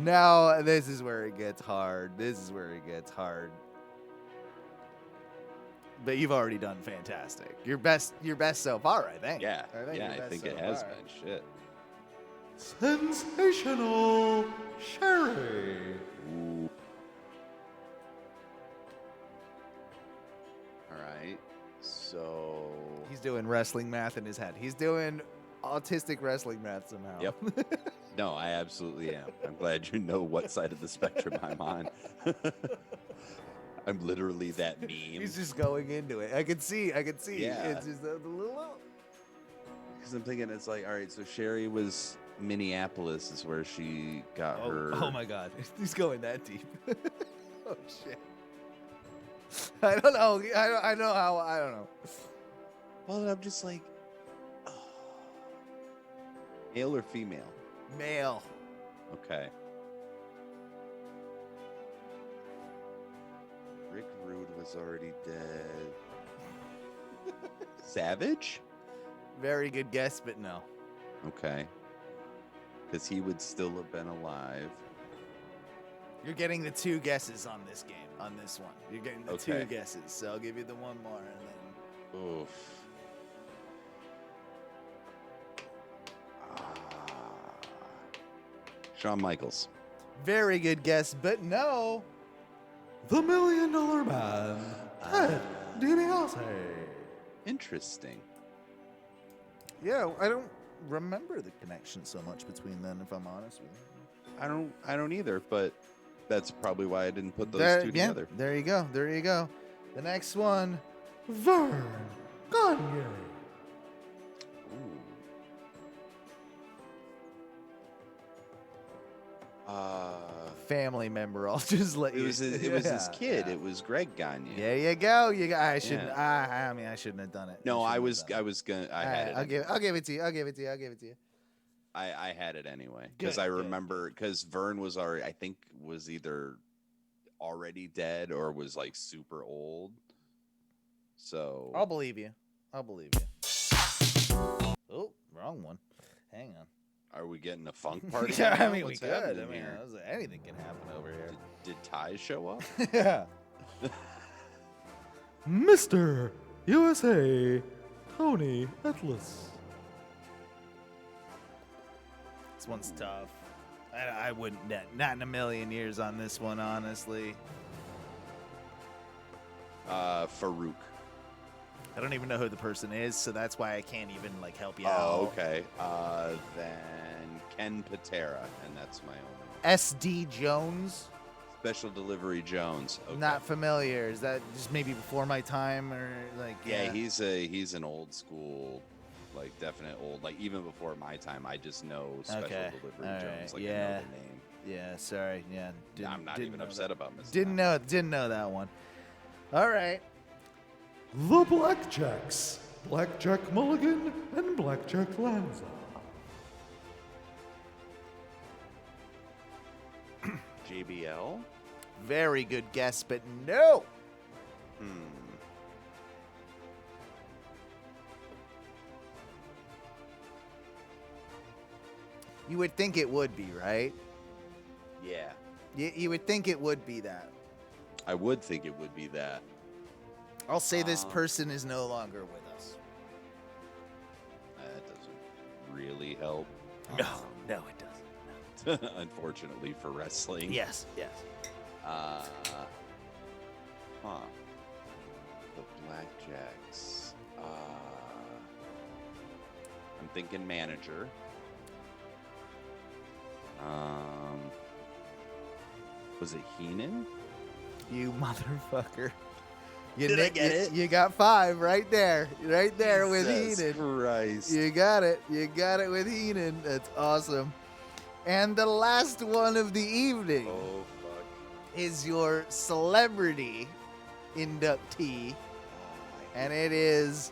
Now, this is where it gets hard. But you've already done fantastic. Your best so far, I think. Yeah, your I best think so it has far. been. Shit. Sensational Sherry. Ooh. All right. So. He's doing wrestling math in his head. He's doing autistic wrestling math somehow. Yep. No, I absolutely am. I'm glad you know what side of the spectrum I'm on. I'm literally that meme. He's just going into it. I can see. Yeah. It's just a little. Because I'm thinking it's like, all right, so Sherry was Minneapolis is where she got her. Oh my God, he's going that deep. Oh shit. I don't know. I don't know. Well, I'm just like, oh. Male or female? Male. Okay. Rick Rude was already dead. Savage? Very good guess, but no. Okay. Because he would still have been alive. You're getting the 2 guesses on this game. On this one, you're getting the 2 Okay. guesses. So I'll give you the one more, and then. Oof. Shawn Michaels. Very good guess, but no. The $1 Million Man, Ted DiBiase. Interesting. Yeah, I don't. remember the connection so much between them, if I'm honest with you. I don't either, but that's probably why I didn't put those two Yeah, together. there you go. There you go. The next one, Vern Gagne. Family member. I'll just let you. It was his kid. It was Greg Gagne. There you go. I shouldn't. I mean, I shouldn't have done it. No, I was gonna. I had it. I'll give it to you. I'll give it to you. I had it anyway because Good, I remember because Vern was already, I think, was either already dead or was like super old. So I'll believe you. Oh, wrong one. Hang on. are we getting a funk party? Yeah, now? I mean, What's we could. I happening mean, here? anything can happen over here. Did Ty show up? Yeah. Mr. USA, Tony Atlas. This one's tough. I wouldn't, not in a million years on this one, honestly. Farouk. I don't even know who the person is, so that's why I can't even like help you Oh, out. okay. Then Ken Patera, and that's my only SD Jones. Special Delivery Jones. Okay. Not familiar. Is that just maybe before my time or like? Yeah, he's an old school, like definite old, like even before my time. I just know Special Okay. Delivery All Jones. right. Like Yeah. I know the name. Yeah. Sorry. Yeah. I'm not even upset about missing. Didn't out. know that one. All right. The Blackjacks, Blackjack Mulligan and Blackjack Lanza. JBL. Very good guess, but no. You would think it would be, right? Yeah, You would think it would be that. I would think it would be that. I'll say this person is no longer with us. That doesn't really help. No, it doesn't. Unfortunately for wrestling. Yes. Huh. The Blackjacks. I'm thinking manager. Was it Heenan? You motherfucker. Did I get it? You got 5 right there. Right there with Jesus Heenan. Christ. You got it. You got it with Heenan. That's awesome. And the last one of the evening Oh, fuck. is your celebrity inductee. And it is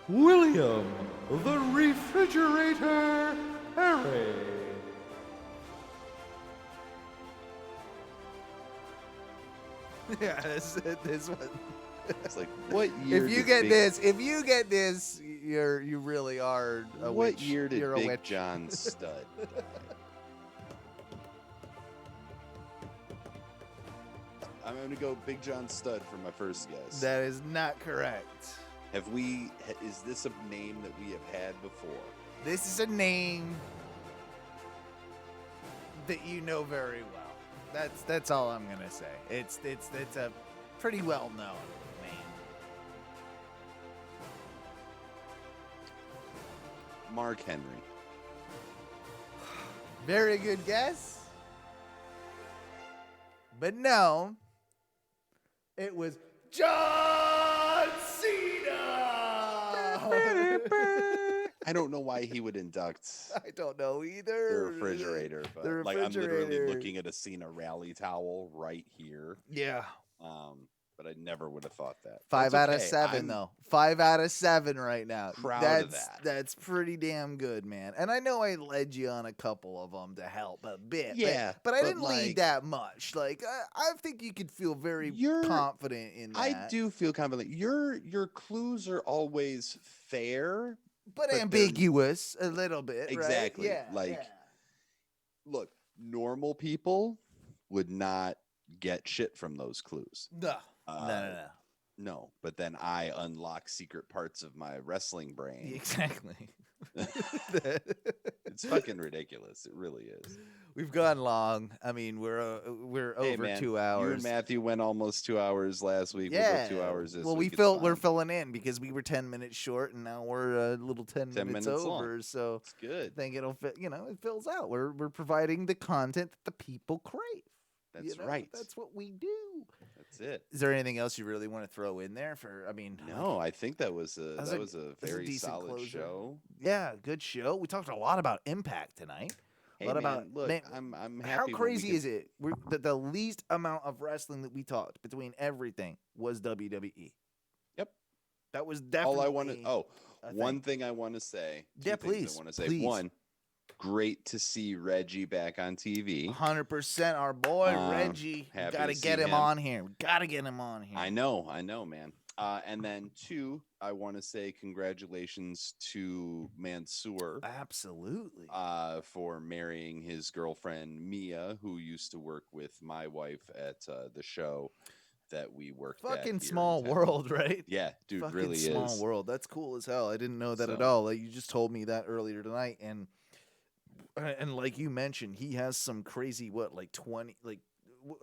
William the Refrigerator Harry. yeah, this one. It's like, what year? If you did get Big- this, you really are a What witch. year did You're a Big witch. John Studd die? I'm going to go Big John Studd for my first guess. That is not correct. Is this a name that we have had before? This is a name that you know very well. That's all I'm gonna say. It's a pretty well known name. Mark Henry. Very good guess. But no, it was John Cena. I don't know why he would induct I don't know the either. refrigerator, but The like I'm literally refrigerator. looking at a Cena rally towel right here. Yeah. But I never would have thought that. 5 That's out of okay. 7 I'm though. 5 out of 7 right now. proud that's, of that. That's pretty damn good, man. And I know I led you on a couple of them to help a bit. Yeah, but I but, didn't lead like- that much. Like I think you could feel very confident in that. I do feel confident. Your clues are always fair. but they're- ambiguous a little bit. right? Exactly. Yeah. Like, yeah. Look, normal people would not get shit from those clues. No. No. No, but then I unlock secret parts of my wrestling brain. Exactly. It's fucking ridiculous. It really is. We've gone long. I mean, we're Hey, over man, 2 You hours. and Matthew went almost 2 hours last week. Yeah. We'll go 2 hours this well, week. we're filling in because we were 10 minutes short, and now we're a little 10 minutes over. long. So It's good. I think it'll fit. It fills out. We're providing the content that the people crave. That's right. That's what we do. That's it. Is there anything else you really want to throw in there? No, I think that was a very decent solid closer. show. Yeah, good show. We talked a lot about Impact tonight. Hey, What man, about look? I'm happy. how when we crazy can- is it? The least amount of wrestling that we talked between everything was WWE. Yep. That was definitely All I want to. Oh, a one thing I want to say. Yeah, please, I want to say please. one. Great to see Reggie back on TV. 100%. Our boy Reggie. happy Got to to get see him him. on here. Got to get him on here. I know, man. And then two, I want to say congratulations to Mansoor Absolutely. for marrying his girlfriend Mia, who used to work with my wife at the show that we worked at. Fucking here in small town. world, right? Yeah, dude, Fucking really small is. world. That's cool as hell. I didn't know that at So- all. Like, you just told me that earlier tonight, and like you mentioned, he has some crazy 20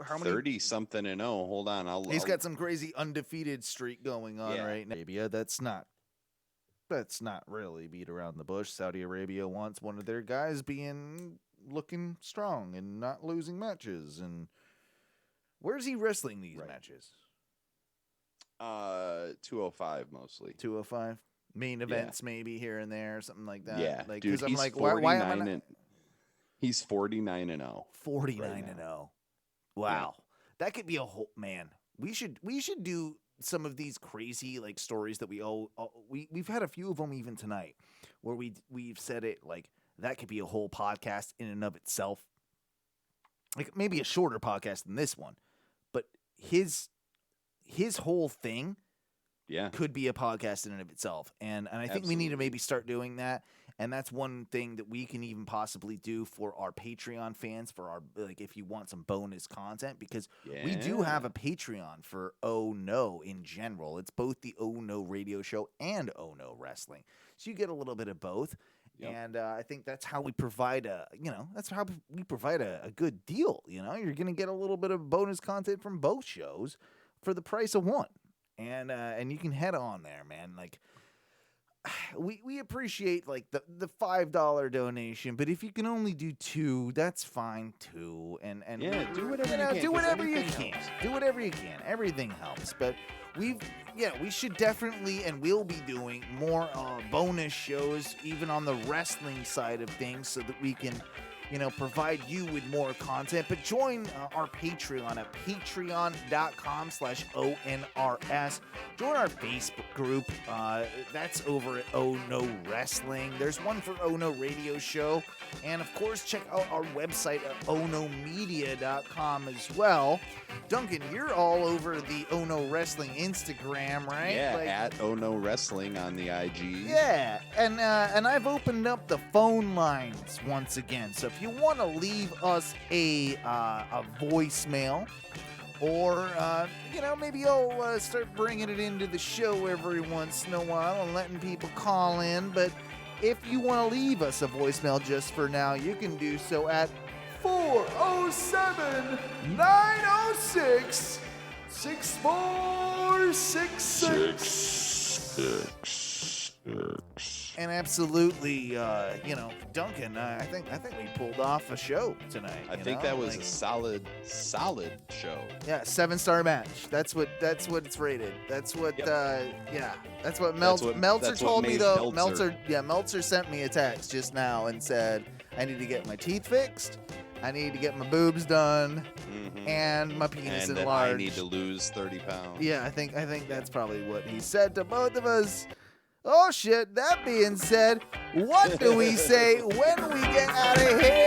how many 30 something and hold on, He's got some crazy undefeated streak going on Yeah. right now. Arabia, that's not really beat around the bush. Saudi Arabia wants one of their guys looking strong and not losing matches. And where's he wrestling these Right. matches? 205 mostly. 205 main events, maybe here and there, something like that. Yeah, like, dude, 'cause I'm he's like, 49 why am I not and he's 49-0. 49-0? Wow, that could be a whole man. We should do some of these crazy stories that we've had a few of them even tonight, where we've said it that could be a whole podcast in and of itself. Like maybe a shorter podcast than this one, but his whole thing could be a podcast in and of itself. And I think we need to maybe start doing that. And that's one thing that we can even possibly do for our Patreon fans, for our if you want some bonus content, because we do have a Patreon for Oh No in general. It's both the Oh No radio show and Oh No wrestling. So you get a little bit of both. Yep. And I think that's how we provide a good deal. You're going to get a little bit of bonus content from both shows for the price of one. And you can head on there, man. We appreciate the $5 donation, but if you can only do two, that's fine too. And do whatever you can. Do whatever you everything can. helps. Do whatever you can. Everything helps. But we should definitely, and we'll be doing more bonus shows, even on the wrestling side of things, so that we can provide you with more content. But join our Patreon at patreon.com/ONRS. Join our Facebook group. That's over at Oh No Wrestling. There's one for Oh No Radio Show. And, of course, check out our website at ohnomedia.com as well. Duncan, you're all over the Oh No Wrestling Instagram, right? Yeah, at Oh No Wrestling on the IG. Yeah, and I've opened up the phone lines once again. So if you want to leave us a voicemail, or maybe I'll start bringing it into the show every once in a while and letting people call in. But if you want to leave us a voicemail just for now, you can do so at 407-906-6466. And absolutely, Duncan, I think we pulled off a show tonight. I think that was a solid show. Yeah, 7-star match. That's what it's rated. That's what. That's what Meltzer told me though. Meltzer sent me a text just now and said I need to get my teeth fixed. I need to get my boobs done, and my penis and enlarged. I need to lose 30 pounds. Yeah, I think that's probably what he said to both of us. Oh shit, that being said, what do we say when we get out of here?